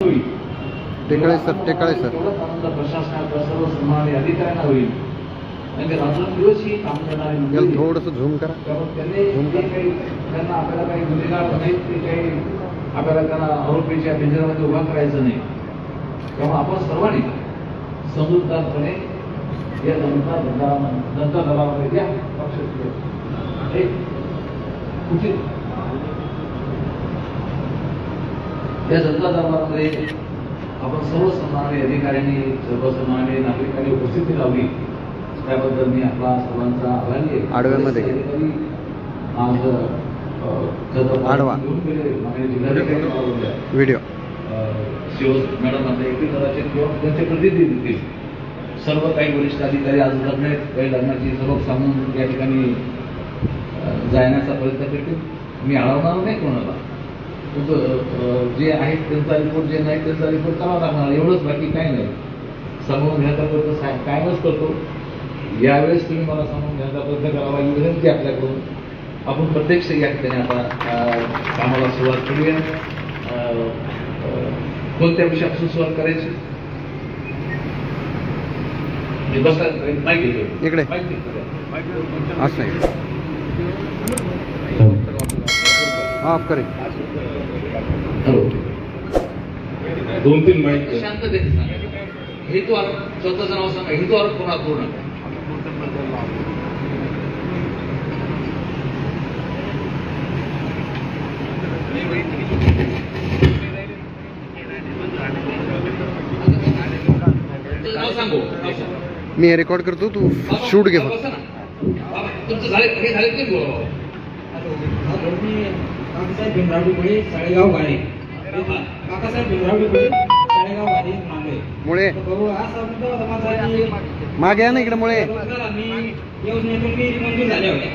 Tekale sir प्रशासनाचा सर्व सन्मान अधिकाऱ्यांना होईल. म्हणजे रात्रंदिवस ही काम करणारे याला थोडंसं झूम करा. त्यांना आपल्याला काही गुन्हेगार नाहीत, ते काही आपल्याला त्यांना आरोपीच्या पिंजऱ्यामध्ये उभा करायचं नाही. तेव्हा आपण सर्वांनी समजूतदारपणे या जनता दलामध्ये या पक्षाचे उचित या जनता दरबारामध्ये आपण सर्व सन्माननीय अधिकाऱ्यांनी सर्व सन्माननीय नागरिकांनी उपस्थिती लावली त्याबद्दल मी आपला सर्वांचा आभारी आहे. आडव्यामध्ये आज आडवा व्हिडिओ मॅडम आपल्या एकही दलाचे किंवा त्यांचे प्रतिनिधी देतील. सर्व काही वरिष्ठ अधिकारी आज लग्न आहेत, काही लग्नाची सर्व सांगून या ठिकाणी जाण्याचा प्रयत्न करतील. मी अडवणार नाही कोणाला. जे आहेत त्यांचा रिपोर्ट, जे नाही त्यांचा रिपोर्ट करावा लागणार, एवढंच, बाकी काही नाही. समजून घ्यायचा प्रयत्न कायमच करतो. यावेळेस तुम्ही मला समजून घ्यायचा प्रयत्न करावा ही विनंती आपल्याकडून. आपण प्रत्यक्ष या ठिकाणी आता कामाला सुरुवात करूया. कोणत्या विषयापासून सुरुवात करायची? इकडे असं आहे. ऑफ करेल. दोन-तीन माहिती शांततेने सांगा. हेतू स्वतःचं नाव सांगा. हेतू आरोप कोणा पूर्ण नाव सांगू. मी रेकॉर्ड करतो, तू शूट घे. तुमचं झाले हे झाले की बोला. काकासाहेब भीमराव डुबळे, साळेगाव वाडे. काकासाहेब भीमराव डुबळे, साळेगाव वाडे मांडवे. मुळे भाऊ असा मुद्दा होता माझा की मागे या ना इकडे. मुळे मी योजनेतून विहिरी मंजूर झाल्या होत्या.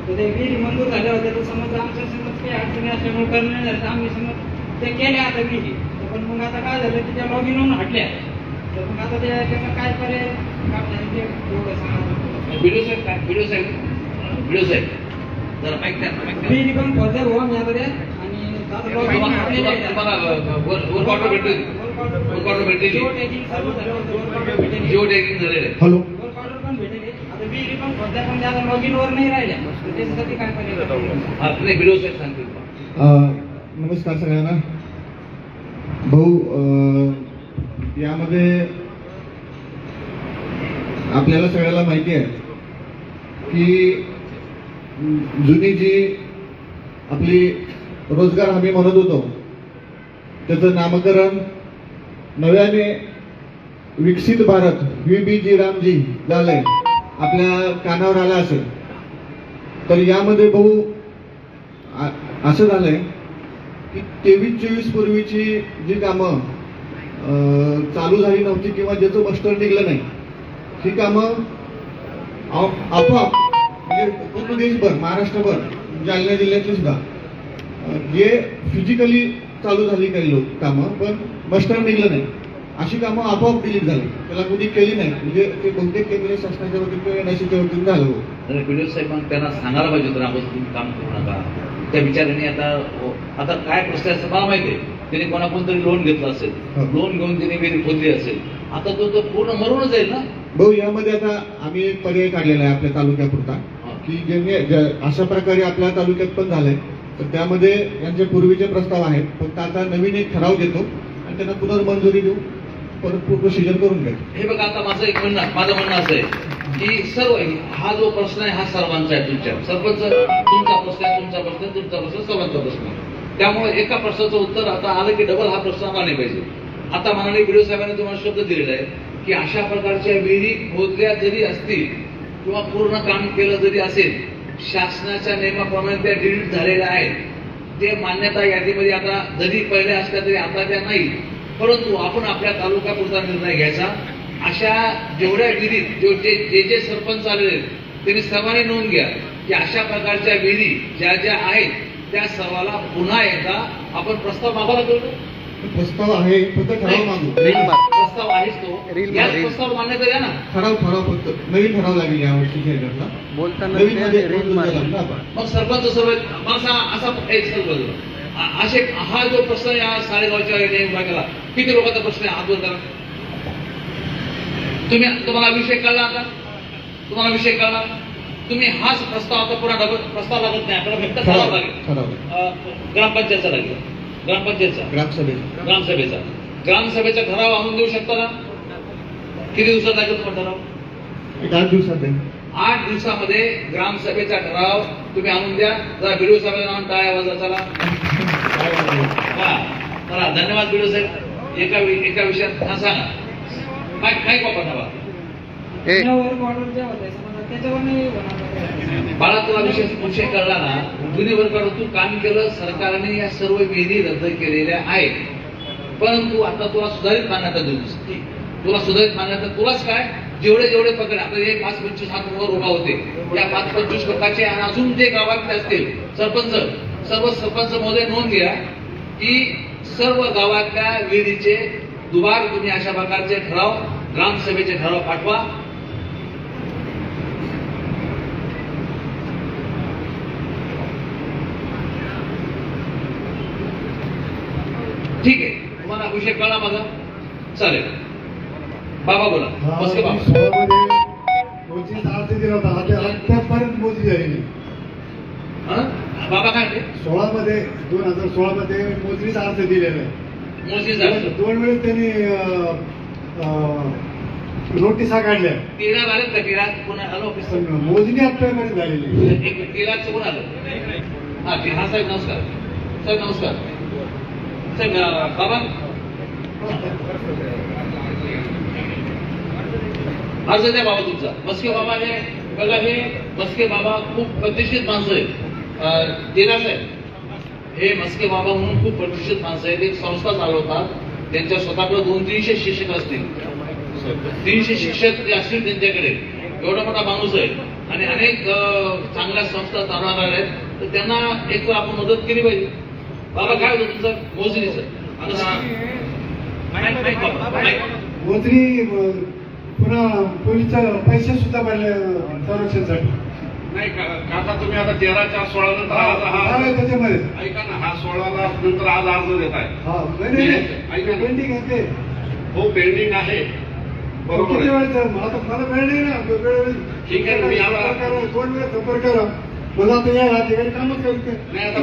तर ते विहिरी मंजूर झाल्या होत्या तर समज आमच्या समज काही अडचणी असल्यामुळे करणं झालं. आम्ही समज ते केल्या आता विहिरी. पण मग आता काय झालं की त्या लॉगिन होऊन हटल्या. तर मग आता त्यांना काय पर्याय ते एवढं सांगा. व्हिडिओ साहेब जरा माहिती द्या. विहिरी पण फर्दर व्हा मी आता त्या आणि जिओ टॅगिंग झालेलं आहे. हॅलो. नमस्कार सगळ्यांना. भाऊ, यामध्ये आपल्याला सगळ्याला माहिती आहे की जुनी जी आपली रोजगार हमी म्हणत होतो त्याचं नामकरण नव्याने विकसित भारत VBG रामजी झालंय, आपल्या कानावर आलं असेल. तर यामध्ये भाऊ असं झालंय की 23-24 पूर्वीची जी कामं चालू झाली नव्हती किंवा ज्याचं मस्टर निघलं नाही, ही कामं आपोआप म्हणजे पूर्ण देशभर, महाराष्ट्रभर, जालना जिल्ह्यातली सुद्धा जे फिजिकली चालू झाली काही लोक कामं, पण मस्टर निघलं नाही, अशी कामं आपोआप डिलीट झाली. त्याला कोणी केली नाही. म्हणजे ते बहुतेक केंद्रीय शासनाच्या वतीने किंवा NICच्या वतीने झालं. व्हिडिओ साहेब मग त्यांना सांगायला पाहिजे होतं आपण तुम्ही काम करू नका. त्या विचाराने आता काय प्रश्न आहे मला माहिती आहे. त्याने कोणाकोणतरी लोन घेतलं असेल, लोन घेऊन त्याने विहिरी खोदली असेल. आता तो पूर्ण मरूनच जाईल ना भाऊ. यामध्ये आता आम्ही एक पर्याय काढलेला आहे आपल्या तालुक्यापुरता की ज्यांनी अशा प्रकारे आपल्या तालुक्यात पण झालंय. तर त्यामध्ये यांचे पूर्वीचे प्रस्ताव आहेत, फक्त आता नवीन एक ठराव घेतो आणि त्यांना पुनर्मंजुरी देऊ, परत प्रोसिजर करून घ्या. हे बघा, आता माझं म्हणणं असं आहे की सर्व हा जो प्रश्न आहे हा सर्वांचा आहे. तुमच्या सरपंच तुमचा प्रश्न आहे, तुमचा प्रश्न सर्वांचा प्रश्न आहे. त्यामुळे एका प्रश्नाचं उत्तर आता आलं की डबल हा प्रश्न आला नाही पाहिजे. आता माननीय व्हिडिओ साहेबांनी तुम्हाला शब्द दिलेला आहे की अशा प्रकारच्या विहिरी खोदल्या जरी असतील किंवा पूर्ण काम केलं जरी असेल, शासनाच्या नियमाप्रमाणे त्या डिलीट झालेल्या आहेत. ते मान्यता यादीमध्ये आता जरी पहिले असल्या तरी आता त्या नाही. परंतु आपण आपल्या तालुक्यापुरता निर्णय घ्यायचा. अशा जेवढ्या विहिरीत जे सरपंच आलेले त्यांनी सर्वांनी नोंद घ्या की अशा प्रकारच्या विहिरी ज्या ज्या आहेत त्या सर्वाला पुन्हा एकदा आपण प्रस्ताव मागायला करू. प्रस्ताव आहे, फक्त ठराव मागू. प्रस्ताव आहेच तो. याच प्रस्ताव मान्यता द्या ना. ठराव फक्त नवीन ठराव लागेल यावर्षी बोलताना. मग सरपंच सर्व असा एक सरपंच असे हा जो प्रश्न या साडेगावच्या विभागाला किती लोकांचा प्रश्न आहे हात वर करा. तुम्हाला विषय कळला आता? तुम्हाला विषय कळला? तुम्ही हाच प्रस्ताव आता पुन्हा प्रस्ताव लागत नाही, आपल्याला फक्त ठराव लागेल. ग्रामपंचायतचा लागेल, ग्रामपंचायतचा, ग्रामसभेचा ठराव आणून देऊ शकता ना? किती दिवसात लागेल तुम्हाला ठराव? 8 दिवसात आहे. 8 दिवसामध्ये ग्रामसभेचा ठराव तुम्ही आणून द्या. जरा बीडीओ साहेबांना आणून टाळ्या वाजवा. चला चला, धन्यवाद बीडीओ साहेब. एका विषयात हा सांगा काय वापरता ए ऑर्डर द्या होत्या समजा त्याच्यावर नाही होणार. बाळा, तुला विषय कळला ना? जुनी वर्गावर तू काम केलं, सरकारने या सर्व विधी रद्द केलेल्या आहेत, परंतु आता तुला सुधारित मान्यता देऊ. तुला सुधारित मान्यता तुलाच काय, जेवढे पकड आता हे 5-25 हात वर उभा होते, या 5-25 लोकांचे आणि अजून जे गावातले असतील सर्व सरपंच महोदय नोंद घ्या की सर्व गावातल्या विहिरीचे दुबार तुम्ही अशा प्रकारचे ठराव, ग्रामसभेचे ठराव पाठवा. ठीक आहे, तुम्हाला विषय कळला माझा? चालेल. बाबा बोला. मस्के बाबा. 16 मध्ये मोजणी अर्ज दिला होता, आतापर्यंत मोजणी झाली नाही. बाबा काय म्हणते? 16 मध्ये 2016 मध्ये मोजणीचा अर्ज दिलेला आहे. मोजणी झाली. 2 वेळेस त्यांनी नोटिसा काढल्या. 13 झालेत का? 13 पुन्हा आलो ऑफिस. पण मोजणी आतापर्यंत झालेली आहे. एक 13 कोण आलं? हा साहेब नमस्कार. साहेब नमस्कार. साहेब बाबा अर्ज द्या बाबा तुमचा. मस्के बाबा हे बघा, हे मस्के बाबा खूप प्रतिष्ठित माणसं आहेत. तेरा साहेब हे मस्के बाबा म्हणून खूप प्रतिष्ठित माणसं आहेत. एक संस्था चालवतात, त्यांच्या स्वतःकडे 200-300 शिक्षक असतील. 300 शिक्षक जे असतील त्यांच्याकडे, एवढा मोठा माणूस आहे आणि अनेक चांगल्या संस्था चालवणार आहेत, तर त्यांना एक आपण मदत केली पाहिजे. बाबा काय होतं तुमचं मोजणीचं? मोजणी पुन्हा पोलीसच्या पैसे सुद्धा भरले संरक्षणासाठी. नाही का तुम्ही आता 13च्या 16 नंतर आज हा, त्याच्यामध्ये ऐका ना, हा 16ला नंतर आज अर्ज देत आहे. हा नाही पेंडिंग आहे ते. हो, पेंडिंग आहे, बरोबर किती आहे. वेळ मला वेळ नाही ना. ठीक आहे, मी आता 2 वेळा संपर्क करा. मला आता या ठिकाणी कामच करते. नाही, आता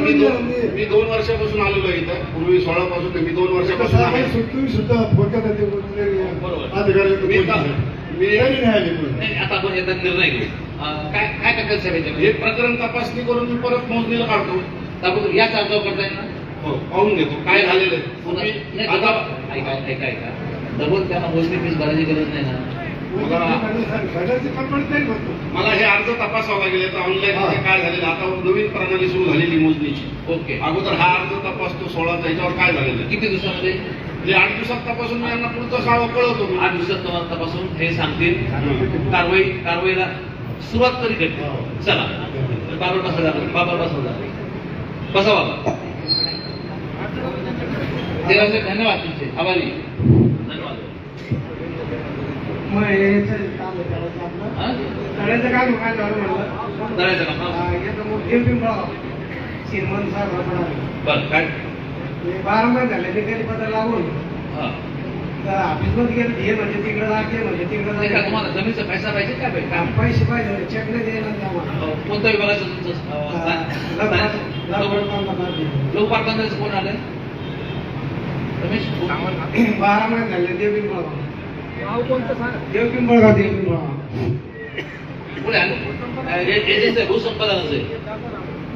मी 2 वर्षापासून आलेलो आहे इथं. पूर्वी 16 पासून मी 2 वर्षापासून आहे. तुम्ही सुद्धा फोन करता ते मी नाही, आता आपण याचा निर्णय घेऊ. काय काय करतात साहेब? हे प्रकरण तपासणी करून मी परत मोजणीला काढतो. आपण याच अर्जावर करताय ना? हो, पाहून घेतो काय झालेलं आहे. नाही, तुम्ही आता ऐका डबल त्यांना मोजणी फीस भरायची गरज नाही ना. मला हे अर्ज तपासावं लागेल. आता ऑनलाईन काय झालेलं, आता नवीन प्रणाली सुरू झालेली मोजणीची. ओके, अगोदर हा अर्ज तपासतो 16चा, याच्यावर काय झालेलं आहे. किती दिवसामध्ये? म्हणजे 8 दिवसात तपासून मी यांना पुढचं सावं कळवतो. 8 दिवसात तुम्हाला तपासून हे सांगतील. कारवाईला सुरुवात तरी करतील. चला बाबा बसा, बाबा बसा बाबा. देवाचे धन्यवाद, तुमचे आभारी. धन्यवाद. तळ्याचं काम काय झालं म्हणलं करायचं का? श्रीमंत साहेब बरं, काय? 12 महिने झाले ते कधी पत्र लागून हा, ऑफिसमध्ये गेलं, हे म्हणजे तिकडे लागते म्हणजे नाही का तिकडे तुम्हाला जमीनचा पैसा पाहिजे काय पाहिजे? पैसे पाहिजे, चेक नाही द्यायला आम्हाला. कोणत्या विभागाचं तुमचं? लोकपालकांचं कोण आलं? रमेश 12 महिने झाले. देवपिंपळगाव. देवपिंपळगाव. पुढे आलं एजन्सी आहे, भूसंपादनाचं आहे.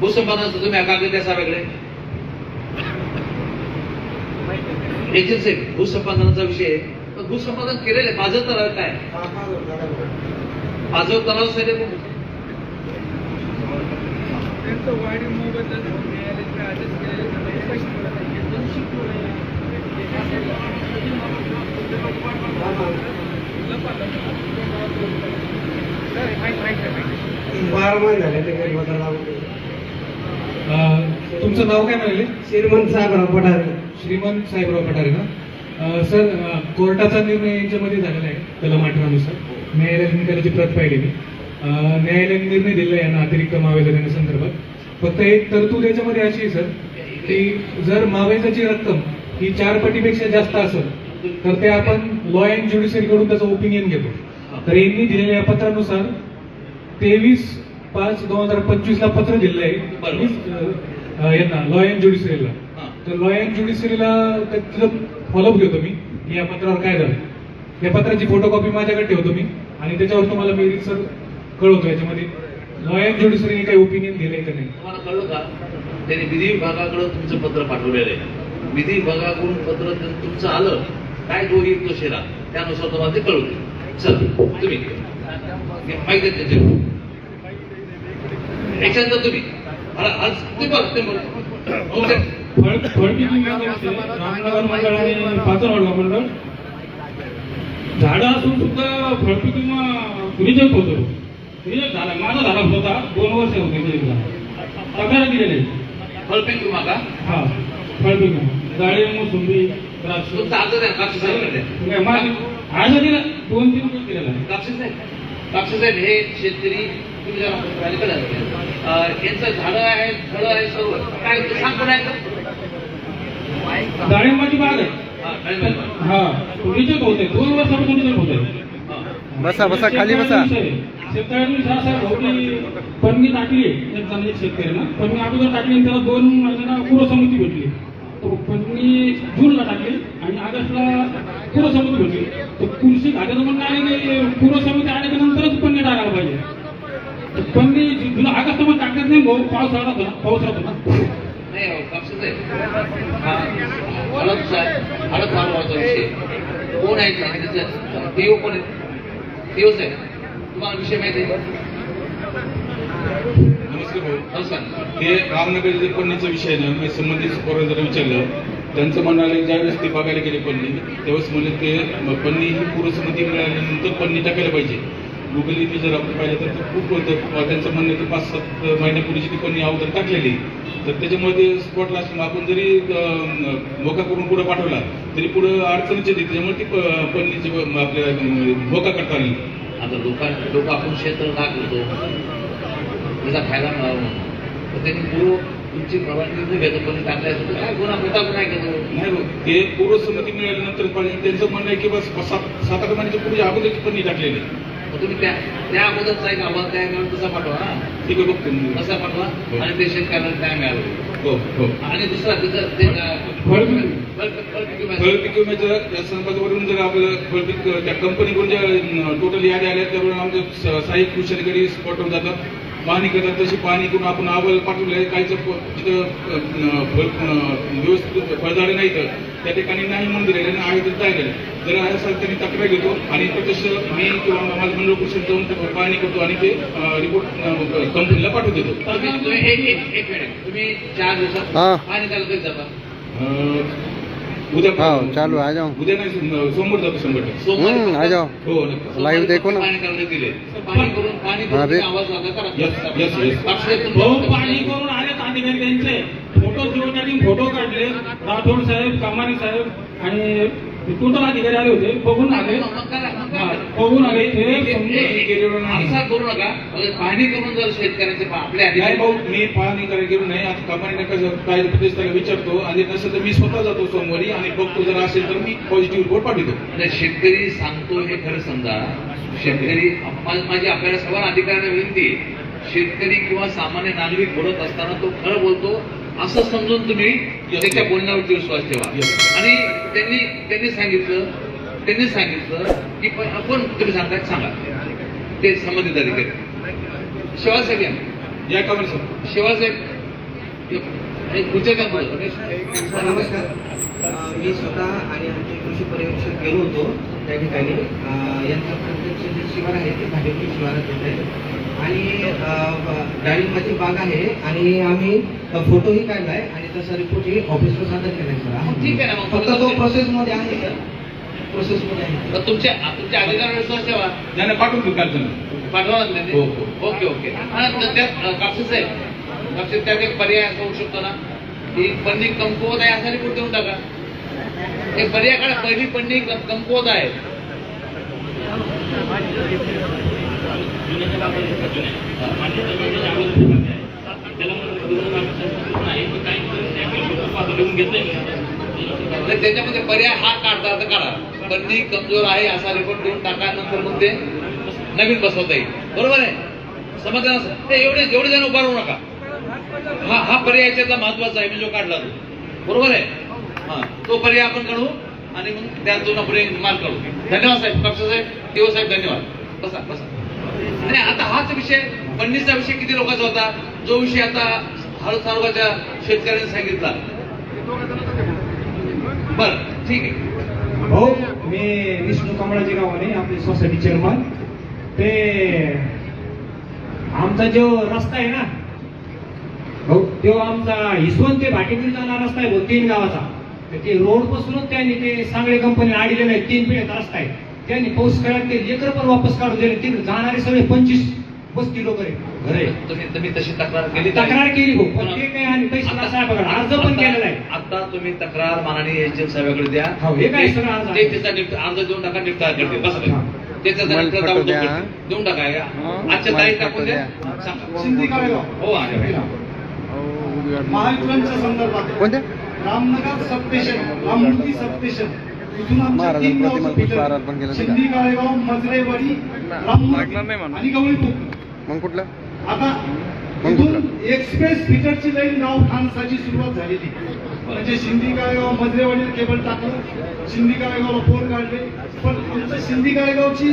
भूसंपादनाचं तुम्ही कागद द्या साहेबाकडे. एजन्सी भूसंपादनाचा विषय आहे. पण भूसंपादन केलेलं आहे. माझं तर काय माझं तलाव साहेब तुमचं नाव काय म्हणाले? श्रीमंत साहेबराव पठारे. श्रीमंत साहेबराव पठारे ना? सर, कोर्टाचा निर्णय यांच्यामध्ये झालेला आहे कलम 18नुसार. न्यायालयात निकालाची प्रत पाहिली मी. न्यायालयाने निर्णय दिला यांना अतिरिक्त महाविद्यालयासंदर्भात. फक्त एक तरतूद याच्यामध्ये अशी आहे सर, की जर मावेजाची रक्कम ही 4 पटीपेक्षा जास्त असेल तर ते आपण लॉ अँड ज्युडिशरी कडून त्याचं ओपिनियन घेतो. तर यांनी दिलेल्या पत्रानुसार 23/5/2025 ला पत्र दिलंय यांना लॉ अँड ज्युडिशरीला. तर लॉ अँड ज्युडिशरीला त्याचं फॉलोअप घेतो मी की या पत्रावर काय झालं. या पत्राची फोटोकॉपी माझ्याकडे ठेवतो मी आणि त्याच्यावर तुम्हाला मी सर कळवतो याच्यामध्ये लॉ अँड ज्युडिशरीने काही ओपिनियन दिलंय का नाही. तुम्हाला कळलं का त्यांनी विधी विभागाकडे तुमचं पत्र पाठवलेलं आहे. विधी विभागाकडून पत्र तुमचं आलं काय तो येईल तो शेरा त्यानुसार तुम्हाला ते कळवते. चल तुम्ही माहिती त्याचे याच्यानंतर तुम्ही आज ते बघ ते बघ रामनगर मंडळ आणि पाचरवाडा मंडळ झाडं असून सुद्धा फळपीक विमा रिजेक्ट होतो. रिजेक्ट झाला माझा झाला होता 2 वर्ष होते तक्रार दिलेली. फळपीक विमा का? हा फळपीक विमा डाळिंब मोसंबी द्राक्ष तुमचा अर्ज द्या कापशी साहेब आज दिला 2-3 दिवस दिलेला कापशी साहेब हे शेतकरी तुम्ही जरा अलीकडे यांचं झाडं आहे फळं आहे सर्व काय ते सांग पण आहे का? डाळिंबाची बाग आहे. हा, डाळिंबाची. हा रिजेक्ट होते 2 वर्षापासून रिजेक्ट होते. बसा बसा खाली बसा. शेतकऱ्यांनी असं होती पन्नी टाकली एक शेतकऱ्यांना पन्नी अगोदर टाकली आणि त्याला 2 महिन्यांना पूर्वसंमती भेटली. तो पन्नी जूनला टाकली आणि ऑगस्टला पूर्वसंमती भेटली. तर कृषी खात्याचं म्हणणं आहे की पूर्वसंमती आल्याच्या नंतरच पन्नी टाकायला पाहिजे. पन्नी जुलै ऑगस्टमध्ये टाकत नाही भाऊ पाऊस होता. नाही हो कापशी साहेब हा हळद मालवाचा विषय कोण आहे त्याचं देव कोण आहे? देव साहेब तुम्हाला विषय माहिती आहे? नमस्कार भाऊ. नमस्कार. हे रामनगर जे पन्नीचा विषय आहे ना मी संबंधित सुपरवायझरला विचारलं. त्यांचं म्हणणं आलं ज्यावेळेस ते बघायला गेले पन्नी त्यावेळेस म्हणजे ते पन्नी ही पूर्वसंमती मिळाल्यानंतर पन्नी टाकायला पाहिजे. गुगल इथे जर आपण पाहिलं तर खूप होतं त्यांचं म्हणणं की 5-7 महिन्यापूर्वीची ती पन्नी अगोदर टाकलेली. तर त्याच्यामुळे ते स्पॉटला असलं आपण जरी धोका करून पुढे पाठवला तरी पुढे अडचणीच येते. त्याच्यामुळे ती पन्नीची आपल्या धोका करता आली. आता लोक आपण क्षेत्र दाखवतो त्याचा फायदा मिळावा म्हणून तर त्यांनी पूर्व तुमची परवानगी न घेतो पण टाकल्याचं काय गुन्हा मोठा गुन्हा घेतो नाही बघ ते पूर्वसंमती मिळाल्यानंतर त्यांचं म्हणणं आहे की बस 7-8 महिन्याच्या पूर्वी अगोदरची पन्नी टाकलेली. मग तुम्ही त्या अगोदरचा एक आवाज त्या तसा पाठवा ना ठीक आहे बघतो मी. तसा पाठवा आणि ते शेतकऱ्याला काय मिळालं. हो हो. आणि दुसरा तिथं ते फळपीक विम्याच्या संदर्भावरून जर आपलं फळपीक त्या कंपनीकडून ज्या टोटल याद्या आल्या त्यावरून आमचे सहाय्यक कृषी अधिकारी स्पॉटवर जातात पाहणी करतात. तशी पाहणी करून आपण अहवाल पाठवले काहीचं तिथं व्यवस्थित फळझाडे नाही तर त्या ठिकाणी नाही म्हणून दिलेले आहे तर काय झालं जर असं त्यांनी तक्रार घेतो आणि तसं मी किंवा माझं मंडळ कृषी जाऊन पाहणी करतो आणि ते रिपोर्ट कंपनीला पाठवून देतो. एक मिनिट तुम्ही 4 दिवसात हा. पाणी त्याला कधी जाता उद्या हाँ चालू आ जाओ. उद्या नाही सोमवार जातो 100%. आ जाओ हो लाईव्ह देखो ना. पाणी करायला दिले पाणी करून अरे. आवाज वागा करा. Yes. भाऊ पाणी करून आलेत अधिकारी त्यांचे फोटो जिओटॅगिंग फोटो काढले. राठोड साहेब कामानी साहेब आणि टोटल अधिकारी आले होते बघून आले. बघून आले असा करू नका पाहणी करून जर शेतकऱ्यांचे आपल्या नाही अधिकारी भाऊ मी पाहणी करायला गेलो नाही आता कंपनीने कसं काय प्रदेश त्याला विचारतो आणि नसेल तर मी स्वतः जातो सोमवारी आणि बघतो जर असेल तर मी पॉझिटिव्ह रिपोर्ट पाठवतो. म्हणजे शेतकरी सांगतो हे खरं समजा. शेतकरी माझी आपल्याला सर्व अधिकाऱ्यांना विनंती आहे शेतकरी किंवा सामान्य नागरिक बोलत असताना तो खरं बोलतो असं समजून तुम्ही त्याच्या बोलण्यावरती विश्वास ठेवा. आणि त्यांनी सांगितलं की आपण तुम्ही सांगताय सांगा ते संबंधित अधिकारी शिवासाहेब या का सर शिवासाहेब पुढच्या काय नमस्कार. मी स्वतः आणि आमचे कृषी पर्यवेक्षक गेलो होतो त्या ठिकाणी. यांचं प्रत्यक्ष जे शिवार आहे ते भाजपी शिवारात येत आहे आणि डाळिंबाची बाग आहे आणि आम्ही फोटोही काढलाय आणि तसा रिपोर्टही ऑफिसवर सादर केलाय सर. ठीक आहे ना मग फक्त तो प्रोसेसमध्ये आहे प्रोसेसमध्ये आहे. तर तुमच्या अधिकाऱ्यावर विश्वास ठेवा. त्यांना पाठवतो काल पाठवा हो, ओके आणि त्यात कापसे साहेब त्यात एक पर्याय असा होऊ शकतो ना की पन्नी कमकुवत आहे असा रिपोर्ट देऊन टाका. एक पर्याय काढा पहिली पन्नी कमकुवत आहे लिहून घेतलंय मी तर त्याच्यामध्ये पर्याय हा काढता तर काढा, पन्नी कमजोर आहे असा रिपोर्ट देऊन टाका, नंतर मग ते नवीन बसवता येईल. बरोबर आहे, समजलं ना? ते एवढे जण उभा राहू नका. हा पर्याय याच्यातला महत्वाचा आहे, मी जो काढला तो. बरोबर आहे, हा तो पर्याय आपण काढू आणि मग त्यात दोन पुढे मार्क काढू. धन्यवाद साहेब, कापसे साहेब, देव साहेब, धन्यवाद. बसा बसा. नाही, आता हाच विषय पन्नीचा विषय किती लोकांचा होता, जो विषय आता हळद तालुक्याच्या शेतकऱ्यांनी सांगितला. बर, ठीक आहे. हो, मी विष्णू कमळाजी गावाने आपली सोसायटी चेअरमन. ते आमचा जो रस्ता आहे ना, हो, तो आमचा हिसवंत ते भाटीकडे जाणारा रस्ता आहे, 3 गावाचा. ते रोड पासूनच त्यांनी ते सांगळे कंपनी आडले नाही, 3 पिढ्याचा रस्ता आहे. त्यांनी पाऊस काळात ते लेकर पण वापस काढून दिले. तिकडे जाणारे सगळे 25 वस्ती लोक घरे. तुम्ही तशी तक्रार केली? तक्रार केली हो, पण ते काही आणि पैसे साहेबाकडे अर्ज पण केलेला आहे. आता तुम्ही तक्रार माननीय एचएम साहेबांकडे द्या. हो, हे काय सगळं अर्ज ते त्याचा अर्ज देऊन टाका, निपटारा करते. बसा, त्याचा देऊन टाका. आजच्या तारीख टाकून द्या. सिंधी काळेगाव. हो, आहे. महावितरणच्या संदर्भात कोणत्या रामनगर सबस्टेशन, राममूर्ती सबस्टेशन, इथून आमच्या महाराजांनी 3 गावचं प्रतिमा फिटर. पुष्पहार अर्पण केलं. सिंधी काळेगाव, मजरेवाडी, राममूर्ती आणि गवळीपूर. मग कुठलं आता इथून एक्सप्रेस फिटरची लाईन गाव खानसाची सुरुवात झालेली. म्हणजे सिंधी काळेगाव मजरेवाडीला केबल टाकलं, सिंधी काळेगावला पोल काढले. पण आमच्या सिंधी काळेगावची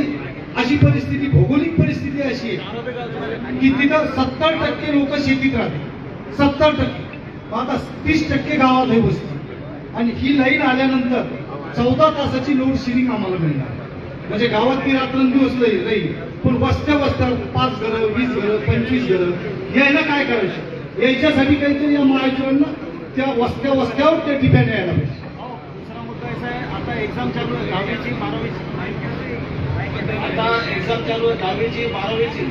अशी परिस्थिती, भौगोलिक परिस्थिती अशी आहे की तिथं 70% लोक शेतीत राहते, 70%. आता 30% गावात आहे वस्ती. आणि ही लाईन आल्यानंतर 14 तासाची लोड शेअरिंग आम्हाला मिळणार. म्हणजे गावात मी रात्रंदिवस राहील, पण वस्त्या 5 घरं, 20 घरं, 25 घरं यायला काय करायचं? यायच्यासाठी काहीतरी या महाराष्ट्रांना त्या वस्त्यावर ते डिपेंड यायला पाहिजे. दुसरा मुद्दा असा आहे, आता एक्झाम चालू आहे 10वीची 12वीची. आता एक्झाम चालू आहे 10वीची 12वीची.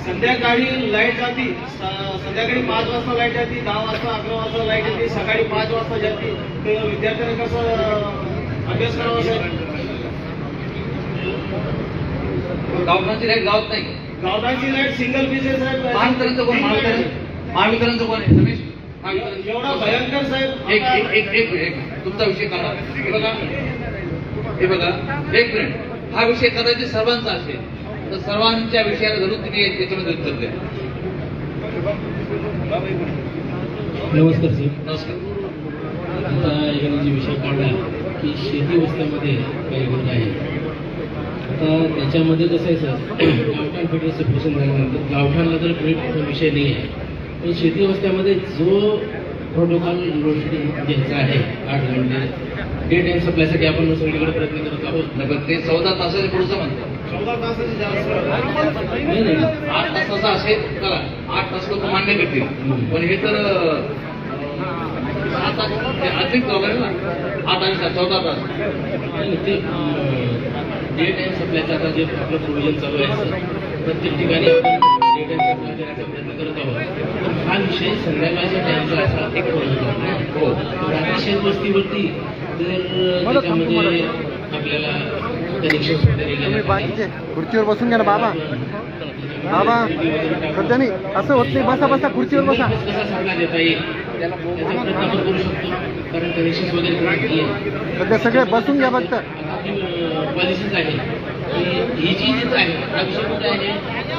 संध्याकाळी लाईट जाती, संध्याकाळी 5 वाजता लाईट जाते, 10 वाजता 11 वाजता लाईट येते, सकाळी 5 वाजता जाते. तर विद्यार्थ्यांनी कसं अभ्यास करावा साहेब? गावठाणची लाईट गावात नाही. गावठाणची लाईट सिंगल पीसेस आहे. महावितरणचं कोण? महावितरणचं कोण आहे? रमेश, महावितरण एवढा भयंकर साहेब. एक तुमचा विषय काढा. हे बघा, एक मिनिट. हा विषय कदाचित सर्वांचा असेल, तर सर्वांच्या विषयाला धरून तिने त्याच्यामध्ये उत्तर द्या. नमस्कार सर. नमस्कार. आता याने जे विषय काढला की शेती वस्त्यामध्ये काही होत आहे. आता त्याच्यामध्ये कसं आहे सर, गावठाण फिटर सेपरेशन झाल्यानंतर गावठाणला तर काही विषय नाही आहे, पण शेती वस्त्यामध्ये जो प्रोटोकॉल लोड शेडिंग घ्यायचा आहे 8 घंटे डे टाईम सप्लायसाठी आपण सगळीकडे प्रयत्न करत आहोत. ते 14 तासाच्या पुढचं म्हणतात. 14 तासाची जास्त. नाही नाही 8 तासाचा असेल चला, 8 तास लोक मान्य करतील, पण हे तर 6 तास अधिक वगैरे ना. 8 आणि 14 तास. नाही, ते डे टाईम सप्लायचं आता जे आपलं प्रोव्हिजन चालू आहे सर, प्रत्येक ठिकाणी आपण डे टाईम सप्लाय देण्याचा प्रयत्न करत आहोत. पण हा विषय संध्याकाळच्या टाईमचा असा एक हो, रात्री शेत वस्तीवरती जर त्याच्यामध्ये आपल्याला कनेक्शन वगैरे बाकीचे खुर्चीवर बसून घ्या ना बाबा. बाबा सध्या नाही, असं होत नाही. बसा बसा, खुर्चीवर बसा. कसा सल्ला देता येईल त्याचा प्रयत्न आपण करू शकतो, कारण कनेक्शन वगैरे नाही आहे. सध्या सगळे बसून घ्या फक्त. पॉलिसीच आहे की इजीच आहे. हा विषय कुठे आहे,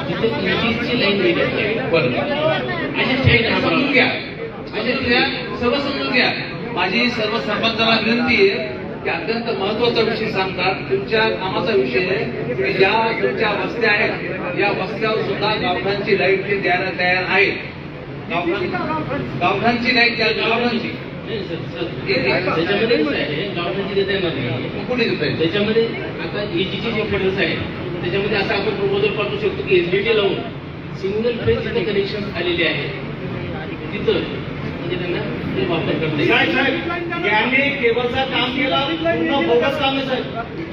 जिथे इजीची लाईन वेगळी आहे. बरं, अशा समजून घ्या, सर्व समजून घ्या. माझी सर्व सरपंचाला विनंती आहे की अत्यंत महत्वाचा विषय सांगतात. तुमच्या कामाचा विषय आहे की ज्या तुमच्या वस्त्या आहेत, या वस्त्यावर सुद्धा गावठाणची लाईट ते द्यायला तयार आहेत. गावठाणची लाईट द्या, गावठाणची. त्याच्यामध्ये कसं आहे, गावठाणची देता येणार नाही. कुठे देत आहे? त्याच्यामध्ये आता एजीचे जे फिटर्स आहेत, त्याच्यामध्ये असं आपण प्रपोजल पाठवू शकतो की एसडीटी लावून सिंगल फेज जिथे कनेक्शन आलेले आहे तिथं म्हणजे त्यांना ते वापर करता येईल. यांनी केबलचं काम केलं, पूर्ण बोगस काम आहे साहेब.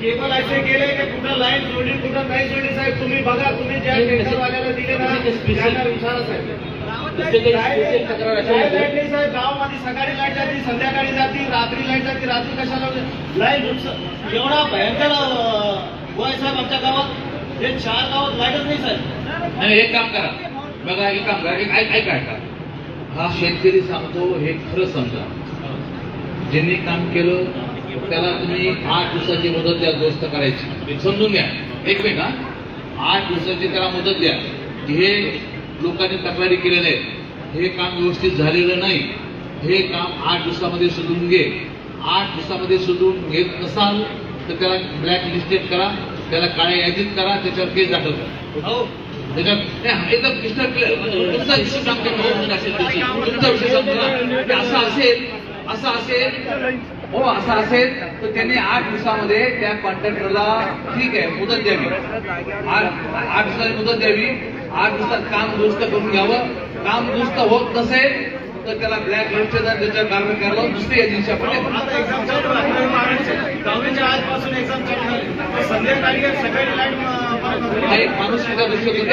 केबल असे केले की कुठं लाईन जोडली, कुठं नाही जोडली साहेब. तुम्ही बघा, तुम्ही ज्या टेंडरवाल्याला दिले ना त्यांना विचारा साहेब. लाईट नाही साहेब, गावामध्ये सकाळी लाईट जाते, संध्याकाळी जाते, रात्री लाईट जाते. रात्री कशाला लाईट? एवढा भयंकर वय साहेब आमच्या गावात. हे 4 गावात लाईटच नाही साहेब. आणि एक काम करा, बघा, एक काम करा, ऐका. हा शेतकरी सांगतो हे खरं समजा. ज्यांनी काम केलं त्याला तुम्ही 8 दिवसाची मुदत द्या दुरुस्त करायची. समजून घ्या एक मिनिट हा. 8 दिवसाची त्याला मुदत द्या. हे लोकांनी तक्रारी केलेल्या आहेत, हे काम व्यवस्थित झालेलं नाही, हे काम 8 दिवसामध्ये शोधून घे. 8 दिवसामध्ये शोधून घेत नसाल तर त्याला ब्लॅक लिस्टेड करा, त्याला काळ्या यादीत करा, त्याच्यावर केस दाखल करा. त्याच्यात एकदम क्लिस्टर क्लिअर तुमचा विषय सांगतो, तुमचा विषय सांगतो ना. असं असेल तर त्यांनी 8 दिवसामध्ये त्या कॉन्ट्रॅक्टरला ठीक आहे मुदत द्यावी, 8 दिवसाची मुदत द्यावी. 8 दिवसात काम दुरुस्त करून घ्यावं. काम दुरुस्त होत नसेल तर त्याला ब्लॅक लिस्ट त्याच्या कार्मिकाला दुसऱ्या दिवशी आपण हा एक माणूसिकता दृष्टी हा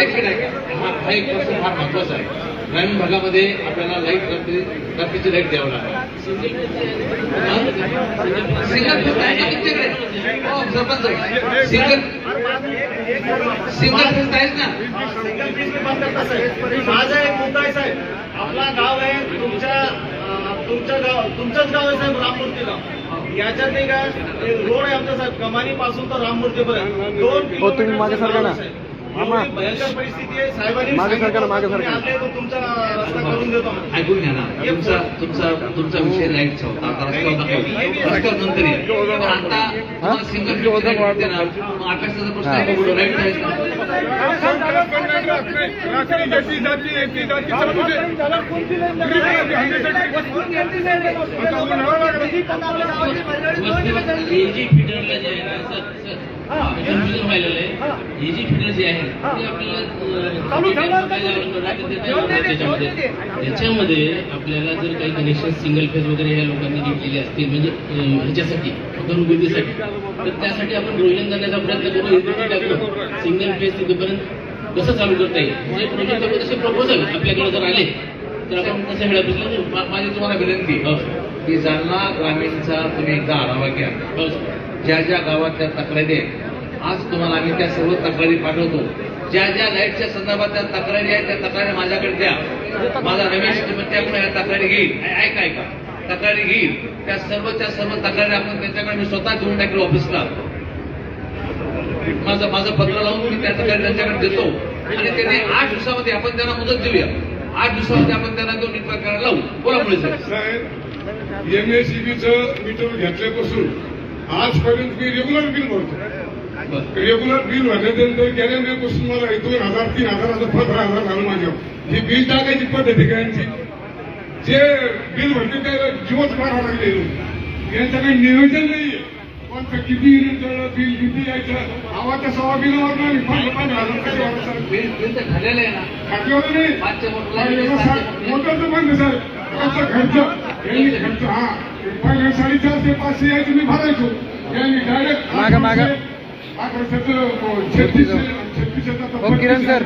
एक प्रश्न फार महत्वाचा आहे. ग्रामीण भागामध्ये आपल्याला लाईट रात्रीची लाईट द्यावं लागेल. सिंगल फेज आहे ना तुमच्याकडे? हो सरपंच, सिंगल फेज आहेच ना. माझा एक मुद्दा आहे साहेब, आपला गाव आहे तुमचंच गाव आहे साहेब, राममूर्ती गाव. याच्यात नाही का रोड आहे आमचा साहेब, कमानी पासून तर राममूर्तीपर्यंत 2 तुम्ही मागे सरका ना. मामा भयंकर परिस्थिती आहे. साहेबांनी मागे सरका ना, मागे सरका. आणले तर तुमचा रस्ता करून देतो. ऐकून घ्या ना. तुमचा विषय लाईटचा होता, आता रस्त्यावर नंतर येईल. पण आता सिंगल फेज लाईट देणार, मग आकाशाचा प्रश्न आहे का? लाईट आहे हे जी फिडर जे आहे ते आपल्याला त्याच्यामध्ये आपल्याला जर काही कनेक्शन सिंगल फेज वगैरे या लोकांनी घेतलेले असतील म्हणजे ह्याच्यासाठी फक्त रुबीसाठी, तर त्यासाठी आपण रोलिंग करण्याचा प्रयत्न करू. सिंगल फेज तिथेपर्यंत कसं चालू करता येईल जे प्रोजेक्ट तसे प्रपोजल आपल्याकडे जर आले तर आपण कसं मिळालं. माझी तुम्हाला विनंती की जालना ग्रामीणचा तुम्ही एकदा आढावा घ्या. ज्या ज्या गावातल्या तक्रारी आहेत आज तुम्हाला आम्ही त्या सर्व तक्रारी पाठवतो. ज्या ज्या लाईटच्या संदर्भात त्या तक्रारी आहेत त्या तक्रारी माझ्याकडे द्या. माझा रमेश त्याकडे या तक्रारी घेईल. ऐका तक्रारी घेईल. त्या सर्व तक्रारी आपण त्यांच्याकडे मी स्वतः देऊन टाकेल ऑफिसला. माझं पत्र लावून मी त्या तक्रारी त्यांच्याकडे देतो आणि त्यांनी 8 दिवसामध्ये आपण त्यांना मुदत देऊया. 8 दिवसामध्ये आपण त्यांना तो नीट करायला लावू. बोला मुळे साहेब, MACBचं मीटर घेतल्यापासून आजपर्यंत मी रेग्युलर बिल भरतो. रेग्युलर बिल भरल्यानंतर गेल्या महिन्यापासून मला 2,000, 3,000, 15,000 झालं माझ्यावर. ही बिल टाकायची पद्धत आहे यांची. जे बिल भरते त्याला जीवच मारावं लागले. यांचं काही नियोजन नाहीये. कोणतं किती युनिट बिल किती यायचं आवाच्या 6 बिलावर नाही 5,000 कसे बिल तर झालेलं आहे ना. खात्यावर नाही मोठं बंद साहेब. खर्च हा पहिले 450 ते 500 यायचं मी भरायचो. यांनी डायरेक्ट किरण सर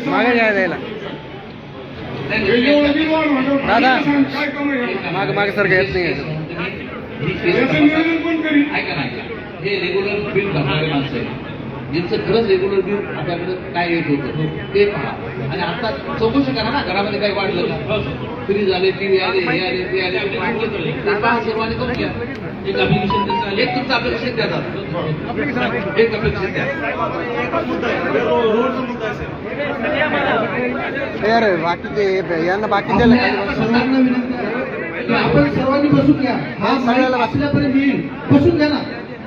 मागे द्यायला दादा मागे सर येत नाही. ऐका ना, हे रेग्युलर बिल भरणारे माणसं आहे ज्यांचं खरंच रेग्युलर बिल आपल्याकडे काय येत होतं ते पहा. आणि आता चौकशी करा ना घरामध्ये काही वाढलं का, फ्रीज आले, टीव्ही आले, हे आले, ते आले, ते पहा सर्वांनी करून घ्या. एक ऍप्लिकेशन त्यांचं एक तुमचं ऍप्लिकेशन द्या दादा. एक ऍप्लिकेशन द्या. अरे बाकी यांना बाकी द्यायला आपण सर्वांनी बसून घ्या. हा सगळ्याला आपल्यापर्यंत येईल. बसून घ्या ना.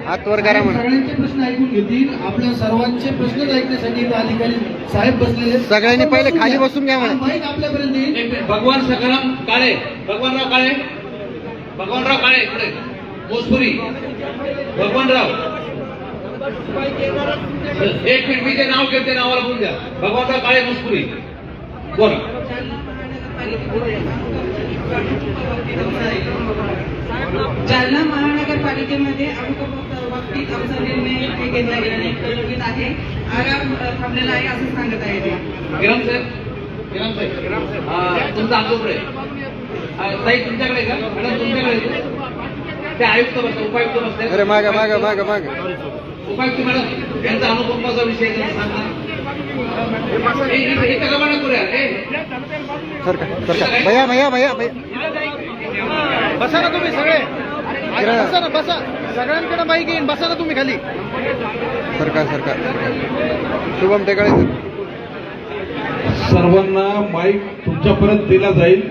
हात वर करा म्हणा. सगळ्यांचे प्रश्न ऐकून घेतील. आपल्या सर्वांचे प्रश्न ऐकण्यासाठी अधिकारी साहेब बसलेले. सगळ्यांनी पहिले खाली बसून घ्या म्हणा. माहीत आपल्यापर्यंत येईल. भगवान सकाराम काळे, भगवानराव काळे इकडे मोजपुरी. भगवानराव एक मिनिट मी जे नाव घेते नावाला बोलून द्या. भगवानराव काळे मोजपुरी बोला. जालना महानगरपालिकेमध्ये बाबतीत आमचा निर्णय घेतला गेला आहे. आराम थांबलेला आहे असं सांगत आहे ते. गिराम साहेब तुमचा आजोबा आहे ताई तुमच्याकडे का मॅडम तुमच्याकडे ते आयुक्त बसते उपायुक्त बसते. अरे मागे उपायुक्त मॅडम यांचा अनुकंपाचा विषय सांगा. सरका भैया बसा ना तुम्ही सगळे, बसा ना, बसा, सगळ्यांकडे माईक येईन, बसा ना तुम्ही खाली. सरकार शुभम टेकाळे सर. सर्वांना माईक तुमच्यापर्यंत दिला जाईल.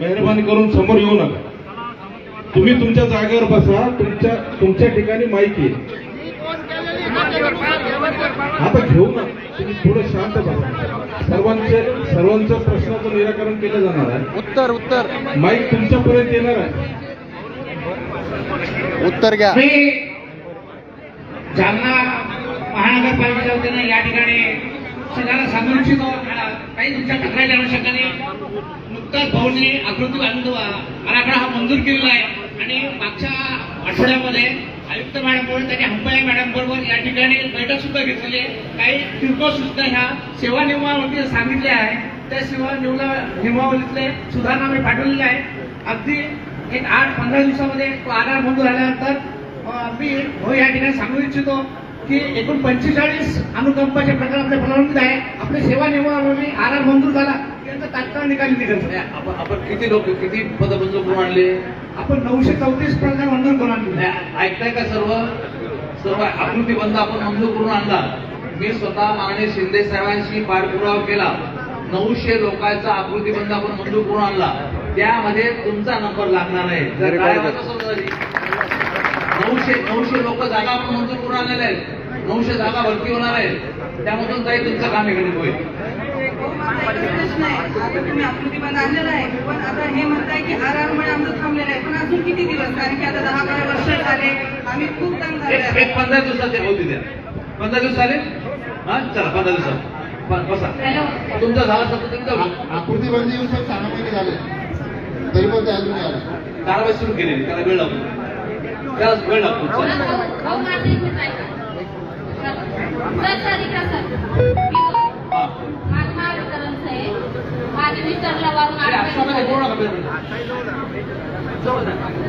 मेहरबानी करून समोर येऊ नका. तुम्ही तुमच्या जागेवर बसा. तुमच्या ठिकाणी माईक येईल. आता घेऊ ना, तुम्ही थोडं शांत बसा. सर्वांच्या प्रश्नाचं निराकरण केलं जाणार आहे. उत्तर माईक तुमच्यापर्यंत येणार आहे. उत्तर घ्या. मी जालना महानगरपालिकेच्या वतीनं या ठिकाणी सगळ्यांना सांगू इच्छितो, काही तुमच्या तक्रारी अनुषंगाने नुकताच भाऊने आकृती आराखडा हा मंजूर केलेला आहे आणि मागच्या आठवड्यामध्ये आयुक्त मॅडम त्यांनी हंपाया मॅडम बरोबर या ठिकाणी बैठक सुद्धा घेतलेली आहे. काही किरकोळ सूचना ह्या सेवा नियमावलीत सांगितल्या आहे. त्या सेवा नियमावलीतले सुधारणा मी पाठवलेल्या आहे. अगदी एक 8-15 दिवसामध्ये तो आधार मंजूर झाल्यानंतर मी या ठिकाणी सांगू इच्छितो की एकूण 45 अनुकंपाचे प्रकार आपल्या प्रलंबित आहे. आपल्या सेवा नियमावली आधार मंजूर झाला त्याचा तात्काळ निकाल निघेल. आपण किती लोक किती पद मंजूर करून आणले? आपण 934 पद मंजूर करून आणले. ऐकताय का? सर्व आकृतीबंध आपण मंजूर करून आणला. मी स्वतः माननीय शिंदे साहेबांशी पाठपुरावा केला. 900 लोकांचा आकृतीबंध आपण मंजूर करून आणला. त्यामध्ये तुमचा नंबर लागणार आहे. 900 लोक जागा आपण मंजूर करून आणलेल्या आहेत. 900 जागा भरती होणार आहेत. त्यामधून काही तुमचं काम इकडे होईल. प्रश्न आहे, आता तुम्ही आकृतीबंध आणलेला आहे, पण आता हे म्हणताय की आरामुळे आमचं थांबलेलं आहे, पण अजून किती दिवस? कारण की आता 10-12 वर्ष झाले, आम्ही खूप तंग झाले. एक 15 दिवसाचे होती द्या. 15 दिवस झाले. हा चला 15 दिवसात बसा. तुमचा झाला आकृतीबंदी येऊन 6 महिने झाले तरी पण ते अजून आलं. कारवाई सुरू केलेली. त्याला वेळ लागतो.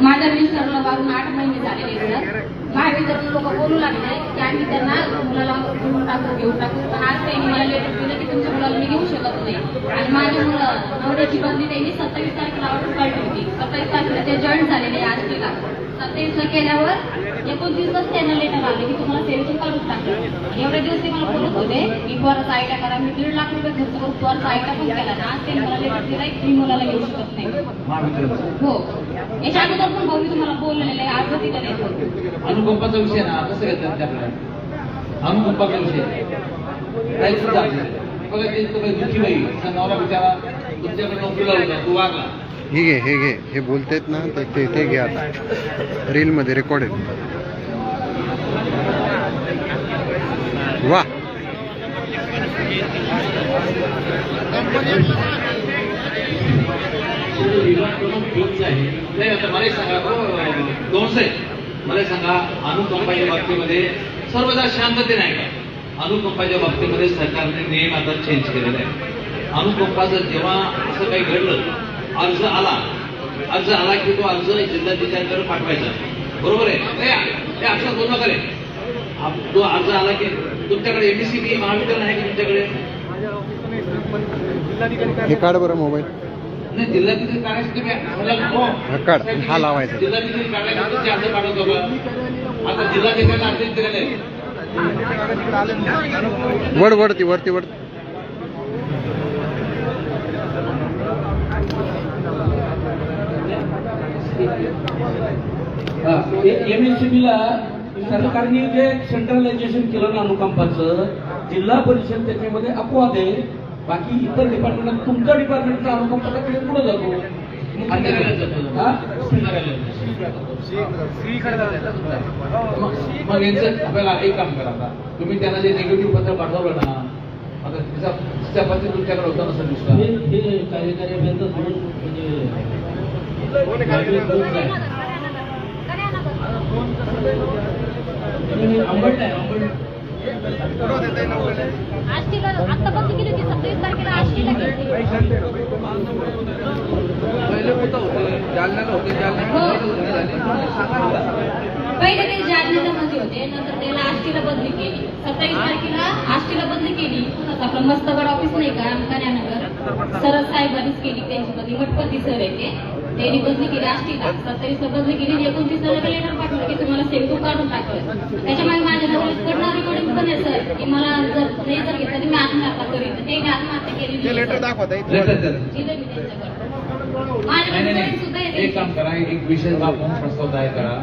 माझ्या मिस्टरला वारून 8 महिने झालेले सर. महावितरण लोक बोलू लागले की आम्ही त्यांना मुलाला घेऊन टाकू. पण आज त्यांनी मला लेटर दिलं की तुमच्या मुलाला मी घेऊ शकत नाही. आणि माझ्या नवऱ्याची बदली त्यांनी 27 तारखेला ऑर्डर काढली होती. 27 तारखेला ते जॉईन झालेले आजला. 27 केल्यावर 29 त्यांना लेटर आले की तुम्हाला सेवेचे काढून टाकले. एवढे दिवस ते मला बोलत होते की बरंच आयटा करा. मी 1.5 लाख रुपये खर्च करून बरंच आयटा पण केला ना. आज त्यांनी मला लेटर दिलाय की मी मुलाला घेऊ शकत नाही. हो, याच्या अगोदर पण भाऊ मी तुम्हाला बोललेलं आहे. अर्ज दिलेलं आहे. अनुकंपाचा विषय ना कसं घेतलं आमच्याकडे? अनुकंपाचा विषय बघा. ते तुम्ही दुःखी बाई नवरा बिचारा तुमच्याकडे नोकरीला होता, तू वागला. हे घे हे बोलतायत ना, ते घ्या. आता रील मध्ये रेकॉर्ड आहे. वा नाही आता मला सांगा मला सांगा, अनुकंपाच्या बाबतीमध्ये सर्वदा शांतते नाही का? अनुकंपाच्या बाबतीमध्ये सरकारने नियम आता चेंज केलेला आहे. अनुकंपाचं जेव्हा असं काही घडलं, अर्ज आला की तो अर्ज जिल्हाधिकाऱ्यांकडे पाठवायचा. बरोबर आहे? असं बोलू नका रे. तो अर्ज आला की तुमच्याकडे एमएससीबी महावितरण आहे की तुमच्याकडे? हे काढ बरं मोबाईल. नाही, जिल्हाधिकारी काढायचं तुम्ही काढ. हा लावायचा. जिल्हाधिकारी काढायचं तुमचे अर्ज पाठवतो का? आता जिल्हाधिकाऱ्यांना अर्ज दिलेले वरती एमएससीबीला सरकारने जे सेंट्रलायझेशन केलं ना अनुकंपाचं, जिल्हा परिषद त्याच्यामध्ये अपवाद आहे. बाकी इतर डिपार्टमेंट, तुमच्या डिपार्टमेंटचा अनुकंपाचा पुढे जातो. मग यांचं आपल्याला एक काम करा. आता तुम्ही त्यांना जे निगेटिव्ह पत्र पाठवलं ना, आता तिच्या पत्र तुमच्याकडे होता नसेल दिसला. हे कार्यकारी अभियंता आंबट आहे. आता बंद केली होती 27 तारखेला. आष्टीला पहिले ते जालन्याला मध्ये होते, नंतर त्याला आष्टीला बदली केली. 27 तारखेला आष्टीला बदली केली. आपलं मस्तगड ऑफिस नाही का, अंकान्यानगर, सरळ साहेबांनीच केली त्यांची बदली. गणपती सर आहे त्यांनी बदली केली असती का 27 बदली केली 29 लेटर पाठवलं की तुम्हाला सेव्ह काढून टाकलं. त्याच्यामुळे माझ्या मोबाईल कडनं रेकॉर्डिंग पण आहे सर की मला जर नाही जर घेतलं तर मी आत्महत्या करीन. ते मी आत्महत्या केली लेटर दाखवता एक काम करा, एक विशेष बाब म्हणून प्रस्ताव तयार करा.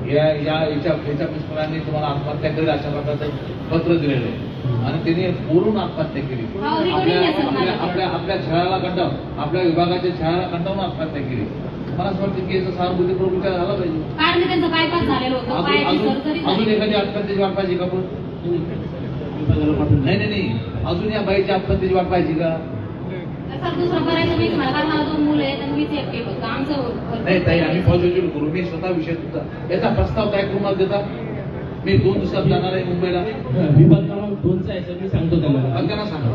याच्या मिस्टरांनी तुम्हाला आत्महत्या करेल अशा प्रकारचं पत्र दिलेलं आहे आणि त्यांनी बोलून आत्महत्या केली. आपल्या छळाला कंटाळून, आपल्या विभागाच्या छळाला कंटाळून आत्महत्या केली. मला असं वाटतं की याचा सहानुभूतीपूर्वक विचार झाला पाहिजे. अजून एखादी आत्महत्येची वाट पाहिजे का? नाही, अजून या बाईची आत्महत्येची वाट पाहिजे का? नाही ताई, आम्ही पॉझिटिव्ह करू. मी स्वतः विषय तुमचा याचा प्रस्ताव तयार करून मला देता. मी 2 दिवसात जाणार आहे मुंबईला. विभाग क्रमांक 2चा आहे सर, मी सांगतो त्यांना. त्यांना सांगा.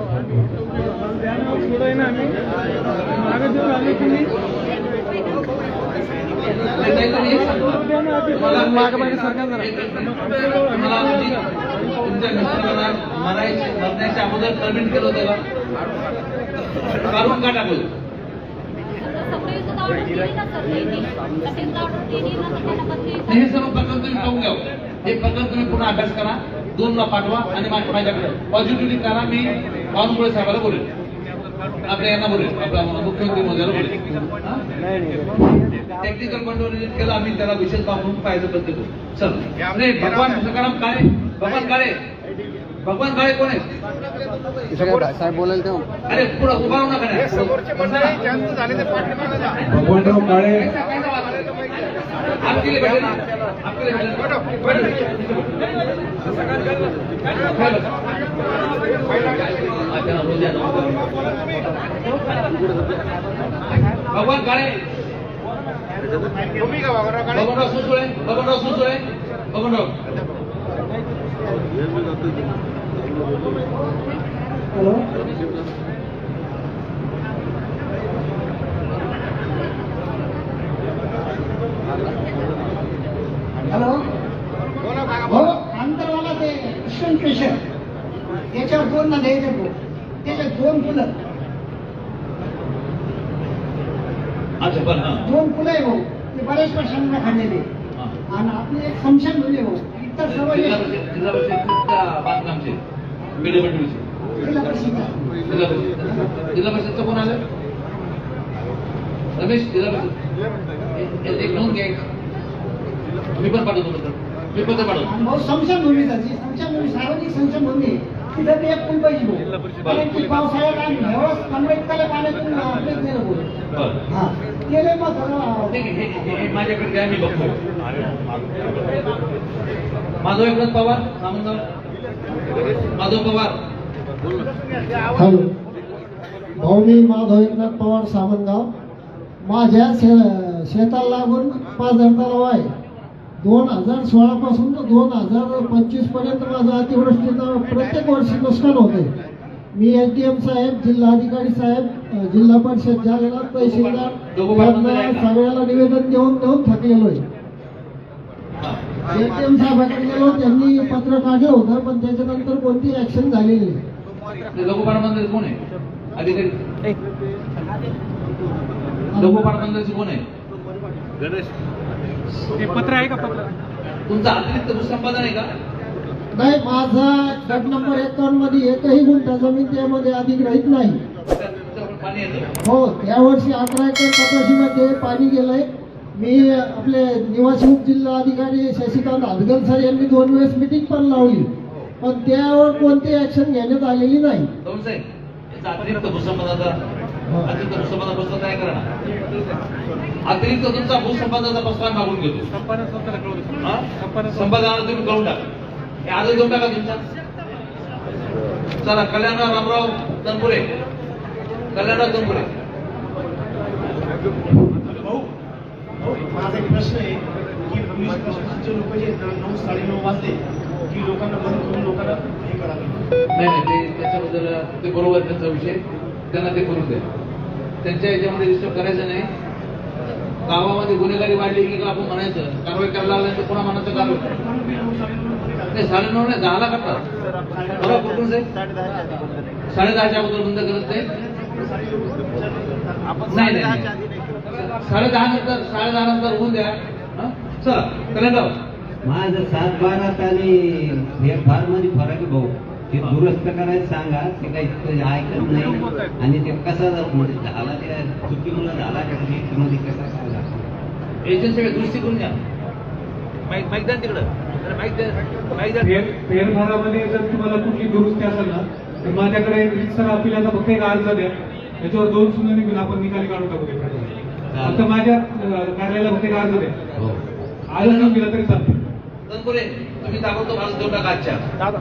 तुमच्या मिस्टरांना मरण्याच्या अगोदर परमिट केलं होतं का? काढून का टाकलं? हे सर्व प्रकरण तुम्ही पाहून घ्या. हे प्रकरण तुम्ही पुन्हा अभ्यास करा, 2 ला पाठवा आणि माझ्याकडे पॉझिटिव्हली करा. मी बावनकुळे साहेबाला बोलेल, आपल्या यांना बोलेल, आपल्या मुख्यमंत्री मोदीला बोलेल. टेक्निकल कंट्रोल केलं आम्ही, त्याला विशेष बाब म्हणून पाहायचं बंद करू. चल नाही, भगवान सकाराम काळे, भगवान काळे, भगवान काळे कोण आहे साहेब बोलायला तेव्हा अरे पुढे उभा राहू नका. भगवानराव काळे आपके लिए बैठे ना, आपके लिए बैठे. भगवान काळे, भगवानराव सुसुळे, भगवानराव सुसुळे, भगवानराव. हॅलो, हॅलो, हो आंतरवाला ते क्रिश्चन प्रेशर त्याच्यावर 2 ना द्यायचे भाऊ, त्याच्यात 2 फुलं, अच्छा बरं. 2 फुलं आहे भाऊ, ते बऱ्याच वर्षांना खाल्लेले. आणि आपली एक फंक्शन म्हणजे भाऊ, इतर सर्व जिल्हा परिषदच्या बांधकामचे पीडब्ल्यूडीचे जिल्हा परिषदचं कोण आलं? रमेश, जिल्हा परिषद एक नोंद घ्या. मी पण पाठवतो, मी पत्र पाठवतो. भाऊ संशयभूमी जायची, संशयभूमी सार्वजनिक संशयभूमी तिथं ते एक पूल पाहिजे भाऊ. कारण की पावसाळ्यात आम्ही एवढंच पंधरा पाण्यातून आपलेच गेलं भाऊ. हा गेले मग हे माझ्याकडे द्या, मी बघतो. माधव एकनाथ पवार, सामंतगाव. माधव पवार. हॅलो भाऊ, मी माधव एकनाथ पवार, सामंतगाव. माझ्या शेताला लागून 5,000 तलाव आहे. 2016 पासून तर 2025 पर्यंत माझं अतिवृष्टीचं प्रत्येक वर्षी नुकसान होतंय. मी SDM साहेब, जिल्हाधिकारी साहेब, जिल्हा परिषद जालना, तहसीलदार यांना सगळ्याला निवेदन देऊन थकलेलो आहे. SDM साहेबांकडे गेलो, त्यांनी पत्र काढलं होतं पण त्याच्यानंतर कोणती ऍक्शन झालेली नाही. लोकपाल मंदिर कोण आहे अधिकारी? लोकपाल मंदिरचे कोण आहे? गणेश. पत्र आहे का? पत्र तुमचा अतिरिक्त भूसंपादन आहे का? नाही, माझा गट नंबर 51 मध्ये एकही गुंठा जमीन त्यामध्ये अधिग्रहित नाही. पाणी येतं. हो, यावर्षी 11 एकर कपाशीमध्ये पाणी गेलंय. मी आपले निवासी उपजिल्हा अधिकारी शशिकांत हादगल सर यांनी 2 वेळेस मिटिंग पण लावली पण त्यावर कोणती ऍक्शन घेण्यात आलेली नाही. अतिरिक्त भूसंपादनाचा प्रस्ताव तयार करा ना. अतिरिक्त तुमचा भूसंपादनाचा प्रस्ताव मागून घेतो. संपादनाला तुम्ही करून टाका. हे आजच देऊन टाका तुमचा. चला, कल्याणराव रामराव तनपुरे, कल्याणराव तनपुरे. माझा एक प्रश्न आहे की पोलीस प्रशासनाचे लोक जे 9 साडेनऊ वाजले की लोकांना बंद करून लोकांना हे करावे. नाही, ते त्याच्याबद्दल ते बरोबर त्यांचा विषय, त्यांना ते करून द्या. त्यांच्या याच्यामध्ये डिस्टर्ब करायचं नाही. गावामध्ये गुन्हेगारी वाढली की आपण म्हणायचं कारवाई करायला लागलं तर पुन्हा म्हणायचं कारवाई. नाही, 9:30 नाही, 10ला करतात. बरोबर कुठून साहेब? 10:30च्या अगोदर बंद करत नाही. 10:30 नंतर होऊन द्या. हं? चला कल्याणराव. माझं 7-12 आणि हे फार मध्ये फरक आहे भाऊ. ते दुरुस्त करायचं सांगा, ते काही ऐकत नाही आणि ते कसा म्हणजे झाला त्या चुकीमुळे झाला का मध्ये कसा सांगा. एजन्सी दुरुस्ती करून द्या. माईक द्या तिकडं. फेरफारामध्ये जर तुम्हाला कुठली दुरुस्ती असेल ना तर माझ्याकडे सर आपल्याला फक्त एक अर्ज द्या, त्याच्यावर 2 सुनावणी घेऊन आपण निकाली काढून टाकू. फक्त माझ्या कार्यालयाला फक्त एक अर्ज द्या. आज न दिला तरी चालतं. तत्पुरे तुम्ही ताबडतोब आज देऊन टाका. आजच्या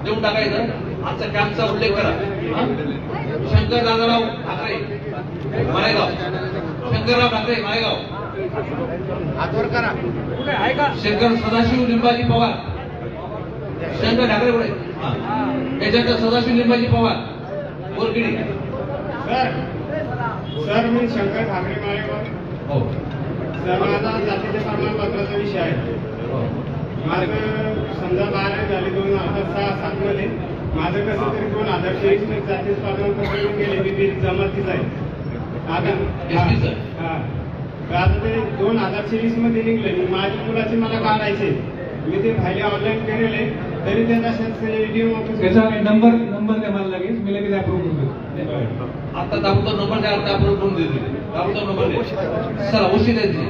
देऊन टाकायचं. आजच्या कॅम्पचा उल्लेख करा. शंकर दादाराव ठाकरे माळेगाव. शंकरराव ठाकरे माळेगाव. शंकर सदाशिव लिंबाजी पवार. शंकर ठाकरे पुढे. त्याच्यानंतर सदाशिव लिंबाजी पवार बोरगिडी. सर मी शंकर ठाकरे माळेगाव. हो सर माझा जातीच्या प्रमाणपत्राचा विषय आहे. माझं समजा 12 झाले 2006-07 मध्ये. माझं कसं तरी 2023 मध्ये जातीय प्रमाणपत्र गेले. मी बीड जमातीच आहे. आता ते 2024 मध्ये निघले. माझ्या मुलाचे मला काढायचे. मी ते फायले ऑनलाईन केलेले तरी त्यांना त्याचा नंबर द्या मला लगेच. मी लगेच अप्रूव्ह करतो. आता ताबडतोब नंबर द्या. आता अप्रूव्ह करून देते. ताबडतोब नंबर द्या. चला उशीर द्यायची.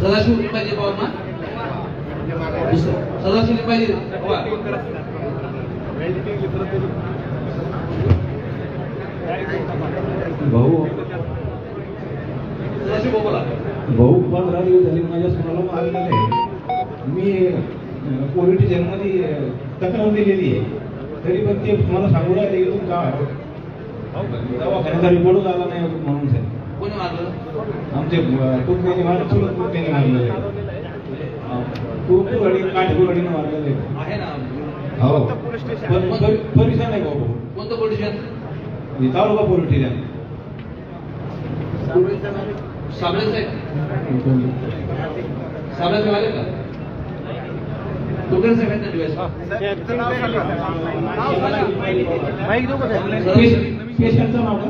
सदाशिव लिंबाजी पवार ना. सदाशिव लिंबाजी पवार. भाऊ सदाशिव बोला. भाऊ 15 दिवस झाले माझ्या सोनाला मारलेलं आहे. मी पोलीस स्टेशनमध्ये तक्रार दिलेली आहे, तरी पण ते मला सांगू राहिले की तुमचा दवाखान्याचा रिपोर्ट आला नाही म्हणून साहेब. कोणी मारलं? आमचे कुटुंबाने मारलं. चुलत कुटुंबाने मारलेलं आहे. कुरकुरवाडी काठकुरवाडीनं मारलेलं आहे ना. हो पण परिसर नाही भाऊ. कोणतं पोलीस स्टेशन? तालुका पोलीस स्टेशन. साबळे साहेब. साबळे साहेब आले का? कुठे साहेब आहेत ना दिवस? पेशंटचं नाव का?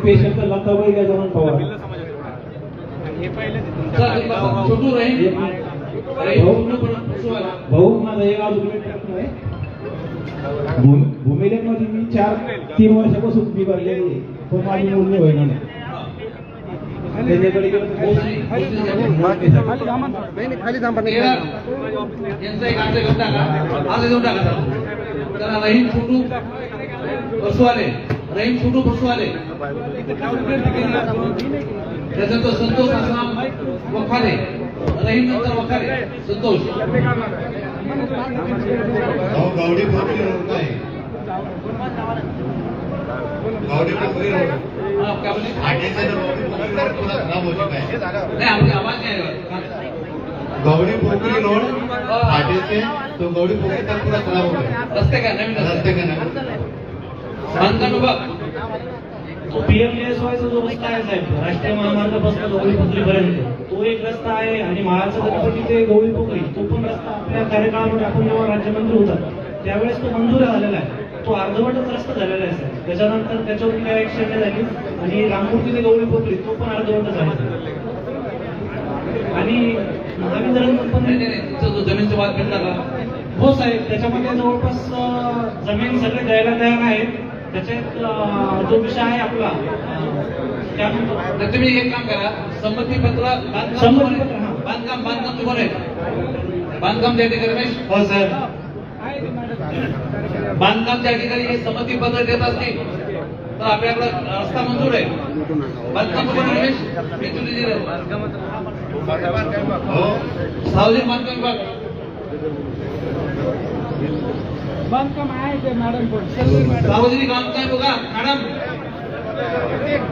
पेशंटचं लताबाई गजानन पवार. भाऊ माझा एक अजून प्रश्न आहे. भूमिलेखमध्ये मी 3 वर्षापासून फी भरलेली आहे, पण माझी मूल्य होईना नाही. त्याच्याकडे खाली थांबा. यांचा एक अर्ज घेऊन टाका. अर्ज देऊन टाका. त्याला रहीम छोटू बसवाले. रहीम छोटू बसवाले. त्याच्यानंतर संतोष आसाम वखारे. रहीम नंतर वखारे. संतोष. गावडी पोखरी रोड काय? गावडी पोखरी रोड खराब होती नाही. आवाज नाही गावडी पोखरी रोड फाटे से तो गावडी पोखरी तक पूरा खराब हो गया. रस्ते का नवीन रस्ते का नवीन बांधकाम विभाग. तो PMJSY जो रस्ता आहे साहेब, राष्ट्रीय महामार्गापासून गवळी पोखरीपर्यंत तो एक रस्ता आहे आणि महाराष्ट्र गणपती ते गवळी पोखरी तो पण रस्ता आपल्या कार्यकाळामध्ये आपण जेव्हा राज्यमंत्री होतात त्यावेळेस तो मंजूर झालेला आहे. तो अर्धवटच रस्ता झालेला आहे साहेब. त्याच्यानंतर त्याच्यावरती काय ऍक्शन नाही झाली आणि रामपूर ते गवळी पोखरी तो पण अर्धवटच आहे. आणि महावितरण पण जो जमीनचा वाद भेटला का? हो साहेब, त्याच्यामध्ये जवळपास जमीन सगळे द्यायला तयार आहेत. त्याच्यात जो विषय आहे आपला त्यानंतर तुम्ही एक काम करा. संमतीपत्र बांधकाम तुम्हाला आहे. बांधकाम त्या ठिकाणी रमेश. हो सर. बांधकाम त्या ठिकाणी हे संमतीपत्र देत असतील तर आपल्याकडे रस्ता मंजूर आहे. बांधकाम तुम्हाला रमेश. सार्वजनिक बांधकाम विभाग. बांधकाम आहे ते मॅडम. सार्वजनिक बांधकाम बघा मॅडम.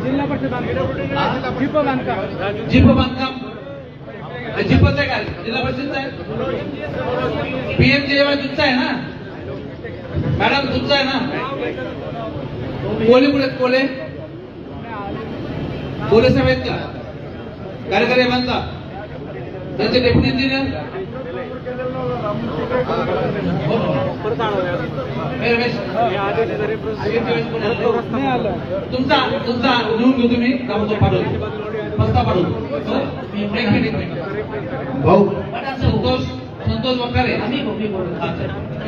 जिल्हा परिषद बांधकाम. जीप बांधकाम. जीप बांधकाम. जीपच आहे का? जिल्हा परिषदचा आहे. PMJSY तुमचा आहे ना मॅडम? तुमचा आहे ना? कोले कुठे? कोले साहेब आहेत का? कार्यकारी बांधकाम. त्यांचे डेप्युटी इंजिनियर तुमचा लिहून घेऊ तुम्ही पाठवतो पस्ता पाठवतो. एक मिनिट भाऊ संतोष वकारे.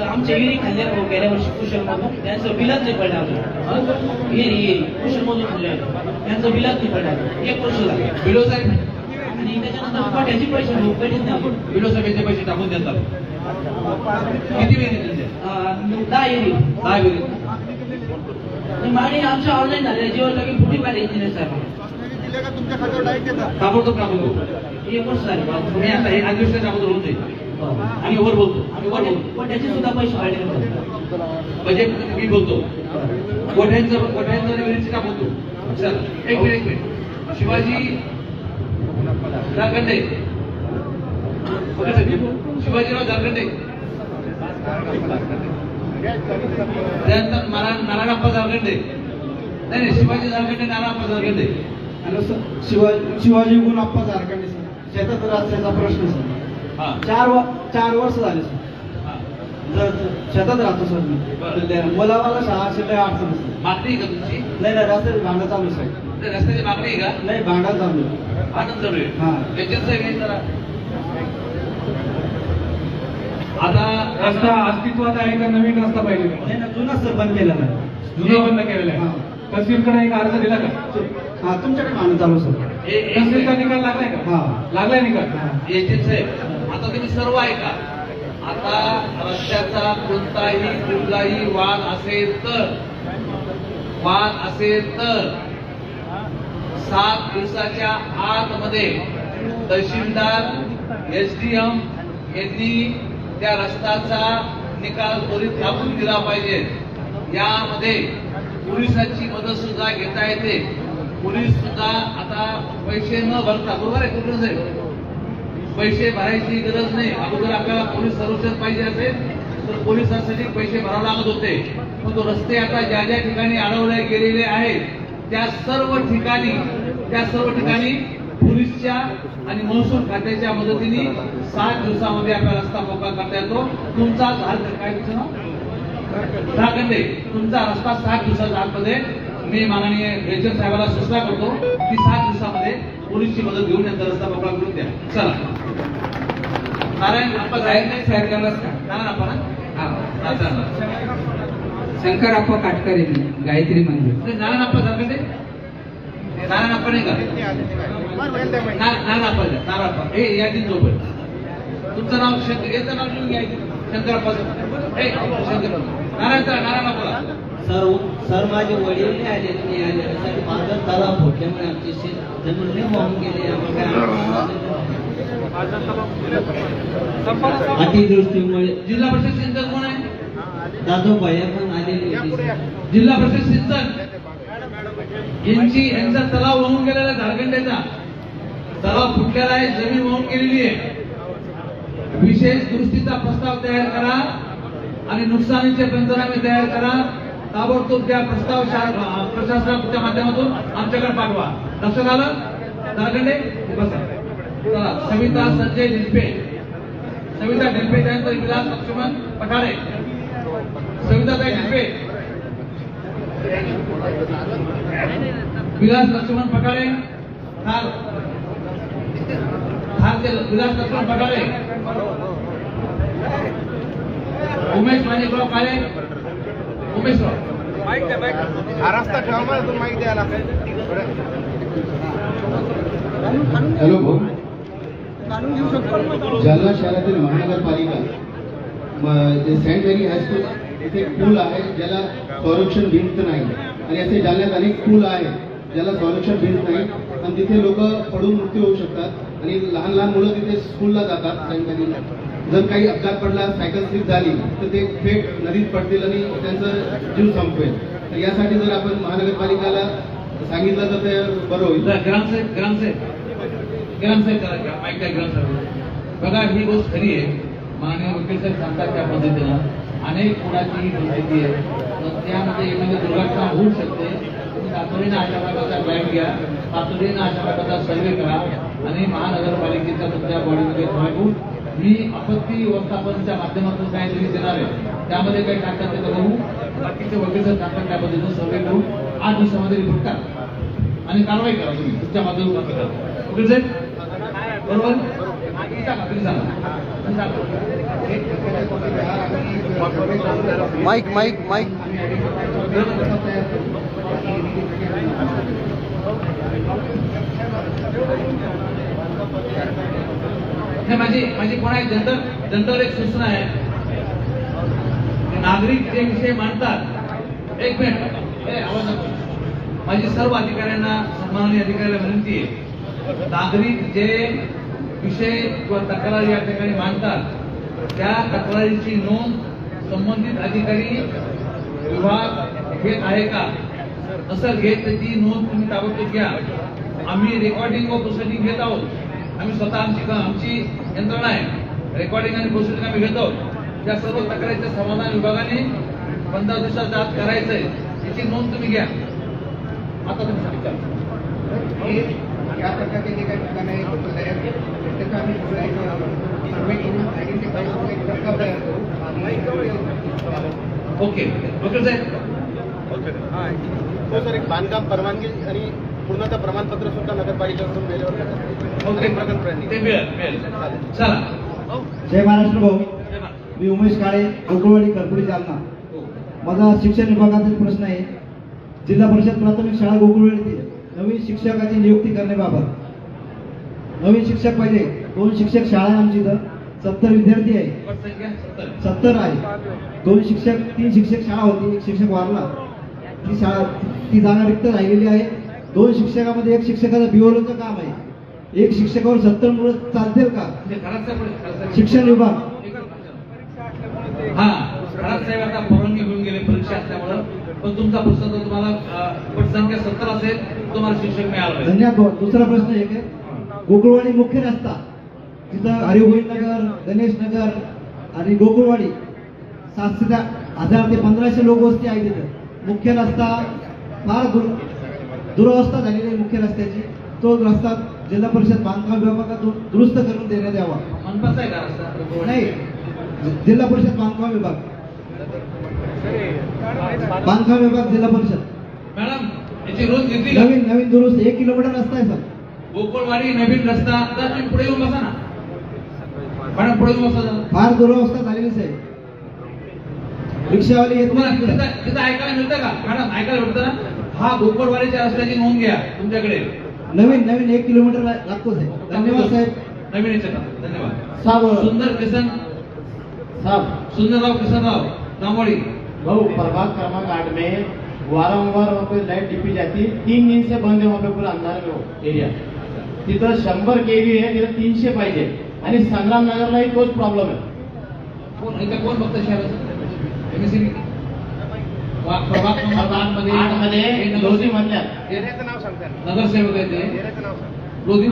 आमच्या विहिरी खाल्ल्या गेल्या वर्षी कुशल मधून त्यांचं बिलाच नाही पडलं अजून. विहिरी कुशल मधून खाल्ल्या त्यांचं बिलाच नाही पडलं 1 वर्ष झालं. बिलो साहेब आणि त्याच्यानंतर पाट्याचे पैसे भेटत नाही. बिलो साहेबांचे पैसे टाकून देतात. किती विहिरी त्यांचे? 10 विहिरी. 10 विहिरी. मागणी आमच्या ऑनलाईन झाले जेव्हा लगेच फुटी पाहिजे इंजिनियर साहेब ताबडतोब टाकून देऊ. 1 वर्ष झाले. मी आता हे अधिवेशन अगोदर होऊन जाईल. आम्ही वर बोलतो. पण त्याचे सुद्धा पैसे वाढले म्हणजे मी बोलतो गोठ्यांचं विहिरीचं काम होतो. चल एक मिनिट शिवाजी जारखंडे. शिवाजीराव जारखंडे. त्यानंतर नारायणप्पा जारखंडे. नाही Shivaji Jarkhande Narayanappa Jarkhande. Hello sir, Shivaji Gunappa Jarkhande sir. शेतात रस्त्याचा प्रश्न सर. 4 वर्ष झाले सर. शेतात राहतो सर मी. मुलावाला शाळा शिल्लक अडचण सर. मागणी का तुमची? नाही रस्त्याची भांडण चालू सर. रस्त्याची मागणी आहे का? नाही भांडण चालू. आनंद चालू आहे. हा याच्यात जरा आता रस्ता अस्तित्वात आहे का नवीन रस्ता पाहिजे? नाही ना, जुना सर बंद केला नाही. जुना बंद केलेला आहे. तहसीलकडे एक अर्ज दिला का? हा तुमच्याकडे भांडण चालू सर. तहसीलचा निकाल लागलाय का? हा लागलाय निकाल. एजंट साहेब आता तुम्ही सर्व ऐका. आता रस्त्याचा कुठलाही वाद असेल तर 7 दिवसाच्या आतमध्ये तहसीलदार SDM यांनी त्या रस्त्याचा निकाल त्वरित लागून दिला पाहिजे. यामध्ये पोलिसांची मदत सुद्धा घेता येते. पोलीस सुद्धा आता पैसे न भरता, बरोबर आहे कुठलं साहेब, पैसे भरायची गरज नाही. अगोदर आपल्याला पोलीस संरक्षण पाहिजे असेल तर पोलिसांसाठी पैसे भरावे लागत होते. पण तो रस्ते आता ज्या ज्या ठिकाणी अडवले गेलेले आहेत त्या सर्व ठिकाणी पोलीसच्या आणि महसूल खात्याच्या मदतीने 7 दिवसामध्ये आपला रस्ता मोकळा करता येतो. तुमचा काय जारखंडे तुमचा रस्ता 7 दिवसाच्या आतमध्ये मी माननीय एजंट साहेबांना सूचना करतो की 7 दिवसामध्ये पोलीसची मदत घेऊन यांचा रस्ता मोकळा करून द्या. चला नारायणप्पा साहेब नारायणप्पा ना शंकरप्पा काटकरे गायत्री मंदिर. नारायणप्पा जारखंडे नारायणप्पा नाही का? नारायणप्पा हे यादीत झोपड. तुमचं नाव याचं नाव लिहून घ्यायचं शंकरप्पा. नारायणप्पा सर माझे वडील नाही आले. नाही आले माझं तलाव फुटल्यामुळे आमचे शेत जमीन नाही वाहून गेले. अतिवृष्टीमुळे जिल्हा परिषद सिंचन कोण आहे? दादू भैया पण आलेले होते. जिल्हा परिषद सिंचन यांचा तलाव वाहून गेलेला आहे. झारखंडेचा तलाव फुटलेला आहे. जमीन वाहून गेलेली आहे. विशेष दुरुस्तीचा प्रस्ताव तयार करा आणि नुकसानीचे पंचनामे तयार करा. ताबडतोब त्या प्रस्ताव प्रशासनाच्या माध्यमातून आमच्याकडे पाठवा. लक्षात आलं? झारखंडे बसा. सविता संजय ढिलपे. सविता ढिलपे त्यानंतर विलास लक्ष्मण पठारे. सविताताई ढिलपे, विलास लक्ष्मण पठारे थार विलास लक्ष्मण पठारे. उमेश माणिकराव काळे. उमेशराव रस्ता ठेवा तुम्ही माहिती द्यायला. हॅलो भाऊ, जालना शहरातील महानगरपालिका जे सेंट मेरी हायस्कूल इथे पूल आहे ज्याला संरक्षण भिंत नाही आणि असे जालन्यात अनेक पूल आहेत ज्याला संरक्षण भिंत नाही आणि तिथे लोक पडून मृत्यू होऊ शकतात आणि लहान लहान मुलं तिथे स्कूलला जातात. सेंट मेरीला जर काही अपघात पडला, सायकल स्लिप झाली तर ते थेट नदीत पडतील आणि त्यांचा जीव संपवेल. तर यासाठी जर आपण महानगरपालिकेला सांगितलं तर ते बरं होईल. बघा ही गोष्ट खरी आहे. माननीय वकील साहेब सांगतात त्या पद्धतीनं अनेक पुराची परिस्थिती आहे. तर त्यामध्ये एखादी दुर्घटना होऊ शकते. तुम्ही तातडीनं अशा प्रकारचा प्लॅन घ्या. तातडीनं अशा प्रकारचा सर्वे करा आणि महानगरपालिकेच्या तुमच्या बॉडीमध्ये मी आपत्ती व्यवस्थापनाच्या माध्यमातून काहीतरी देणार आहे, त्यामध्ये काही टाकतात ते बघू, बाकीचे वगैरे टाकतात त्या पद्धतीनं सर्वे करू, 8 दिवसामध्ये रिपोर्ट करा आणि कारवाई करा तुम्ही तुमच्या माध्यमातून करा. ओके साहेब, बरोबर? माईक माईक माईक माझी कोणा जनरल एक सूचना आहे. नागरिक जे विषय मांडतात, एक मिनिट आवाज नको. माझी सर्व अधिकाऱ्यांना, सन्माननीय अधिकाऱ्याला विनंती आहे, नागरिक जे विषय किंवा तक्रारी या ठिकाणी मांडतात त्या तक्रारीची नोंद संबंधित अधिकारी विभाग घेत आहे का, नसेल घेत तर ती नोंद तुम्ही ताबडतोब घ्या. आम्ही रेकॉर्डिंग व प्रोसिडिंग घेत आहोत. आम्ही स्वतः आमची यंत्रणा आहे, रेकॉर्डिंग आणि प्रोसिडिंग आम्ही घेत आहोत. त्या सर्व तक्रारीचं समाधान विभागाने 15 दिवसात आत करायचंय, याची नोंद तुम्ही घ्या. आता तुम्ही सांगितलं या प्रकारचे जे काही ठिकाण आहे त्याचा आम्ही सर्वे करून आयडेंटिफाय करून एक प्रस्ताव तयार करू. ओके ओके साहेब. हो सर, एक बांधकाम परवानगी आणि पूर्णतः प्रमाणपत्र सुद्धा नगरपालिकेकडून वेळेवर ओके ते मिळेल. चला. जय महाराष्ट्र भाऊ, मी उमेश काळे, गोकुळवाडी, करपुडी, जालना. माझा शिक्षण विभागातील प्रश्न आहे. जिल्हा परिषद प्राथमिक शाळा गोकुळवाडीतील नवीन शिक्षकाची नियुक्ती करण्याबाबत. नवीन शिक्षक पाहिजे. 2 शिक्षक शाळा आहे आमची इथं. 70 विद्यार्थी आहे. 70 आहे. 2 शिक्षक, 3 शिक्षक शाळा होती, 1 शिक्षक वारला. ती जागा रिक्त राहिलेली आहे. 2 शिक्षकामध्ये 1 शिक्षकाचं बिओलोचं काम आहे. 1 शिक्षकावर 70 मुलं चालतील का? शिक्षण विभाग. हा खराब साहेब आता परवानगी घेऊन गेले परीक्षा असल्यामुळं, पण तुमचा प्रश्न जर तुम्हाला पटसंख्या 70 असेल तुम्हाला शिक्षक मिळाला पाहिजे. धन्यवाद. दुसरा प्रश्न एक आहे, गोकुळवाडी मुख्य रस्ता, तिथं हरिगोविंद नगर, गणेश नगर आणि गोकुळवाडी 700 ते 1000 ते 1500 लोकवस्ती आहे. तिथं मुख्य रस्ता फार दुरवस्था झालेली आहे मुख्य रस्त्याची. तो रस्ता जिल्हा परिषद बांधकाम विभागातून दुरुस्त करून देण्यात यावा. मनपाचा आहे का रस्ता? नाही, जिल्हा परिषद बांधकाम विभाग, बांधकाम विभाग जिल्हा परिषद. मॅडम याची रोज घेतली नवीन दुरुस्त 1 किलोमीटर रस्ता आहे सर. गोकुळवाडी नवीन रस्ता. तर तुम्ही पुढे येऊन बसा ना मॅडम, पुढे येऊन बसा. फार दुरवस्था झालेलीच आहे. रिक्षावाले येत नाही. तिथं ऐकायला मिळतं का मॅडम? ऐकायला मिळतं ना. हा गोकुळवाडीच्या रस्त्याची नोंद घ्या तुमच्याकडे. नवीन 1 किलोमीटर लागतोच आहे. धन्यवाद साहेब. नवीन याच्यात धन्यवाद. सुंदर किसन साहब, सुंदरराव किसनराव दामोड़ी. भाऊ, प्रभाग क्रमांक 8 में वारंवार वहाँ पे लाइट डीपी जाती है. 3 दिन से बंद है वहाँ पे, पूरा अंधार में हो एरिया. तिथं 100 kV आहे, तिथं 300 पाहिजे. आणि संग्राम नगरलाही तोच प्रॉब्लेम आहे. कोण बघतं शहराचं? एमएससीबी प्रभाग क्रमांक 8 मध्ये लोधी मधल्या नगरसेवक आहे ते लोधी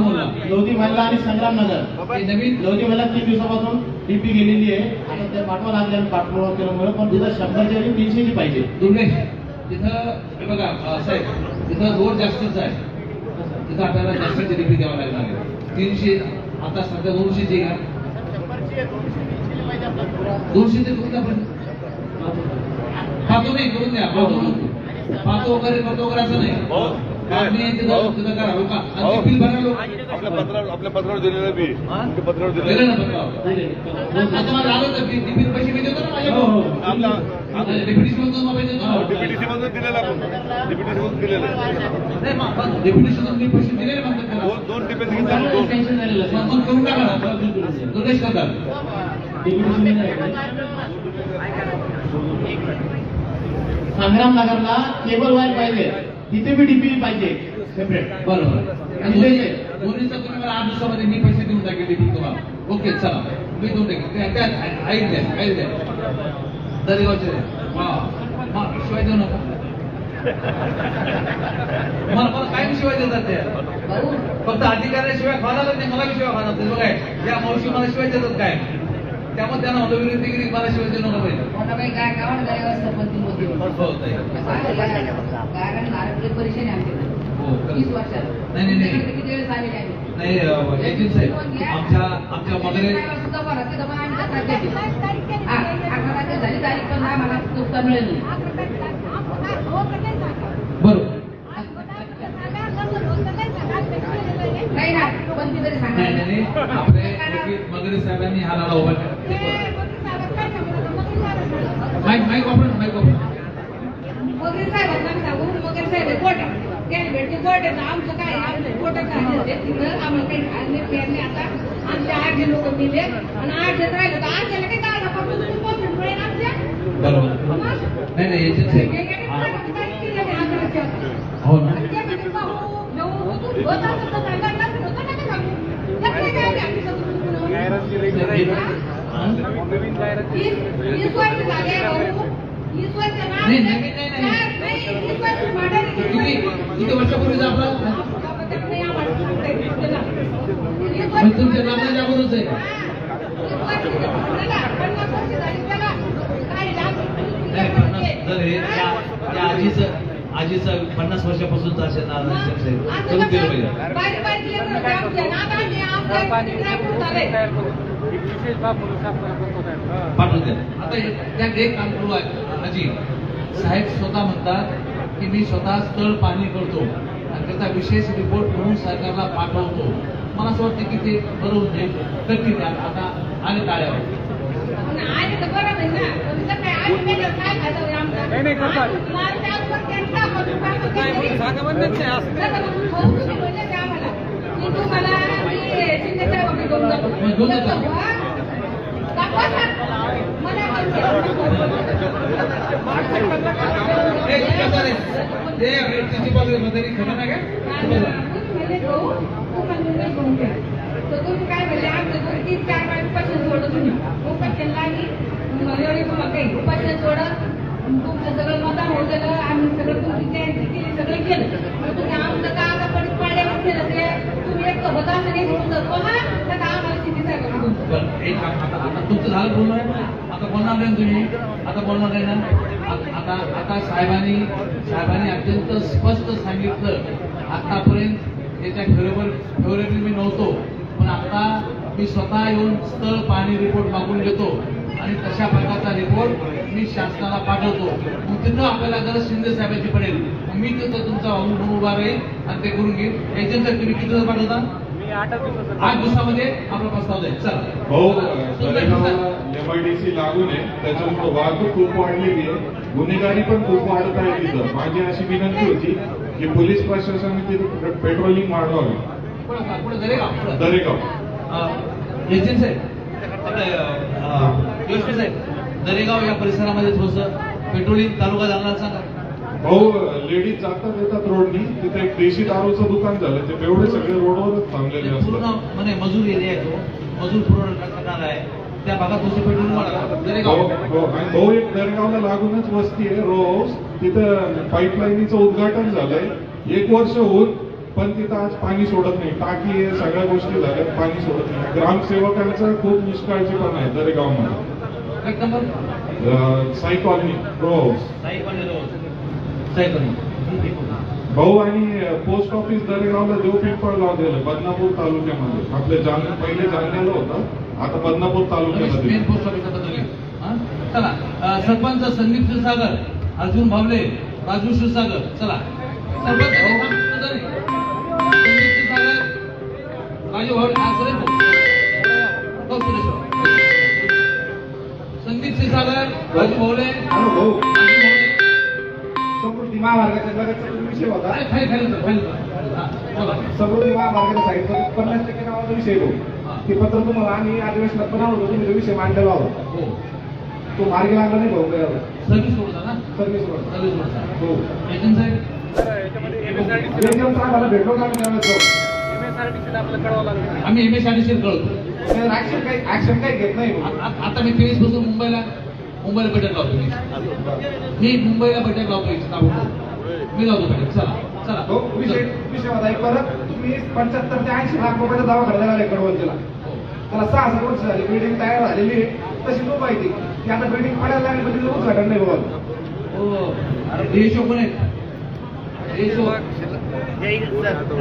मल्ला आणि संग्राम नगर. नवीन लोधी मल्ला 3 दिवसापासून डीपी गेलेली आहे. आता ते पाठवा लागले पाठपुरावा केल्यामुळे, पण तिथं 100च्या ऐवजी 300ची पाहिजे. दुर्गेश, तिथं हे बघा साहेब, तिथं लोड जास्तच आहे. तिथं आपल्याला जास्तची डीपी द्यावा लागणार आहे. 300 आता सध्या 200ची घ्या. 200 ते करून द्या. पाहतो नाही करून द्या. पाहतो वगैरे असं नाही. तिथं करा लोक. आणि बिल भरा आपल्या पत्रावर दिलेलं बी पत्रावर दिलं ना पत्रावर. आता मला आलं तर डीपी पैसे मी देतो ना माझ्या डेप्युटेशन मधून पैसे देतो. डीपीटीसी मधून दिलेला आपण डीपीटीसी मधून दिलेलं नाही. डेप्युटेशन मधून मी पैसे दिलेले म्हणतात. 2 डीपीटी घेतला. मग करून टाका ना. दुर्गेश करतात. संग्राम नगरला केबल वायर पाहिजे, तिथे बी डीपी पाहिजे सेपरेट. बरोबर. दोन्हीचा तुम्ही मला 8 दिवसामध्ये मी पैसे देऊन टाकेल डीपी तुम्हाला. ओके चला, मी देऊन टाकेल. ऐक द्या दरेगावचे शिवाय देऊ नका. मला कायम शिवाय देतात ते. फक्त अधिकाऱ्याशिवाय खाणार नाही, मला शिवाय खाणार नाही. बघा या मावशी मला शिवाय देतात काय, त्यामुळे त्यांना मला विनंती केली मला शिवाय देऊ नका पाहिजे. कारण आरोग्य परीक्षण आहे आमच्याकडे 20 वर्षात. नाही किती वेळ झालेले आहे. नाही एजंट साहेब आमच्या वगैरे सुद्धा बरं तिथं पण आम्ही तक्रार केली. 18 तारखेला झाली तारीख पण आम्हाला उत्तर मिळेल बरोबर नाही ना पण ती तरी सांगा. नाही आपले वगैरे साहेबांनी हा लढा उभा केला. माईक वापरून वगैरे साहेबांना मी सांगू वगैरे साहेब कोर्ट त्याने भेटली कोर्ट आहे ना आमचं काय आमचं कोर्टात झाले होते तिथं आम्हाला काही झाले नाही. आता आमचे 8 लोक मिले आणि 8 जण राहिले तर 8 जण काही काढा पाठवून मिळेल आमच्या बरोबर नाही एजंट साहेब हो ना किती वर्षापूर्वीचा आपला तुमच्या लग्नाच्या अगोदरच आहे का आजीचं 50 वर्षापासूनच असेल ना करून दिलं पाठवून द्या. आता त्यात एक काम करू आहे आजी साहेब स्वतः म्हणतात की मी स्वतः स्थळ पाणी करतो आणि त्याचा विशेष रिपोर्ट म्हणून सरकारला पाठवतो. मला असं वाटतं की ते बरं होते करतील आता आणि टाळ्यावर तुम्ही काय म्हणले आमचं 2-3-4 उपासन सोडत तुम्ही उपासन लागली काही उपासन सोडत तुमचं सगळं मतदान होत गेलं आम्ही सगळं तुमची तयारी केली सगळं केलं मग तुम्ही आमचं का आता पडीत पाड्यावर केलं ते तुम्ही एक होता असं नाही तुमचं कोणा तर आम्हाला किती सांगा आता तुमचं झालं बोलणार आहे आता बोलणार नाही तुम्ही आता बोलणार नाही ना आता साहेबांनी अत्यंत स्पष्ट सांगितलं आतापर्यंत याच्या फेवरेबल मी नव्हतो पण आता मी स्वतः येऊन स्थळ पाणी रिपोर्ट मागून घेतो आणि तशा प्रकारचा रिपोर्ट मी शासनाला पाठवतो. मग तिथं आपल्याला गरज शिंदे साहेबांची पडेल मी तिथं तुमचा म्हणून उभा राहील आणि ते करून घेईल. एजंट साहेब तुम्ही किती दिवस पाठवता? 8 दिवसामध्ये आपला प्रस्ताव जाईल. चला MIDC लागून आहे त्याच्यामुळे वाहतूक खूप वाढलेली आहे गुन्हेगारी पण खूप वाढत आहे तिथं. माझी अशी विनंती होती की पोलीस प्रशासनाने तिथे पेट्रोलिंग वाढवावी. दरेगाव एजंट साहेब जोशी साहेब दरेगाव या परिसरामध्ये थोडंसं पेट्रोलिंग तालुका जालना सांगा. भाऊ लेडीज जातात येतात रोडनी तिथे एक देशी दारूचं दुकान झालं ते एवढे सगळे रोडवरच थांबलेले पूर्ण असतात. म्हणजे मजूर एरिया आहे तो मजूर पुरवठा करणार आहे त्या भागात तुझं पेट्रोलिंग आणि भाऊ एक दरेगावला लागूनच वस्ती आहे रोज तिथं पाईपलाईनीचं उद्घाटन झालंय 1 वर्ष होऊन पण तिथं आज पाणी सोडत नाही. टाकी आहे सगळ्या गोष्टी झाल्या पाणी सोडत नाही. ग्रामसेवकांचं खूप निष्काळजीपणा आहे दरेगावमध्ये. साई कॉलनी रोज भाऊ आणि पोस्ट ऑफिस दरेगावला देव पिंपळ गाव दिलं बदनापूर तालुक्यामध्ये. आपल्या जालना पहिले जालन्याला होतं आता बदनापूर तालुक्याला मेन पोस्ट ऑफिस. चला सरपंच संदीप क्षीरसागर अर्जुन भावले राजू क्षीरसागर. चला सरपंच संदीप क्षीरसागर राजू भावले संदीप क्षीरसागर राजू भावले समृद्धी महामार्गाच्या लगतचा विषय होता. समृद्धी महामार्गाच्या साईडचा 50% नावाचा विषय होतो. ते पत्र तुम्हाला आम्ही अधिवेशनात बनवलं तुम्ही तो विषय मांडलेला होता. तो मार्गी लागला नाही भाऊ सर्व्हिस सोडता ना सर्व्हिस हो एजंट साहेब आम्हाला भेटलो का आम्ही MSRDC कळवतो. ऍक्शन काही घेत नाही. आता मी 23 पासून मुंबईला बैठक लावतो. मी मुंबईला बैठक लावतो मी लावतो बैठक. चला विषय होता एक परत तुम्ही 75 ते 80 लाख रुपयाचा दावा करायला लागला कडवंतीला. त्याला 6 वर्ष झाली बिल्डिंग तयार झालेली आहे तशी तो माहिती की आता बिल्डिंग पडायला लागली म्हणजे उद्घाटन नाही बाबा. देशो कोण आहेत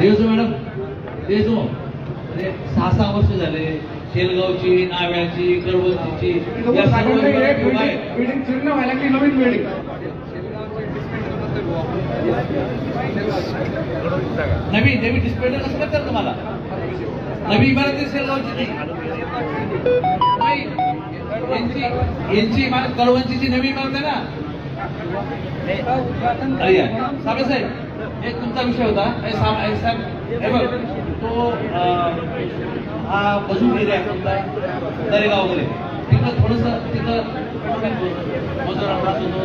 देशो मॅडम देशो म्हणजे 6-6 वर्ष झाले शेलगावची, नाव्याची, कळवणची या सर्व बिल्डिंग पूर्ण व्हायला की नवीन बिल्डिंग नवी डिस्प्ले कसं करतात तुम्हाला नवी इमारत दिसेल गावची ती नाही, यांची इमारत कळवणची नवी इमारत आहे ना. साबळे साहेब एक तुमचा विषय होता हे बघ तो हा बसून एरिया दरेगाव वगैरे तिथं थोडस तिथं मजुरा त्रास होतो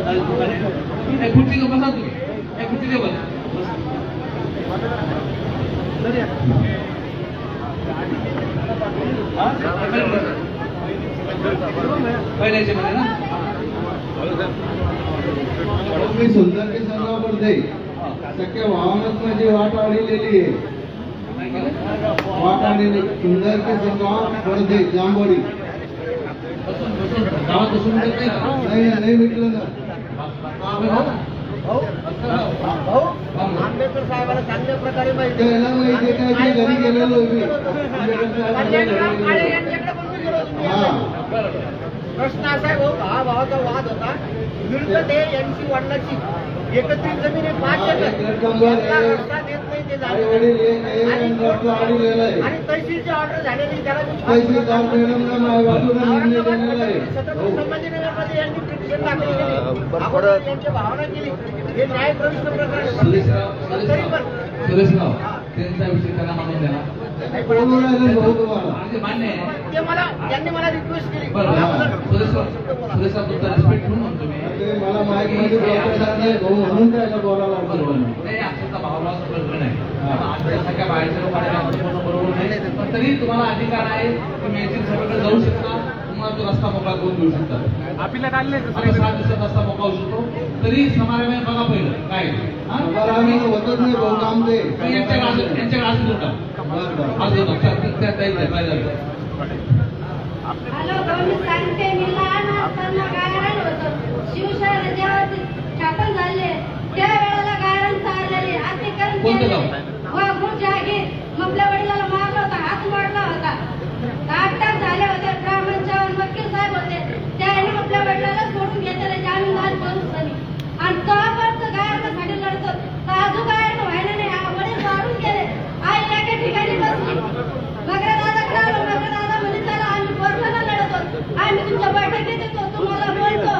एक खुर्ची घेऊन बसा तुम्ही एक खुर्ची घेऊ पहिल्याच्या मध्ये ना मी सुंदर के सर्व पडते सख्या भावानच माझी वाट आलेली आहे. वाट आलेली सुंदर के सर्व पडते जांभोळी गावात बसून नाही भेटलं ना. आंबेडकर साहेबांना चांगल्या प्रकारे माहिती त्याला माहिती काय की घरी गेलेलो मी प्रश्न असा आहे भाऊ भावाचा वाद होता मिळकत आहे यांची वडिलांची एकत्रित जमीन आहे 5 एकर रस्ता देत नाही ते आणि तहसीलची ऑर्डर झालेली त्याला संभाजीनगरमध्ये यांनी पिटिशन दाखल केली त्यांच्या भावना केली हे न्याय प्रविष्ट प्रकरण तरी पण सुरेशराव त्यांचा विषय त्याला मानून द्या मान्य आहे ते मला त्यांनी मला रिक्वेस्ट केली सुरेशराव तुमचा रिस्पेक्ट म्हणून म्हणतो मी मला माहिती म्हणून त्याला बोलायला नाही आमचा भावना प्रकरण आहे आपल्यासारख्या बाहेरच्या लोकांना बरोबर नाही पण तरी तुम्हाला अधिकार आहे तुम्ही येथील सभेकडे जाऊ शकता तुम्हाला तो रस्ता मोकळा करून देऊ शकता आपल्याला काढले 7 दिवसात रस्ता मोकळा होऊ शकतो तरी समारंभ बघा पहिलं काय आम्ही होतच नाही भाऊ काम ते यांच्याकडे असं होता हॅलो मी सांगते मी लहान असताना गायरान होतं शिवशाही जेव्हा स्थापन झाले त्या वेळेला गायरान चाललेली अतिक्रमण वाघून जागीर आपल्या वडिलांना मारला होता हात मोडला होता 8 तास झाले होते ब्राह्मणच्या वकील साहेब होते त्याने आपल्या वडिलांना सोडून घेतले जामीनदार करून आणि तोपर्यंत गायरासाठी लढतो तर अजून गायरान व्हायला नाही वडील मारून गेले आई एका ठिकाणी बसली मगर दादा म्हणजे चला आम्ही कोर्टाला लढतो आम्ही तुमच्या बैठकीत येतो तुम्हाला बोलतो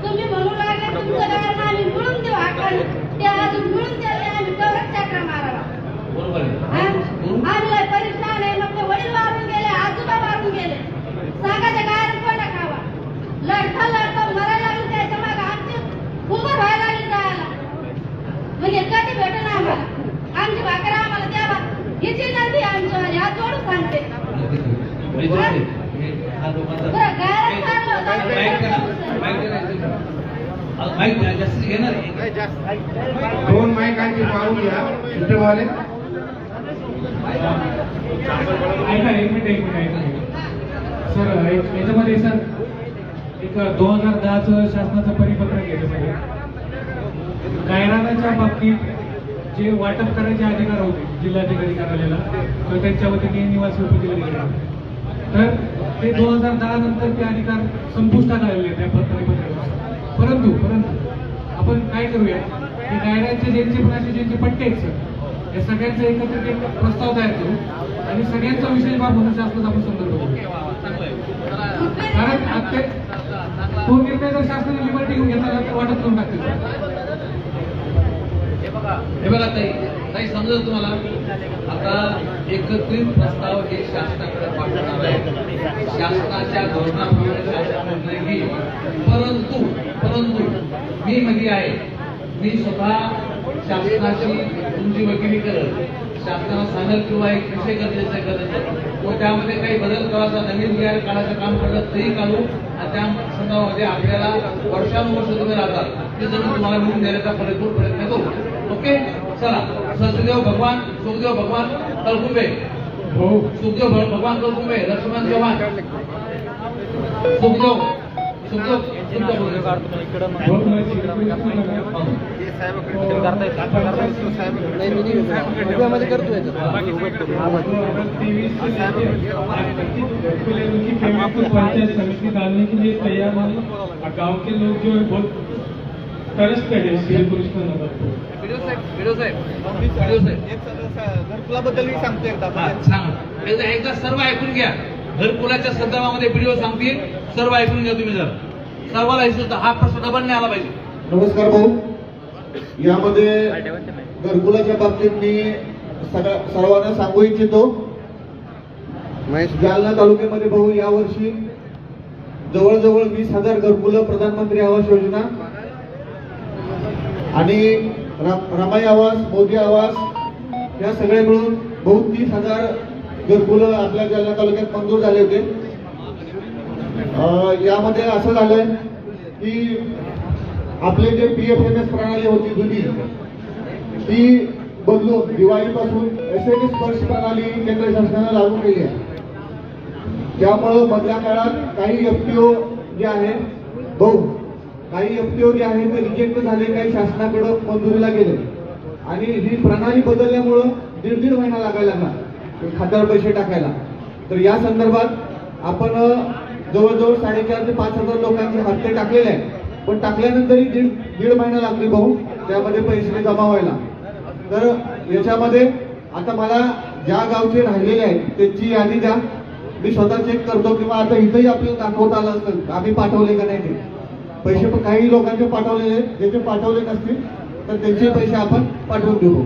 तुम्ही म्हणू लागले तुमचं कारण आम्ही मिळून देऊ हाकाने ते अजून मिळून द्यावे आम्ही कवरच चक्र मारावा आम्ही परेशान आहे मग ते वडील मारून गेले आजोबा मारून गेले सांगायचे कारण कोणा खावा लढता लढता मरायला लागली त्याच्या मागे आमची उमर व्हायला लागली जायला म्हणजे कधी भेटून आम्हाला आमची भाकरा आम्हाला द्यावा हिची नदी आमची हात जोडून सांगते दोन माईकांची पाहून घ्या इंटरव्हाले सर याच्यामध्ये सर एक 2010चं शासनाचं परिपत्रक याच्यामध्ये गायरानाच्या बाबतीत जे वाटप करायचे अधिकार होते जिल्हाधिकारी कार्यालयाला तर त्यांच्या वतीने निवासी उपजिल्हाधिकारी तर ते 2010 नंतर ते अधिकार संपुष्टात आलेले त्या परिपत्रकात परंतु आपण काय करूया की गायरांचे ज्यांचे पण असे ज्यांचे पट्टे आहेत सर या सगळ्यांचा एकत्रित एक प्रस्ताव तयार करू आणि सगळ्यांचा विशेष बाब म्हणून शासनाचा आपण संदर्भ करू कारण आता तो निर्णय जर शासनाने लिबर्टी घेऊन घेतला तर वाटप करून टाकतील हे बघा ताई समजलं तुम्हाला आता एकत्रित प्रस्ताव हे शासनाकडे पाठवणार आहे शासनाच्या धोरणाप्रमाणे शासन निर्णय घेईल परंतु मी मध्ये आहे मी स्वतः शासनाची तुमची वकिली करत शासनाला सांगेल किंवा एक विषय गरजेचा करायचा तो त्यामध्ये काही बदल करायचा नवीन न्याय काढायचं काम करत तेही काढू आणि त्या संदर्भामध्ये आपल्याला वर्षानुवर्ष तुम्ही राहतात ते जमीन तुम्हाला मिळून देण्याचा पुरेपूर प्रयत्न करू ओके चला सत्यदेव भगवान सुखदेव भगवान कलकुंबे सुखदेव भगवान कलकुंबे लक्ष्मण चव्हाण सुखदेव उभ्यामध्ये करतोय पंचायत समिति डालने के लिए तैयार नहीं। गांव के लोग जो है बहुत तरसते हैं श्रीकृष्ण नगर को। घरकुलाबद्दल मी सांगतो एकदा एकदा सर्व ऐकून घ्या. घरकुलाच्या संदर्भामध्ये व्हिडिओ सांगतील, सर्व ऐकून घ्या तुम्ही. जर सर्वाला हा प्रश्न डबल नाही आला पाहिजे. नमस्कार भाऊ, यामध्ये घरकुलाच्या बाबतीत मी सर्वांना सांगू इच्छितो. जालना तालुक्यामध्ये भाऊ यावर्षी जवळजवळ 20,000 घरकुलं प्रधानमंत्री आवास योजना आणि रमाई आवास, मोदी आवास या सगळे मिळून भाऊ 30,000 घरकुलं आपल्या जालना तालुक्यात मंजूर झाले होते. यामध्ये असं झालंय की आपले जे PFMS प्रणाली होती जुनी ती बदलून दिवाळीपासून SMS स्पर्श प्रणाली केंद्र शासनाने लागू केली आहे. त्यामुळे मधल्या काळात काही FTO जे आहे भाऊ काही FTO जे आहे ते रिजेक्ट झाले, काही शासनाकडे मंजुरीला गेले आणि ही प्रणाली बदलल्यामुळं 1.5 महिना लागायला लागला खात्यावर पैसे टाकायला. तर या संदर्भात आपण जवळजवळ 4,500 ते 5,000 लोकांचे हप्ते टाकलेले आहेत, पण टाकल्यानंतरही 1.5 महिना लागले भाऊ त्यामध्ये पैसे जमा व्हायला. तर याच्यामध्ये आता मला ज्या गावचे राहिलेले आहेत त्यांची यादी द्या, मी स्वतः चेक करतो किंवा आता इथंही आपल्याला दाखवता आलं असतं आम्ही पाठवले का नाही ते पैसे. पण काही लोकांचे पाठवलेले, ज्याचे पाठवले नसतील तर त्यांचे पैसे आपण पाठवून देऊ.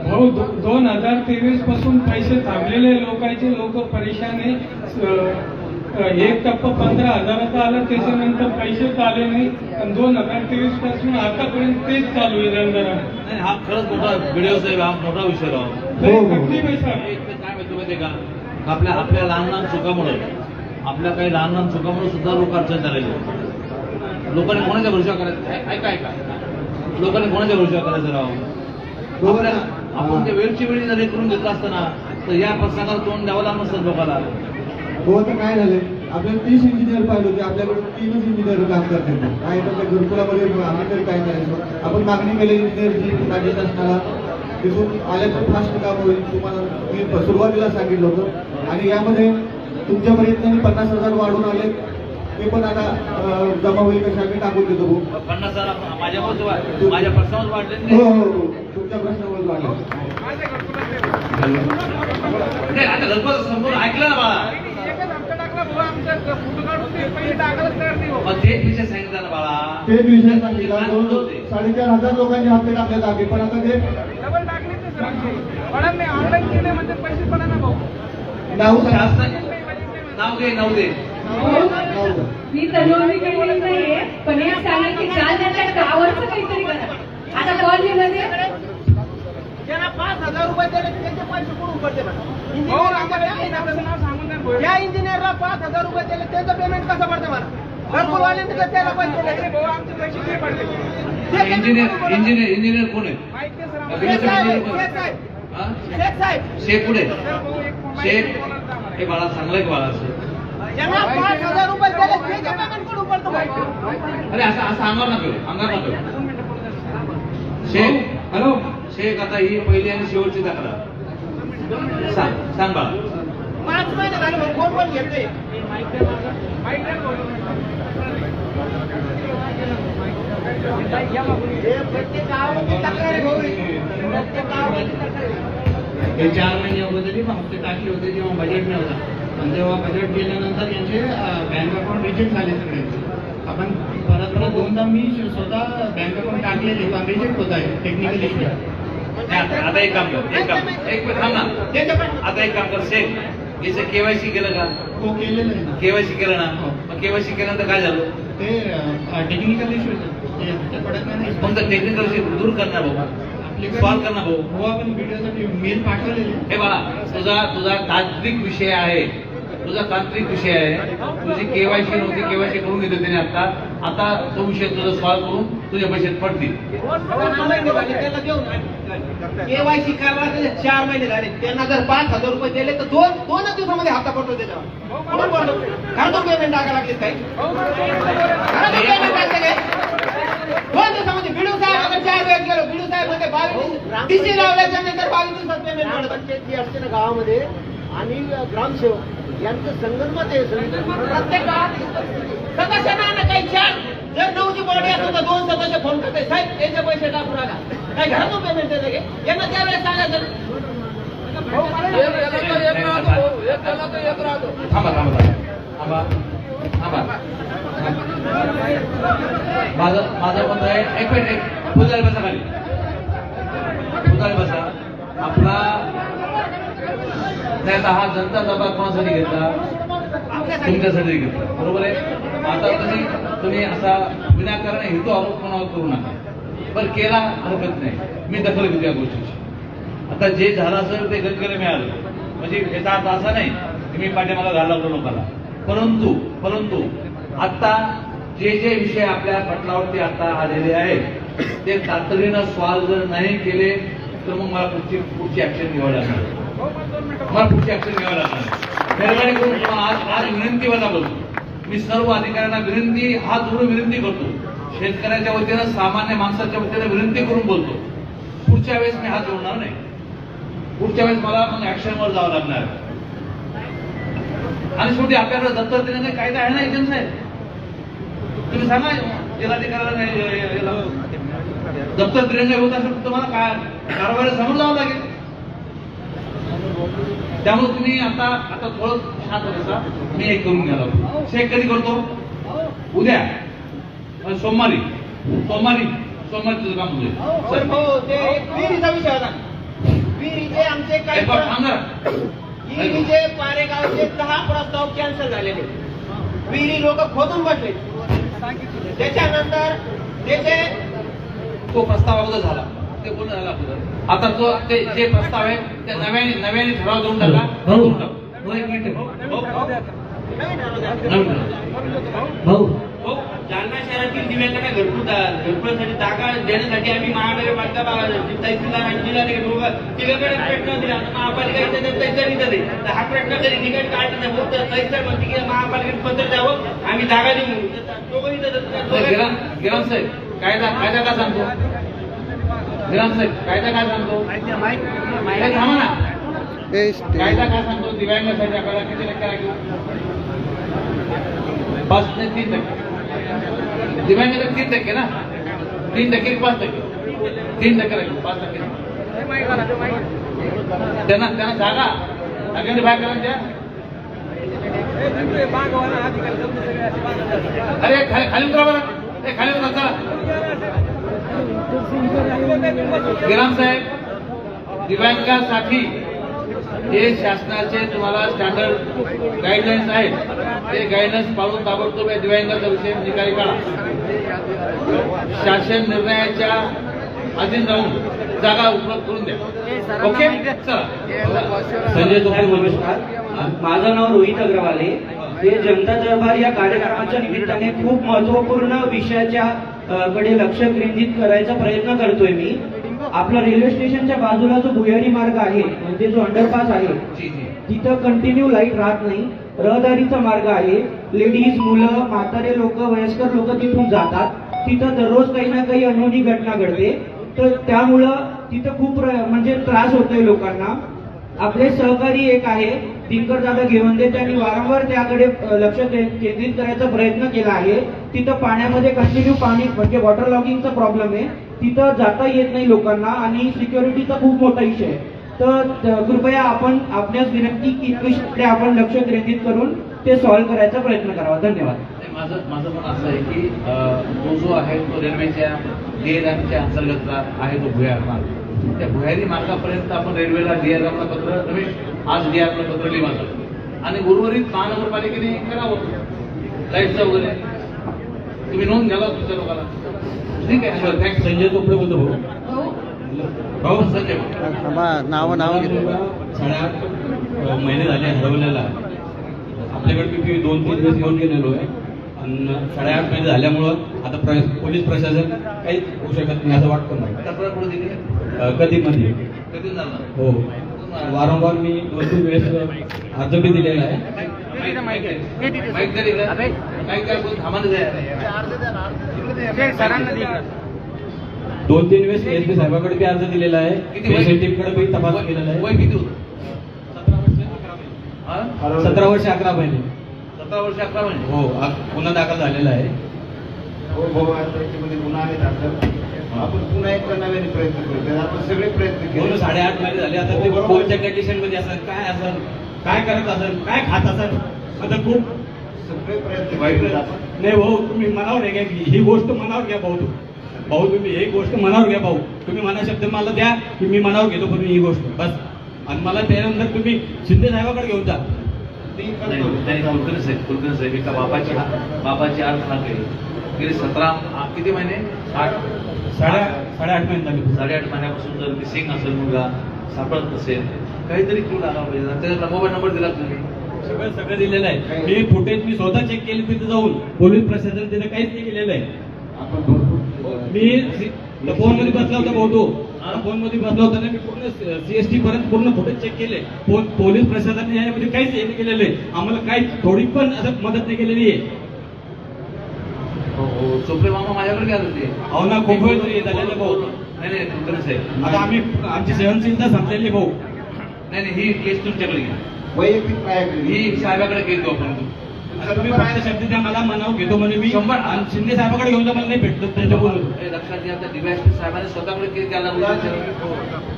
भाऊ 2023 पासून पैसे थांबलेले लोकांचे लोक परेशान आहे. एक टप्पा 15,000चा आला, त्याच्यानंतर पैसेच आले नाही. 2023 पासून आतापर्यंत तेच चालू आहे रणधरण. हा खरंच मोठा व्हिडिओ साहेब, हा मोठा विषय राहतो. पैसा काय माहिती का, आपल्या लहान लहान चुकामुळे, आपल्या काही लहान लहान चुकामुळे सुद्धा लोक अडचण झालेली. लोकांनी कोणाच्या भरोसा करायचं, ऐका लोकांनी कोणाच्या भरोसा करायचं राव. आपण ते वेळची वेळी जरी करून घेतलं असताना तर या प्रसंगाला तोंड द्यावं लागलं नसतं लोकांना. हो, तर काय झालंय आपल्याला 30 इंजिनियर पाहिजे होते, आपल्याकडे 3च इंजिनियर काम करतात. काय तर घरकुलामध्ये आम्ही तरी काय करायचं, आपण मागणी केली इंजिनियरची राज्य शासनाला, तिथून आल्या तर फास्ट काम होईल. तुम्हाला मी सुरुवातीला सांगितलं होतं. आणि यामध्ये तुमच्या प्रयत्नाने 50,000 वाढून आले, ते पण आता जमा होईल कशा आम्ही टाकून देतो. 50,000 माझ्या प्रश्नावर वाढले. हो, तुमच्या प्रश्नावर वाढले. आता घरकुल संपूर्ण ऐकलं ना बाळा, तेच विषय सांगितला ना बाळा, तेच विषय सांगितला. 4,500 लोकांचे हप्ते टाकले जागे, पण आता ते नाव दे. मी तरुणी केलेली नाहीये, पण एक सांगेल की जालन्याच्या गावाचं काहीतरी करा. आता कॉलनीमध्ये ज्यांना 5,000 रुपये दिले त्यांचे पैसे कुठून पडते? ज्या इंजिनियरला 5,000 रुपये दिले त्याचं पेमेंट कसं पडतं मला? घरकुलवाल्यांनी तर त्याला पैसे दिले. इंजिनियर कोण आहे? शेख कुठे? शेख हे बाळा चांगलंय का बाळा? असं ज्यांना 5,000 रुपये दिले त्याचं पेमेंट कुठून पडतं? अरे असं अंगावर नको. शेख, हॅलो शेख, आता ही पहिली आणि शेवटची तक्रार सांग बाळा. 5 महिने झाले कोण पण घेते. प्रत्येक गावामध्ये तक्रार आहे. 4 महिने अगोदर हप्ते टाकले होते जेव्हा बजेट नव्हता, पण जेव्हा बजेट गेल्यानंतर यांचे बँक अकाउंट रिजेक्ट झाले सगळे. आपण परत दोनदा मी स्वतः बँक अकाउंट टाकलेले पण रिजेक्ट होत आहे टेक्निकल इश्यू. आता एक काम कर, थांब ना. आता एक काम कर शेख, याचं KYC केलं का? हो, केलेलं आहे. KYC केलं ना? मग KYC केल्यानंतर काय झालं? ते टेक्निकल इश्यू पडत नाही. फक्त टेक्निकल इश्यू दूर करणार भाऊ, सॉल्व्ह करणार भाऊ. हो, आपण व्हिडिओसाठी मेल पाठवलेले. हे बाळा, तुझा तांत्रिक विषय आहे, तुझी KYC नव्हती, KYC करून घेतली त्याने. आता तो विषय तुझा सॉल्व्ह करून तुझे पैसे पडतील. KYC करायला 4 महिने झाले, त्यांना जर 5,000 रुपये दिले तर 2 दिवसामध्ये हप्ता पडतो त्याच्यावर. खरं तो पेमेंट टाकायला लागले काही 2 दिवसामध्ये बीडू साहेब 4 वेळेस गेलो. बीडू साहेब मध्ये 22 डीसी लावल्याच्या नंतर 22 दिवसात पेमेंट मिळत. पंचायत जी असते ना गावामध्ये आणि ग्रामसेवक यांचं संगणमत आहे. प्रत्येक गावात सदस्यांना काही चार जर 9ची बॉडी असेल तर 2 सदस्य फोन करते, साहेब याचे पैसे टाकू नका, काही घरातून पेमेंट देते की यांना त्यावेळेस सांगायचं. माझं म्हणणं आहे, एक मिनिट, फुलझाडी बसा खाली, फुलझाडी बसा. आपला नाही आता हा जनता दरबार कोणासाठी घेतला? तुमच्यासाठी घेतला, बरोबर आहे. आता तुम्ही असा विनाकारण हेतू आरोप कोणावर करू नका. पण केला हरकत नाही, मी दखल घेतो या गोष्टीची. आता जे झालं असेल ते गणगणे मिळालं, म्हणजे याचा अर्थ असा नाही की मी पाठीमागा घालला होतो लोकांना. परंतु आता जे विषय आपल्या पटलावरती आता आलेले आहेत ते तातडीनं सॉल्व्ह जर नाही केले तर मग मला पुढची ऍक्शन घ्यावी लागणार. मेहरबानी करून आज विनंतीवाला बोलतो. मी सर्व अधिकाऱ्यांना विनंती, हात जोडून विनंती करतो. शेतकऱ्याच्या वतीनं, सामान्य माणसाच्या वतीनं विनंती करून बोलतो. पुढच्या वेळेस मी हात जोडणार नाही. पुढच्या वेळेस मला मग ऍक्शनवर जावं लागणार. आणि शेवटी आपल्याकडे दत्तक देण्याचा कायदा आहे ना एजंट साहेब. तुम्ही सांगा जिल्हाधिकाऱ्याला दप्तर दिल्याच्या होत असेल तुम्हाला काय कारवाई समोर जावं लागेल. त्यामुळे तुम्ही आता थोडं शांत बसा. मी एक करून घ्यायला चेक कधी करतो? उद्या सोमवारी तुझं काम ते विहिरीचा विषय होता. विहिरीचे आमचे काही विहिरीचे पारेगावचे 10 प्रस्ताव कॅन्सल झालेले. विहिरी लोक खोदून बसले. त्याच्यानंतर तो प्रस्ताव अगोदर झाला, ते पूर्ण झाला अगोदर. आता तो जे प्रस्ताव आहे ते नव्याने ठराव देऊन टाका. जालना शहरातील दिव्यांगांना घरकुलासाठी जागा देण्यासाठी आम्ही महानगरपालिका तहसीलदार आणि जिल्हाधिकारी तिघांकडे प्रयत्न दिला. महापालिका तर हा प्रश्न कधी निकट काढला नाही. तहसीलदार म्हणते की महापालिकेत पत्र द्यावं, आम्ही जागा देऊ. गिराम साहेब कायदा काय सांगतो? गिराम साहेब कायदा काय सांगतो? थांबा ना. कायदा काय सांगतो? दिव्यांगासाठी आपल्याला किती टक्के राखीव? 5 नाही 3%. दिव्यांगाला 3% ना, 3% 5%, 3% राखीव, 5%. त्यांना जागा सगळ्यांनी बाहेर करायच्या. अरे खाली उतरा बरं, खाली उतरा चला. गिराम साहेब, दिव्यांगासाठी जे शासनाचे तुम्हाला स्टँडर्ड गाईडलाईन्स आहेत ते गाईडलाईन्स पाळून ताबडतोब या दिव्यांगाचा विषय निकाली काढा. शासन निर्णयाच्या अधीन राहून जागा उपलब्ध करून द्या. ओके, चला. संजय साहेब नमस्कार. माझं नाव रोहित अग्रवाल आहे. हे जनता दरबार या कार्यक्रमाच्या निमित्ताने खूप महत्वपूर्ण विषयाच्या कडे लक्ष केंद्रित करायचा प्रयत्न करतोय मी. आपला रेल्वे स्टेशनच्या बाजूला जो भुयारी मार्ग आहे म्हणजे जो अंडरपास आहे तिथं कंटिन्यू लाईट राहत नाही. रहदारीचा मार्ग आहे. लेडीज, मुलं, म्हातारे लोक, वयस्कर लोक तिथून जातात. तिथं दररोज काही ना काही अनोखी घटना घडते. तर त्यामुळं तिथं खूप म्हणजे त्रास होतोय लोकांना. आपले सहकारी एक आहे दिनकर दादा घेवंदे, त्यांनी वारंवार त्याकडे लक्ष केंद्रित करायचा प्रयत्न केला आहे. तिथं पाण्यामध्ये कंटिन्यू पाणी म्हणजे वॉटर लॉगिंगचा प्रॉब्लेम आहे. तिथं जाता येत नाही लोकांना आणि सिक्युरिटीचा खूप मोठा इश्यू आहे. तर कृपया आपण आपल्यास विनंती की आपण लक्ष केंद्रित करून ते सॉल्व्ह करायचा प्रयत्न करावा. धन्यवाद. माझं पण असं आहे की तो जो आहे तो रेल्वेच्या DLRच्या अंतर्गतचा आहे तो भुयार मार्ग. त्या भुयारी मार्गापर्यंत आपण रेल्वेला DLRला पत्र, रमेश आज DLRला पत्र लिहिलं आणि उर्वरित महानगरपालिकेने करावं लाईटचं वगैरे. तुम्ही नोंद घ्याला तुमच्या लोकांना. ठीक आहे, थँक्स. संजय चोपडे बोलतो भाऊ. संजय नाव घेतो. 8.5 महिने झाले हरवलेला. आपल्याकडे मी 2-3 दिवस येऊन गेलेलो आहे आणि 8.5 महिने झाल्यामुळं आता पोलीस प्रशासन काहीच होऊ शकत नाही असं वाटतं मला. कधी हो, वारंवार मी 2-3 वेळेस अर्ज बी दिलेला आहे. माईक तरी माईक काय बोल थांबायला जाय 2-3 वेळेस एसपी साहेबांकडे बी अर्ज दिलेला आहे, कडे बी तपास केलेला आहे. वय किती होतं? 17 वर्ष 11 महिने. 17 वर्ष 11 महिने. हो, गुन्हा दाखल झालेला आहे. हो भाऊ, आज त्याच्यामध्ये गुन्हा आहे दाखल. आपण पुन्हा एकदा नव्याने प्रयत्न करतोय. आपण सगळे प्रयत्न केले. 8.5 महिने झाले. आता ते कोणत्या कंडिशन मध्ये असेल, काय असेल, काय करत असेल, काय खात असेल, आता खूप सगळे प्रयत्न वाईट केले. नाही भाऊ, तुम्ही मनावर घ्या की ही गोष्ट मनावर घ्या भाऊ. भाऊ तुम्ही एक गोष्ट मनावर घ्या भाऊ. तुम्ही मना शब्द मला द्या की मी मनावर घेतो पण ही गोष्ट बस. आणि मला त्यानंतर तुम्ही शिंदे साहेबाकडे घेऊन जा. कुलकर्णी साहेब एका बापाची आज खाते गेले 17 किती महिने 8.5 महिने झाले. 8.5 महिन्यापासून जर मिसिंग असेल मुलगा सापडत नसेल काहीतरी क्लू लागावा पाहिजे. त्याचा मोबाईल नंबर दिला तुम्ही सगळं दिलेलं आहे. मी फुटेज मी स्वतः चेक केले तिथे जाऊन. पोलीस प्रशासन तिथे काहीच नाही केलेलं आहे. मी फोन मध्ये बसला होता भाऊ, तो फोन मध्ये बसला होता ना, मी पूर्ण CST पर्यंत पूर्ण फुटेज चेक केले. पोलीस प्रशासनाने यामध्ये काहीच हे नाही केलेलं आहे. आम्हाला काही थोडी पण असं मदत नाही केलेली आहे. चोपडे मामा माझ्याकडे गेले होते. हो ना, खूप वेळ झालेला भाऊ. नाही कुलकर्णी साहेब, आता आम्ही आमची सहनशीलता संपलेली भाऊ. नाही ही केस तुमच्याकडे घ्या. वैयक्तिक ही साहेबाकडे घेतो आपण. तुम्ही फक्त शब्द द्या मला, मनावर घेतो म्हणजे मी 100 आणि शिंदे साहेबाकडे घेऊन जा, मला नाही भेटत त्यांच्या बोलतो. लक्षात घ्या, आता DYSP साहेबांनी स्वतःकडे केस द्यायला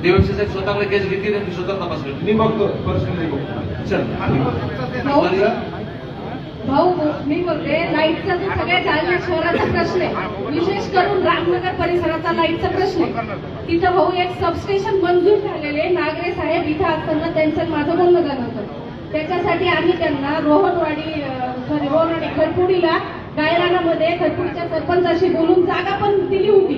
DYSP साहेब स्वतःकडे केस घेतली आणि स्वतः तपास करतो. मी बघतो पर्सनली चल भाऊ, मी बोलते लाईटचा जो सगळ्या जालना शहराचा प्रश्न आहे, विशेष करून रामनगर परिसराचा लाईटचा प्रश्न आहे. तिथं भाऊ एक सबस्टेशन मंजूर झालेले नागरे साहेब इथं असताना त्यांचं माझं बोलणं झालं होतं. त्याच्यासाठी आम्ही त्यांना रोहनवाडी खरपुडीला गायरानामध्ये खरपुडीच्या सरपंचाशी बोलून जागा पण दिली होती.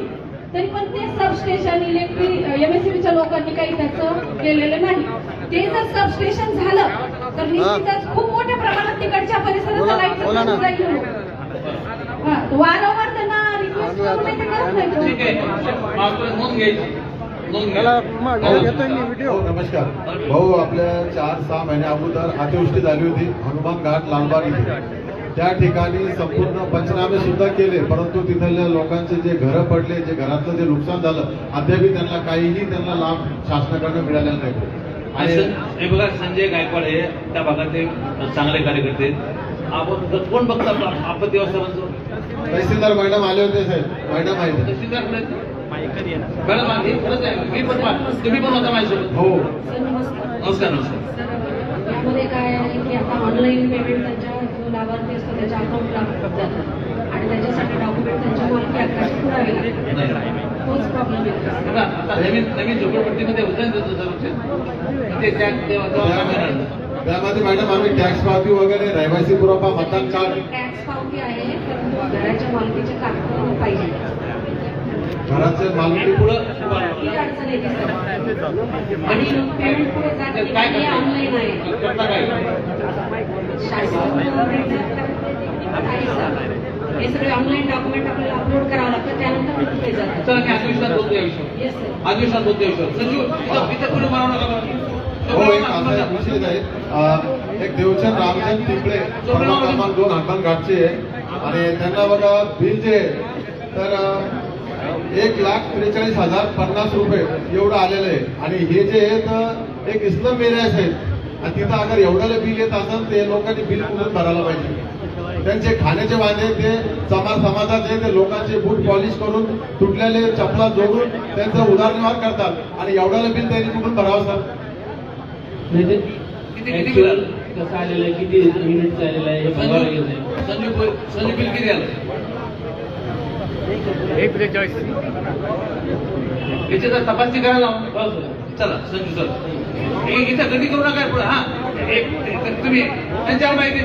तरी पण ते सबस्टेशन इलेक्ट्रिक MSEBच्या लोकांनी काही त्याचं केलेलं नाही. ते जर सबस्टेशन झालं तर निश्चितच खूप मोठ्या प्रमाणात तिकडच्या परिसराचा लाईटचा वारंवार त्यांना रिक्वेस्ट करून ते करत नाही. नमस्कार भाऊ, आपल्या 4-6 महिन्या अगोदर अतिवृष्टी झाली होती हनुमान घाट लालबाग इथे. त्या ठिकाणी संपूर्ण पंचनामे सुद्धा केले, परंतु तिथल्या लोकांचे जे घरं पडले, जे घरातलं जे नुकसान झालं, अद्याप त्यांना काहीही त्यांना लाभ शासनाकडनं मिळालेला नाही. आणि हे बघा, संजय गायकवाड हे त्या भागातले चांगले कार्यकर्ते. आपण कोण बघता आपत्ती व्यवस्थापनचं? तहसीलदार मॅडम आले होते साहेब, मॅडम आहे तहसीलदार मॅडम आली, खरंच आहे. मी पण तुम्ही पण होता माझ्यासोबत. हो, नमस्कार. यामध्ये काय आहे की आता ऑनलाईन पेमेंट त्यांच्या जो लाभार्थी असतो त्याच्या अकाउंटला जातं आणि त्याच्यासाठी डॉक्युमेंट त्यांच्या मालकी हक्काचे पुरावे लागतात. तोच प्रॉब्लेम आहे. नवीन झोपडपट्टीमध्ये होतं त्यामध्ये मॅडम आम्ही टॅक्स पावती वगैरे, रहिवासी पुरावा, मतदान कार्ड. टॅक्स पावती आहे, परंतु घराच्या मालकीचे कागदपत्र पाहिजे. घराचे मालकी पुढं ही अडचण येते सर. आणि पेमेंट पुढे जात नाही, ऑनलाईन आहे. हे सगळे ऑनलाईन डॉक्युमेंट आपल्याला अपलोड करावं लागतं, त्यानंतर पुढे जातात. आदिवासात होते संजीव इथं कोणी मारावं नका. हो, एक असा एक विषय आहे. एक देवचंद रामचंद पिंपळे क्रमांक 2 हनुमान घाटचे आहे आणि त्यांना बघा बिल जे तर 1,43,050 रुपये एवढं आलेलं आहे. आणि हे जे आहे तर एक इस्लाम एरियाज आहेत आणि तिथं अगर एवढ्याला बिल येत असेल ते लोकांनी बिल कुठून भरायला पाहिजे. त्यांचे खाण्याचे वांदे ते चमार समाजाचे ते लोकांचे बूट पॉलिश करून तुटलेले चपला जोडून त्यांचा उदरनिर्वाह करतात आणि एवढ्याला बिल त्यांनी कुठून भरावं सर? कसं आलेलं आहे, किती युनिटचं आलेलं आहे, संजीव बिल किती आलं? 1,43. याची जर तपासणी करायला चला संजू सर इथं कधी करू नका पुढे. हा तुम्ही त्यांच्यावर माहिती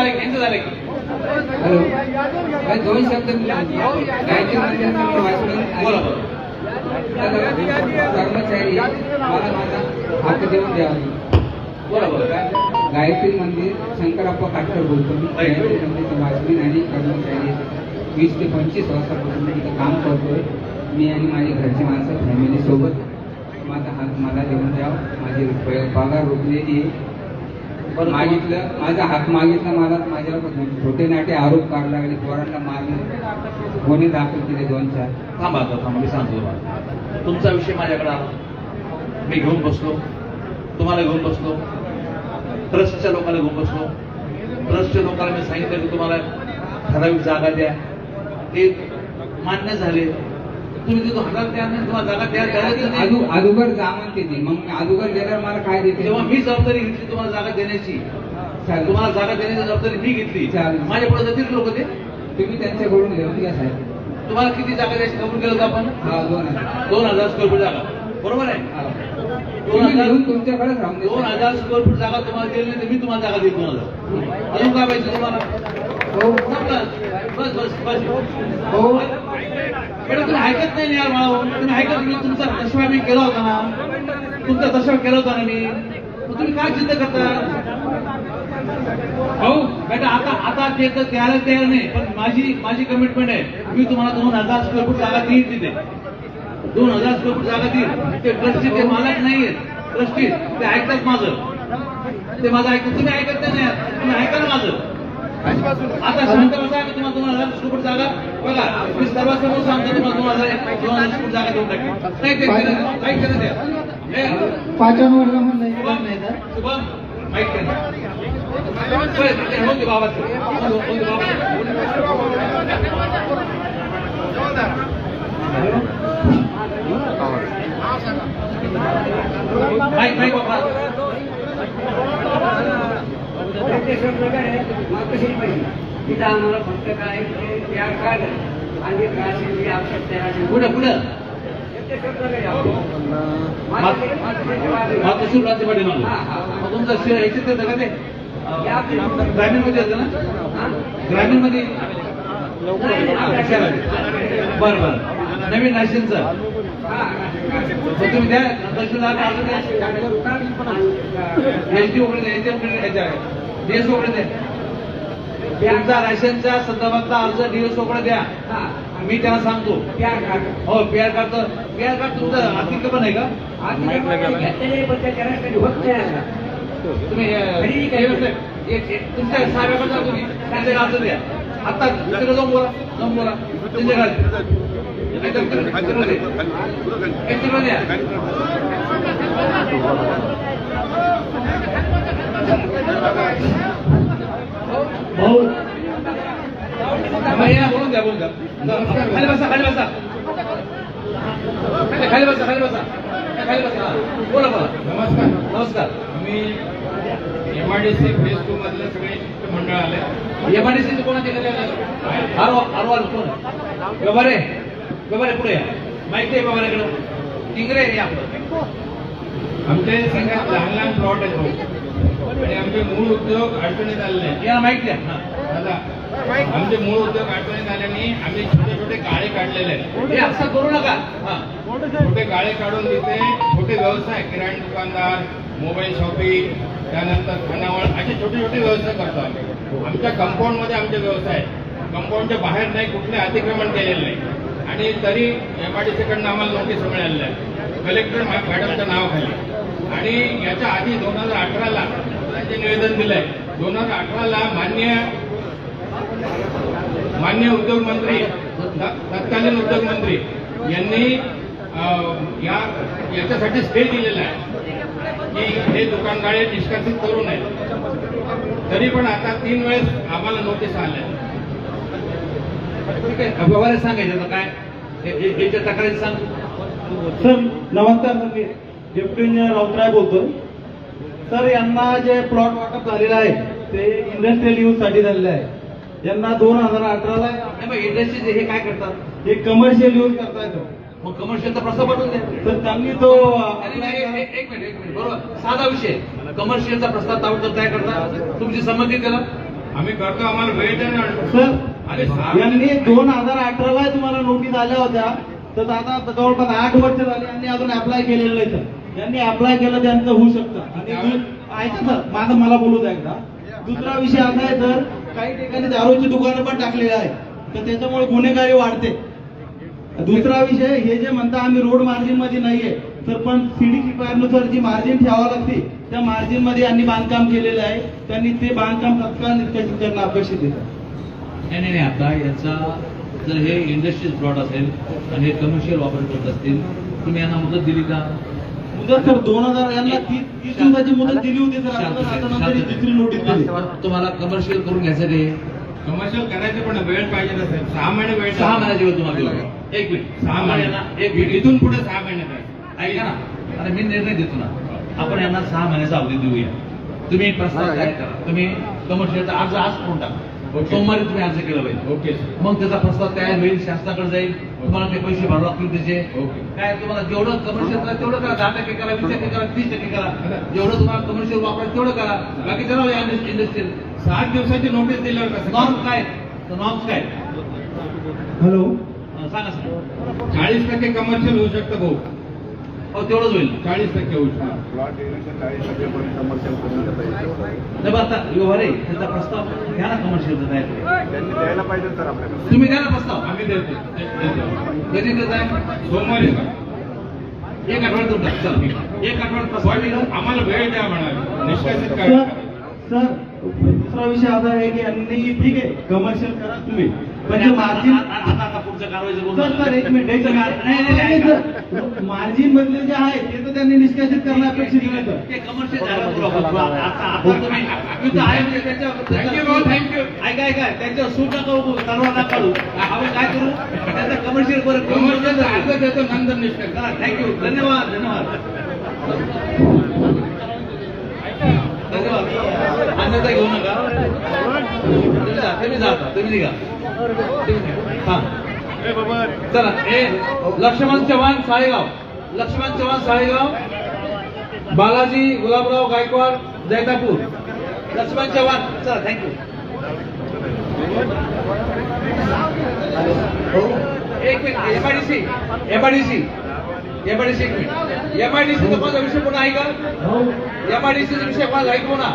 यांचं झालं की दोन शब्द बोला. कर्मचारी मला माझा हक्क देऊन द्यावा. गायत्री मंदिर शंकरप्पा काटकर बोलतो मी. गायत्री मंदिरचे वाचमीन आणि कर्मचारी 20 ते 25 वर्षापासून इथं काम करतोय मी आणि माझी घरची माणसं फॅमिली सोबत. माझा हात मला देऊन द्या, माझी पगार रोखलेली मागितलं, माझा हात मागितला, मला माझ्यावर छोटे नाटे आरोप काढ लागले, पोरांना मारले, गुन्हे दाखल केले 2-4. थांबा मी सांगतो तुम्हाला. तुमचा विषय माझ्याकडे आला, मी घेऊन बसलो, तुम्हाला घेऊन बसलो, ट्रस्टच्या लोकांना घेऊन बसलो. ट्रस्टच्या लोकांना मी सांगितलं की तुम्हाला ठराविक जागा द्या, ते मान्य झाले. तुम्ही तिथून हजार द्या नाही, तुम्हाला जागा द्या. अगोदर जा म्हणते ती, मग अगोदर गेल्यावर मला काय देते? तेव्हा मी जबाबदारी घेतली तुम्हाला जागा देण्याची. तुम्हाला जागा देण्याची जबाबदारी मी घेतली. माझ्या पुढे जातील लोक ते, तुम्ही त्यांच्याकडून घेऊन घ्या साहेब. तुम्हाला किती जागा द्यायची कबूल केलं होतं आपण? 2,000 स्क्वेअर फूट जागा, बरोबर आहे? 2,000 तुमच्याकडेच राहून 2,000 स्क्वेअर फूट जागा तुम्हाला दिली नाही तर मी तुम्हाला जागा देईल 2,000. अजून काय पाहिजे तुम्हाला? बस बस बस. तुम्ही ऐकत नाही यार मला, तुम्ही ऐकत. मी तुमचा दशवा मी केला होता ना, तुमचा दशवा केला होता ना मी, तुम्ही काय चिंता करता? हो बेटा, आता ते तर द्यायला तयार नाही, पण माझी कमिटमेंट आहे, मी तुम्हाला 2,000 स्क्वेअर फूट जागा देईल. तिथे 2,000 स्क्वेअर फूट जागा देईल. ते ट्रस्टी, ते मालक नाहीयेत, ट्रस्टी ते ऐकतात माझं, ते माझं ऐकतात. तुम्ही ऐकत नाही यार, तुम्ही ऐका ना माझं. आता शांत बसा, मी तुम्हाला 2,000 स्क्वेअर फूट जागा, बघा मी सर्वांसमोर सांगतो तुम्हाला 2,000 स्क्वेअर फूट जागा देऊन टाकेल. नाही ते ऐक करा द्या. शुभम माहित करा बाबा तिथं आम्हाला फक्त काय आणि पुढं पुढं तुमचं ह्याच्यात येतं का ते ग्रामीणमध्ये येतं ना? ग्रामीणमध्ये बरं बरं, नवीन राशनचं तुम्ही द्या. एचडी वगैरे द्या, डीएस वगैरे द्या. तुमचा राशनच्या संदर्भातला अर्ज डीएसओ कडे द्या, मी त्यांना सांगतो. हो, पीआर कार्ड तुमचं आर्थिक पण आहे का? तुम्ही तुमच्या साहेबाकडे जा, तुम्ही त्यांच्या अर्ज द्या. आता तिकडे जाऊन बोला त्यांच्या द्या. बोलून द्या खाली बसा बोला. नमस्कार. मी MIDC फेज 2 मधले सगळे मंडळ आले. MIDC कोणाचे गबारे पुढे माहिती आहे बाबाकडे इंग्रे आपलं. आमचे सगळ्यात लहान प्लॉट आहेत आणि आमचे मूळ उद्योग अडचणीत आलेले आहेत. याला माहिती आहे दादा, आमचे मूळ उद्योग अडचणीत आल्याने आम्ही छोटे गाळे काढलेले आहेत. असं करू नका. छोटे गाळे काढून तिथे छोटे व्यवसाय, किराणा दुकानदार, मोबाईल शॉपिंग, त्यानंतर खानावळ, असे छोटे व्यवसाय करतो आम्ही. आमच्या कंपाऊंड मध्ये आमचे व्यवसाय, कंपाऊंडच्या बाहेर नाही, कुठले अतिक्रमण केलेलं नाही. आणि तरी MIDC कडनं आम्हाला नोटीस मिळालेलं आहे, कलेक्टर मॅडमच्या नावाखाली. आणि याच्या आधी 2018ला त्यांचे निवेदन दिलंय. 2018ला मान्य उद्योगमंत्री, तत्कालीन उद्योगमंत्री यांनी याच्यासाठी स्टे दिलेला आहे की हे दुकानगाळे निष्कासित करू नये. तरी पण आता 3 वेळेस आम्हाला नोटीस आल्या. व्यवहार सांगायचं काय याच्या तक्रारी सांग. सर नमस्कार, मी डेप्युटी इंजिनियर राऊतराय बोलतोय. सर, यांना जे प्लॉट वाटप झालेलं आहे ते इंडस्ट्रियल यूज साठी झालेलं आहे. यांना 2018ला इंडस्ट्रीचे हे काय करतात? हे कमर्शियल यूज करतायत. मग कमर्शियलचा प्रस्ताव पाठवून द्या. तर त्यांनी तो एक मिनिट बरोबर, साधा विषय. कमर्शियलचा प्रस्ताव ताबडतोब तयार करता, तुमची संमती त्याला आम्ही करतो. आम्हाला वेळ द्या सर. यांनी 2018ला तुम्हाला नोटीस आल्या होत्या, तर आता जवळपास 8 वर्ष झाली यांनी अजून अप्लाय केलेलं नाही. सर, यांनी अप्लाय केलं त्यांचं होऊ शकतं. आणि ऐका सर, मला बोलू द्या एकदा. दुसरा विषय असा आहे सर, काही ठिकाणी दारूची दुकानं पण टाकलेली आहे, तर त्याच्यामुळे गुन्हेगारी वाढते. दुसरा विषय, हे जे म्हणता आम्ही रोड मार्जिन मध्ये नाहीये, तर पण CDP नुसार जी मार्जिन ठेवावं लागते त्या मार्जिन मध्ये यांनी बांधकाम केलेलं आहे. त्यांनी ते बांधकाम तत्काळ निष्कासित करणं अपेक्षित आहे. नाही आता याचा जर हे इंडस्ट्रीज प्लॉट असेल आणि हे कमर्शियल वापर करत असतील, तुम्ही यांना मुदत दिली का? मुदत सर 2000 यांना 30 दिवसाची मुदत दिली होती सर. आता नंतर दुसरी नोटीस दिली. तुम्हाला कमर्शियल करून घ्यायचं ते कमर्शियल करायचे पण वेळ पाहिजे ना साहेब. 6 महिने वेळ. 6 महिन्याची वेळ तुम्हाला दिला. एक मिनिट 6 महिन्यांना एक मिनिट इथून पुढे 6 महिन्यात ऐका ना, अरे मी निर्णय देतो ना, आपण यांना 6 महिन्याचा अवधी देऊया. तुम्ही प्रस्ताव तयार करा, तुम्ही कमर्शियलचा अर्ज आज करून टाका. सोमवारी तुम्ही अर्ज केला पाहिजे. ओके. मग त्याचा प्रस्ताव तयार होईल, शासनाकडे जाईल, तुम्हाला ते पैसे भरावे लागतील त्याचे. काय तुम्हाला जेवढं कमर्शियल करा तेवढं करा, 10% करा, 20% करा, 30% करा, जेवढं तुम्हाला कमर्शियल वापरायचं तेवढं करा. बाकी चला इंडस्ट्रियल 7 दिवसाची नोटीस दिल्यावर कसं? नॉर्म्स काय? नॉर्म्स काय? हॅलो, सांगा सर. 40% कमर्शियल होऊ शकतं भाऊ. हो तेवढंच होईल. 40% होऊ शकतं. नाही आता व्यवहार आहे, त्याचा प्रस्ताव घ्या ना कमर्शियलचा तयार करून. द्यायला पाहिजे सर आपल्याला. तुम्ही द्या ना प्रस्ताव. आम्ही देतो. कधी देताय? सोमवारी एक आठवड्यात तुमचा. चला एक आठवड्यात प्रस्ताव. आम्हाला वेळ द्या म्हणाले. निष्कासित करा. सर दुसरा विषय असा आहे की यांनी ठीक आहे कमर्शियल करा तुम्ही, पण जे मार्जिन आता पुढच्या कारवाईचं सर एक मिनिट मार्जिन मधले जे आहे ते तर त्यांनी निष्कासित करणं अपेक्षित नाही सर. ते कमर्शियल झालं. आता तुम्ही युद्ध आहे म्हणजे थँक्यू. ऐका त्यांच्या सूट नका करू, तलवार नका काढू. आपण काय करू, त्यांचा कमर्शियल कमर्शियल अर्ज देतो नंतर निष्कासित करा. थँक्यू. धन्यवाद. अन्यथा घेऊ नका. तुम्ही जाता, तुम्ही निघा. हा चला. लक्ष्मण चव्हाण साळेगाव, लक्ष्मण चव्हाण साळेगाव, बालाजी गुलाबराव गायकवाड जैतापूर. लक्ष्मण चव्हाण चला. थँक्यू. एक मिनिट. एमआयडीसी एक मिनिट. एमआयडीसीचा माझा विषय कोण आहे का? एमआयडीसीचा विषय कोणाला आहे कोणा?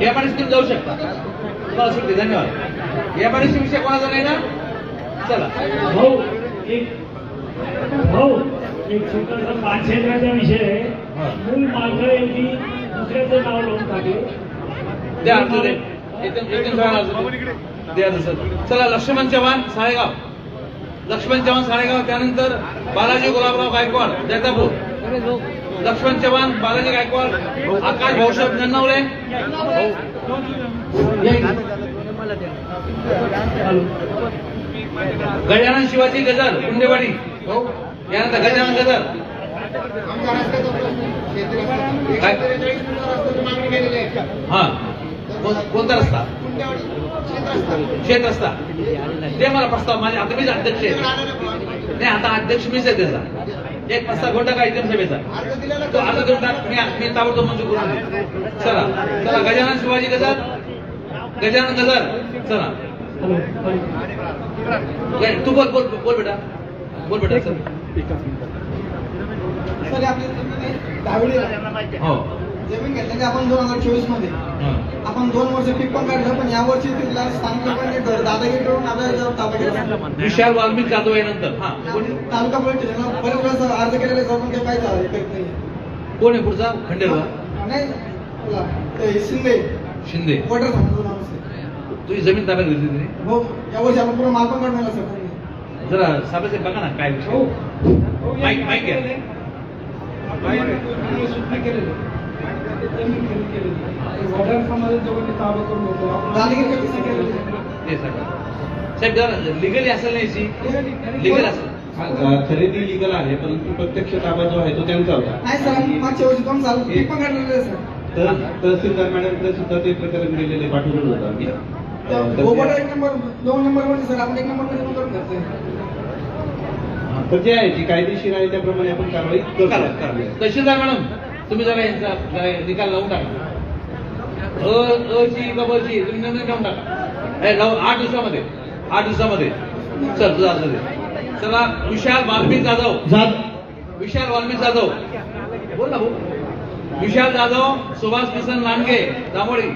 एमआयडीसी तुम्ही जाऊ शकता, तुम्हाला सुट्टी. धन्यवाद. एमआयडीसी विषय कोणाचा नाही ना? चला. एक छोटासा 5 एकराचा विषय आहे. मूळ मालक यांनी दुसऱ्याचं नाव लावून टाकले. द्या अर्ज दे. द्या सर. चला. लक्ष्मण चव्हाण साळेगाव, लक्ष्मण चव्हाण साळेगाव. त्यानंतर बालाजी गुलाबराव गायकवाड जैतापूर. लक्ष्मण चव्हाण, बालाजी गायकवाड, आकाश भाऊसाहेब नन्नावरे. गजानन शिवाजी गजर कुंडेवाडी. यानंतर गजानन गजर. हा कोणता रस्ता? शेत रस्ता. ते मला प्रस्ताव. माझे आता मीच अध्यक्ष आहे. नाही आता अध्यक्ष मीच आहे त्याचा. एक प्रस्ताव घेऊन टाका एकदम सभेचा. तो अर्ज देऊन टाक. मी ताबडतोब मंजूर करून देतो. चला. गजानन शिवाजी गजर, गजानन गजर. चला. तू बोल बेटा. सर सर आपली दहावी हो जमीन घेतल्याने आपण 2024 मध्ये आपण 2 वर्ष पीक पण काढलं, पण या वर्षी तिला सांगितलं पण दादागिरी करून आता याच्यावर ताबा घेतला. विशाल वाल्मिक जाधव यानंतर तालुका पोलीस स्टेशनला बरेच वेळा अर्ज केलेले जाऊन ते काय झालं करत नाही. कोण आहे पुढचा? खंडेलवाल नाही शिंदे वॉटर तुझी जमीन ताब्यात घेतली तिने. हो या वर्षी आपण पूर्ण माल पण काढणार सर. जरा सभेचे बघा ना काय विषय. माईक घ्या. साहेब जरा लिगली असेल नाही. लिगल असेल. खरेदी लिगल आहे, परंतु प्रत्यक्ष ताबा जो आहे तो त्यांचा होता. नाही सर मागच्या वर्षी 2 साल पीक पण काढलेलं आहे सर. तर तहसीलदार मॅडमकडे सुद्धा ते प्रकरण दिलेले पाठवलेलं होतं आम्ही. 1 नंबर 2 नंबर सर आपण 1 नंबर मध्ये नोंदवून करतोय. तर जे आहे जी कायदेशीर आहे त्याप्रमाणे आपण कारवाई करू. तहसीलदार मॅडम तुम्ही जरा यांचा निकाल लावून टाका. अची बची तुम्ही निर्णय लावून टाका. 8 दिवसामध्ये. सर तुझा अर्ज दे. चला. विशाल वाल्मिक जाधव. बोल ना भाऊ. विशाल जाधव, सुभाष किसन लांडगे दामोळी.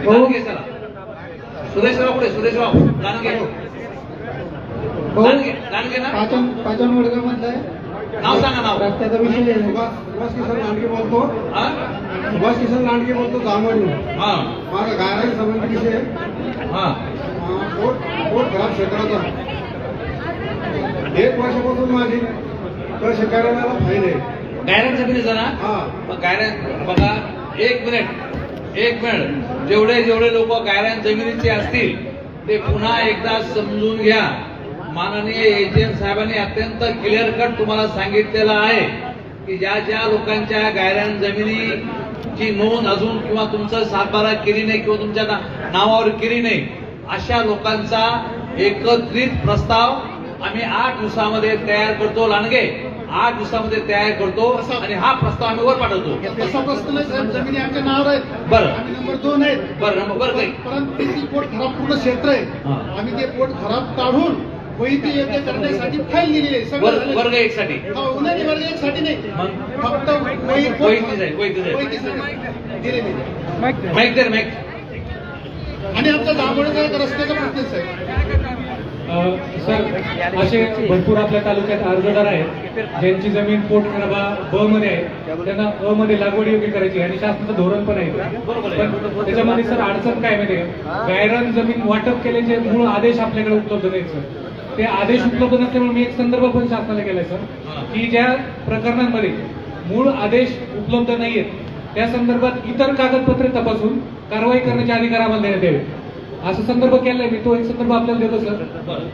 लांडगे. चला. सुरेशराव पुढे. लांडगे ना. पाचन वडगाव मधलं आहे. नाव सांगा नाव. रस्त्याचा विषय आहे. सुभाष किसन लांडगे बोलतो. हा? सुभाष किसन लांडगे बोलतो जामवाडी. हा. माझा गायरान संबंधी विषय. हा. पोट खराब शेतकऱ्याचा 1 वर्षापासून माझी तर शेतकऱ्याला फाईन आहे. गायरान जमिनीचा ना गायरान बघा. एक मिनिट जेवढे लोक गायरान जमिनीचे असतील ते पुन्हा एकदा समजून घ्या. माननीय एजंट साहेबांनी अत्यंत क्लिअर कट तुम्हाला सांगितलेलं आहे की ज्या लोकांच्या गायरान जमिनीची नोंद अजून किंवा तुमचं सातबारा केली नाही किंवा तुमच्या नावावर केली नाही अशा लोकांचा एकत्रित प्रस्ताव आम्ही 8 दिवसामध्ये तयार करतो. लांडगे 8 दिवसामध्ये तयार करतो आणि हा प्रस्ताव आम्ही वर पाठवतो. तसा प्रश्न नाही साहेब, जमिनी आमच्या नावावर आहेत. बरं. आम्ही नंबर 2 आहेत. बरं काही परंतु ती पोट खराब पूर्ण क्षेत्र आहे. आम्ही ते पोट खराब काढून वैती योग्य करण्यासाठी फाईल दिलेली आहे. सगळं वर्ग 1 साठी. नाही वर्ग 1 साठी नाही, फक्त दिलेली माईक. आणि आमचा दाभोळेचा रस्त्याचा प्रश्न आहे. सर असे भरपूर आपल्या तालुक्यात अर्जदार आहेत ज्यांची जमीन पोट खराबा ब मध्ये आहे, त्यांना अ मध्ये लागवड योग्य करायची आणि शासनाचं धोरण पण आहे. पण त्याच्यामध्ये सर अडचण काय माहिती आहे, गायरान जमीन वाटप केल्याचे मूळ आदेश आपल्याकडे उपलब्ध नाहीत सर. ते आदेश उपलब्ध नसल्यामुळे मी एक संदर्भ पण शासनाला केलाय सर की ज्या प्रकरणांमध्ये मूळ आदेश उपलब्ध नाहीयेत त्या संदर्भात इतर कागदपत्रे तपासून कारवाई करण्याचे अधिकार आम्हाला देण्यात यावे असं संदर्भ केलाय मी. तो एक संदर्भ आपल्याला देतो सर.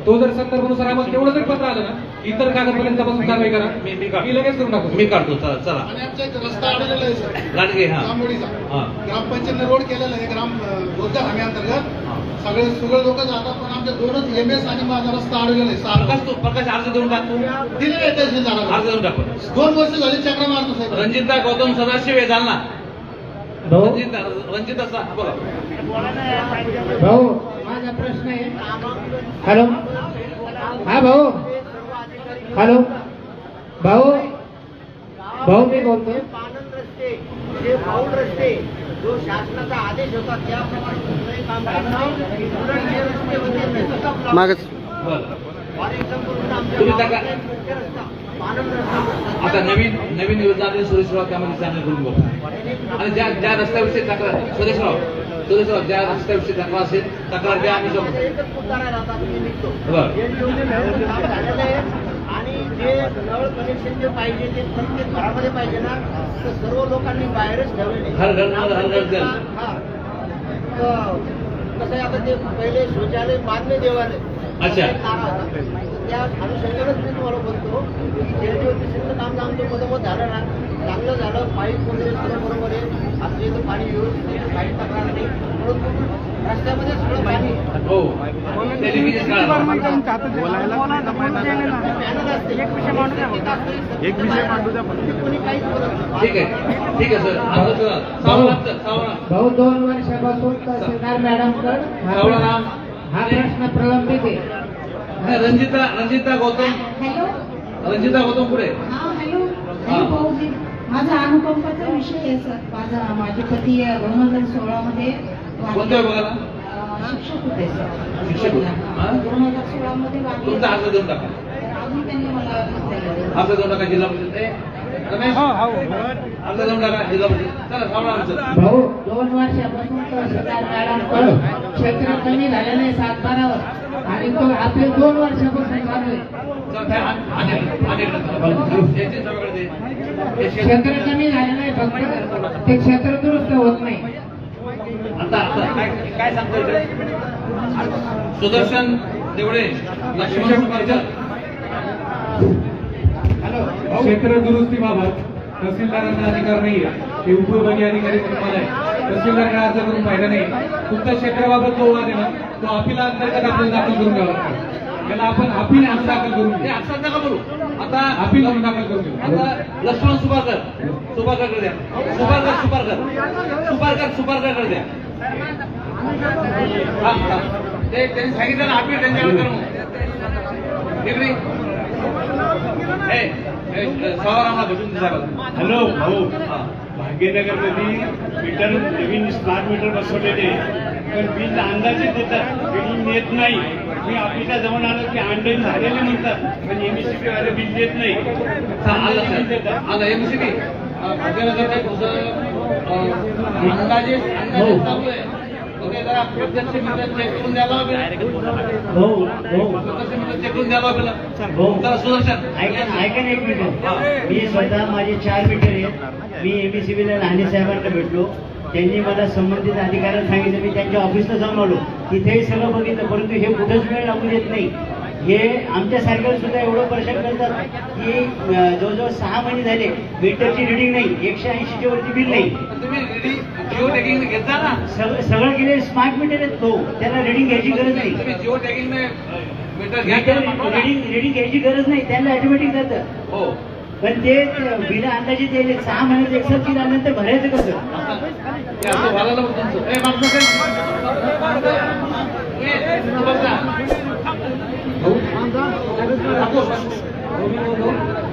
तो जर संदर्भानुसार आम्हाला तेवढं जरी पत्र आलं ना इतर कागदपत्रांनी तपासून कारवाई करा. मी लगेच करून टाकतो. मी काढतो. चला. आणि आमचा एक रस्ता अडलेला आहे सर लांडगे. जांभोळीचा ग्रामपंचायतने रोड केलेला आहे. ग्राम रोजगार हमी अंतर्गत सगळे लोक जातात, पण आमच्या 2च MS आणि माझा रस्ता अडलेला आहे. प्रकाश अर्ज देऊन टाकतो. दिलेला आहे तहसीलदाराला. अर्ज देऊन टाकतो. 2 वर्ष झाली चक्र मारतो साहेब. रणजिता गौतम सदाशिव आहे जालना. रणजिता बोला. भाऊ माझा प्रश्न आहे. हॅलो हा भाऊ. हॅलो भाऊ मी बोलतोय. पानंद रस्ते जे फाऊल रस्ते जो शासनाचा आदेश होता त्याप्रमाणे कुठलंही काम करणार उलट जे रस्ते होते मागच आता नवीन योजना सुरेशराव त्यामध्ये चांगले करून बघू. आणि ज्या रस्त्याविषयी तक्रार सुरेशराव ज्या रस्त्याविषयी तक्रार असेल तक्रार द्या. आम्ही आणि जे नळ कनेक्शन जे पाहिजे ते प्रत्येक घरामध्ये पाहिजे ना, तर सर्व लोकांनी बाहेरच ठेवलेले. कसं आहे आता ते पहिले शौचालय बांधले देवालय. अच्छा. त्या अनुषंगानेच मी तुम्हाला बोलतो की जलजीवन काम आमचं मधोमध झालं ना, चांगलं झालं. पाईप वगैरे सगळं बरोबर आहे. आमच्या इथं पाणी व्यवस्थित काही तक्रार नाही, परंतु रस्त्यामध्ये सगळं पाणी ठीक आहे सर. भाऊ 2 वर्षापासून तहसीलदार मॅडमकडे हा प्रश्न प्रलंबित आहे. रंजिता गौतम पुढे. हॅलो भाऊजी, माझा अनुकंपाचा विषय आहे सर. माझे पती 2016 मध्ये कोणत्या विभागाला शिक्षक होते सर. शिक्षक 2016 मध्ये तुमचा अर्ज देऊन टाका. अजून त्यांनी मला अर्ज देऊन टाका जिल्हा परिषद. रमेश अर्ज देऊन टाका जिल्हा परिषद. चला. भाऊ 2 वर्षापासून तहसीलदार मॅडमकडे क्षेत्र कमी झालेलं आहे 7-12वर आणि तो आपले 2 वर्षापासून चालू आहे. क्षेत्र कमी झालेलं आहे, फक्त ते क्षेत्र दुरुस्त होत नाही. आता काय सांगतो सुदर्शन देवडे लक्ष्मण क्षेत्र दुरुस्तीबाबत तहसीलदारांना अधिकार नाहीये. ते उपविभागीय अधिकारी तुम्हाला आहे. तहसीलदारांना अर्ज करून फायदा नाही. तुमच्या क्षेत्राबाबत जो वाद आहे ना तो अपील अंतर्गत आपल्याला दाखल करून घ्यावा लागतो. त्याला आपण अपील म्हणून दाखल करून घेऊ. असं नका बोलू. आता अपील म्हणून दाखल करून घेऊ. आता लक्ष्मण सुपारकर द्या. सुपारकर द्या. ते त्यांनी सांगितलं ना अपील त्यांच्याकडे करून. हॅलो भाऊ, भाग्यनगर मध्ये नवीन स्मार्ट मीटर बसवलेले पण बिल अंदाजे देतात, बिल येत नाही. मी ऑफिसला जाऊन आलो की ऑनलाईन झालेले म्हणतात पण एमएससीबी वाले बिल देत नाही. आता एमसीबी अंदाजे चालू आहे. तुम्ही जरा प्रत्यक्ष मीटर चेक करून द्यायला चेक करून द्यायला जरा सुदर्शन ऐका ना एक मिनिट. मी स्वतः माझे 4 मीटर आहेत. मी एमएससीबीला राणे साहेबांना भेटलो. त्यांनी मला संबंधित अधिकाऱ्यांना सांगितलं. मी त्यांच्या ऑफिसला जाऊन आलो. तिथेही सगळं बघितलं परंतु हे कुठंच वेळ लागू देत नाही. हे आमच्यासारख्याला सुद्धा एवढं परेशान करतात की जवळजवळ 6 महिने झाले मीटरची रिडिंग नाही. 180च्या वरती बिल नाही. तुम्ही जिओ टॅगिंग घेता ना. सगळं केले स्मार्ट मीटर आहेत. तो त्याला रिडिंग घ्यायची गरज नाही. तुम्ही जिओ टॅगिंग मीटर रिडिंग घ्यायची गरज नाही. त्यांना ऑटोमॅटिक जातं. हो पण ते बिल अंदाजे दिले 6 महिन्यात एक्सेप्ट केल्यानंतर भरायचं कसं?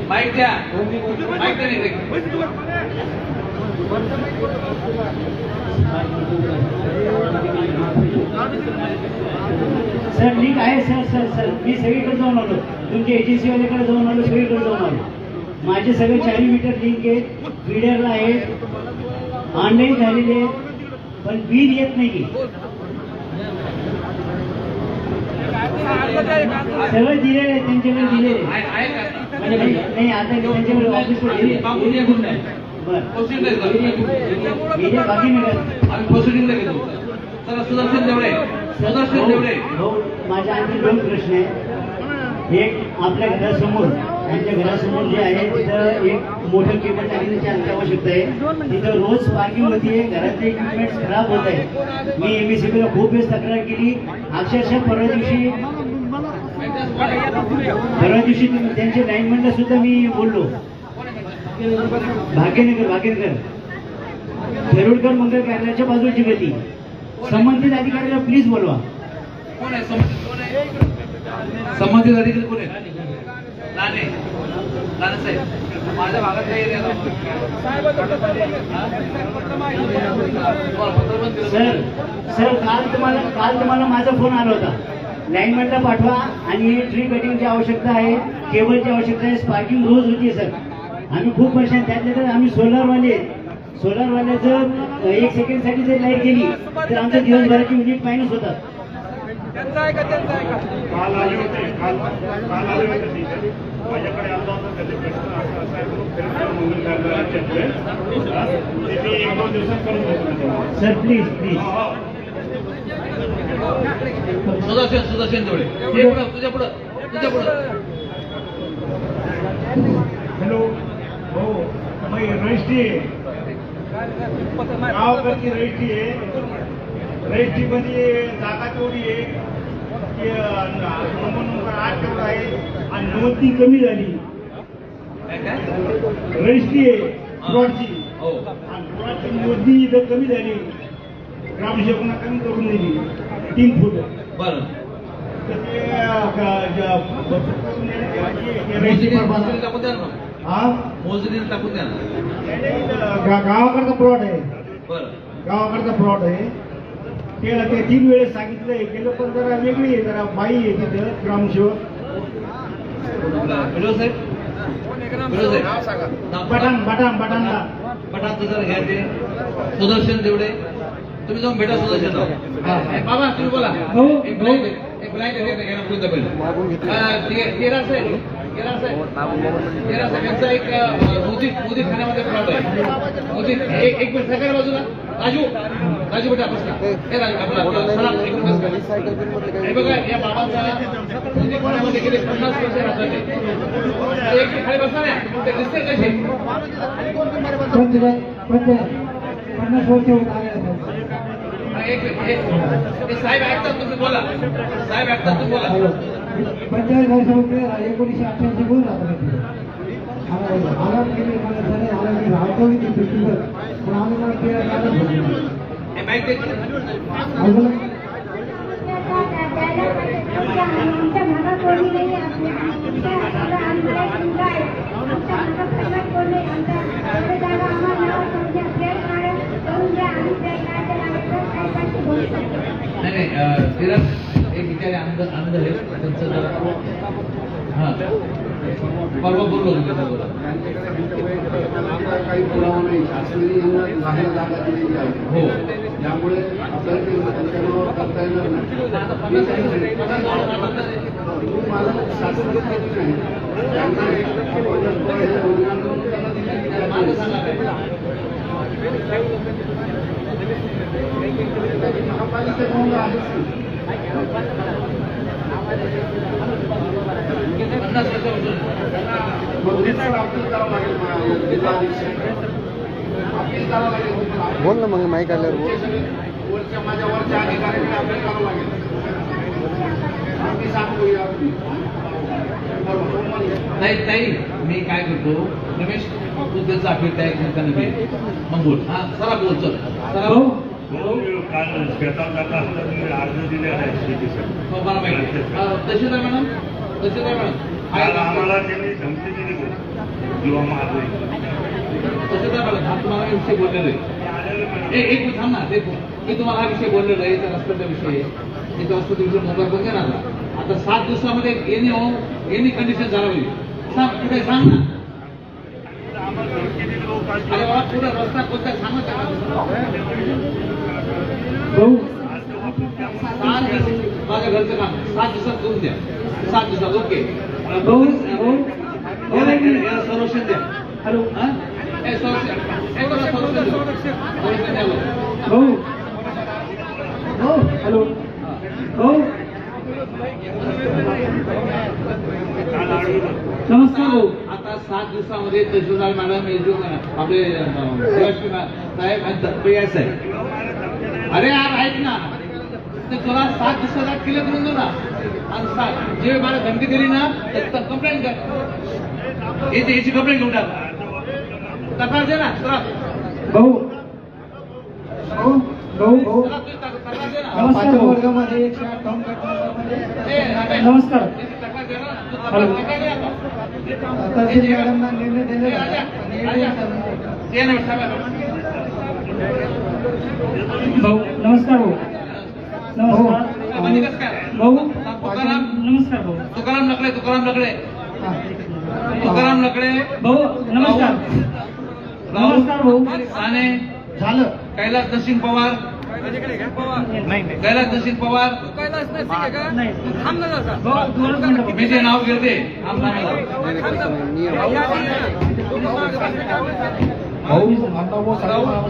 माईक द्या. माईक द्या. सर लिंक आहे सर मी सगळीकडे जाऊन आलो. तुमच्या एजन्सी वाल्याकडे जाऊन आलो. सगळीकडे जाऊन आलो. माझे सगळे 4 मीटर लिंक आहेत. फीडरला आहेत. ऑनलाईन झालेले आहेत. पण बिल येत नाही. सगळं दिलेलं आहे त्यांच्याकडे दिलेले नाही. आता त्यांच्याकडे ऑफिसकडे माझ्या आणखी 2 प्रश्न आहेत. एक आपल्या घरासमोर त्यांच्या घरासमोर जे आहे तिथं एक मोठं केबल टाकण्याची आमची आवश्यकता आहे. तिथं रोज पार्किंग होती. घरातले इक्विपमेंट्स खराब होत आहे. मी एमएससीबीला खूप वेळेस तक्रार केली. अक्षरशः परवा दिवशी त्यांच्या लाईनमॅनला सुद्धा मी बोललो. भाग्यनगर थेरुडकर मंगल कार्यालयाच्या बाजूची गती. संबंधित अधिकाऱ्याला प्लीज बोलवा. संबंधित अधिकारी कोण आहे? लाने साहेब माझ्या भागातल्या एरियाला सर काल तुम्हाला माझा फोन आला होता. लाईनमॅनला पाठवा आणि ट्री कटिंगची आवश्यकता आहे. केबलची आवश्यकता आहे. स्पार्किंग रोज होती सर. आम्ही खूप परेशान. त्यातल्या आम्ही सोलारवाल्याचं 1 सेकंडसाठी जर लाईट गेली तर आमचं दिवसभराची युनिट मायनस होतात. काल आले होते. काल आले होते. माझ्याकडे आला होता त्याचे प्रश्न असा आहे म्हणून मंगल कार्यालयाच्या पुढे ते मी 1-2 दिवसात करून देतो सर. प्लीज सुदर्शन तेवढे तुझ्या पुढं. हॅलो. हो मी रजिस्ट्री आहे. गावाकडची रजिस्ट्री आहे. रजिस्ट्रीमध्ये जागा तेवढी आहे की नंबर 8 तेवढा आहे आणि नोंदणी कमी झाली. रजिस्ट्री आहे प्लॉटची आणि प्लॉटची नोंदणी इथं कमी झाली. ग्रामसेवकांना कमी करून दिली 3 फूट. बरं मोजणीला टाकून द्या ना. गावाकडचा प्लॉट आहे. बरं गावाकडचा प्लॉट आहे. त्याला ते 3 वेळेस सांगितलंय केलं पण जरा वेगळी आहे. जरा बाई आहे तिथं ग्रामसेवक. बटाणचं जर घ्या ते सुदर्शन तेवढे तुम्ही जाऊन भेटा. सुदर्शन बाबा तुम्ही बोला. एक ब्लाइंड यांचा एक मोदी खाण्यामध्ये प्लॉट आहे. एक मिनिट सगळ्या बाजूला राजू बेटा बसला. हे बघा या बाबांचा मोदी खाण्यामध्ये गेले 50 वर्ष राहतात. एक खाली बसला नाही ते दिसते कसे 50 वर्ष होत आले. साहेब ऐकतात तुम्ही बोला. साहेब ऐकतात तुम्ही बोला. 45 वर्ष होते. 1988 बोल राहतो. नाही अधिकारी आनंद आहेत त्यांचं जरा हा परवा बोललो होतो त्याच्याबरोबर. काही पुरावा नाही, शासनाने यांना जाहीर जागा दिलेली आहे. हो, त्यामुळे आपल्याला ते पंचनामा करता येणार नाही. मला शासनाने दिली नाही. त्यांना महापालिकेत आहेच. बोल ना मग माईक आल्यावर बोल. माझ्या वरच्या अधिकाऱ्यांनी अपील करावं लागेल. आम्ही सांगतो नाही ताई, मी काय करतो रमेश, तू त्यांचा अपील तयार करताना घे मग बोल. हा सरा बोल, चल सरा भाऊ. काल शेतात जाता असताना तुम्ही अर्ज दिले आहे शेतीसाठी. मला माहिती तशी नाही मॅडम, तशी नाही मॅडम. आम्हाला त्यांनी धमकी दिली किंवा मारले तसे काय मॅडम, हा तुम्हाला विषय बोललेलो आहे. एक थांब ना, देखो मी तुम्हाला हा विषय बोललेलो आहे, रस्त्याचा विषय आहे. त्याच्या वस्तू विषय मोबाईल बघ ना. आता 7 दिवसामध्ये एनी कंडिशन झाला होईल. सांग कुठे, सांग ना. अरे बाबा पुढे रस्ता कोणता सांगत माझ्या घरचं काम 7 दिवसात करून द्या. 7 दिवसात ओके. संरक्षण द्या. हॅलो, संरक्षण हॅलो, नमस्कार भाऊ. आता 7 दिवसामध्ये तहसीलदार मॅडम, आपले साहेब आणि तत्पया साहेब. अरे यार ऐक ना, ते तुला 7 दिवसात क्लिअर करून देऊ ना. आणि जे मला धमकी दिली ना कंप्लेंट कर, याची कंप्लेंट घेऊन टाक. तक्रार दे ना. भाऊ भाऊ भाऊ नमस्कार वर्गामध्ये 158 गटामध्ये नमस्कार. तहसील मॅडमना निर्णय दिलेला आहे. भाऊ नमस्कार भाऊ. नमस्कार भाऊ. नमस्कार भाऊ. तुकाराम लकडे, तुकाराम लकडे, तुकाराम लकडे भाऊ. नमस्कार. नमस्कार भाऊ. साने झालं. कैलास नरसिंग पवार, कैलास नरसिंग पवार. मी जे नाव घेते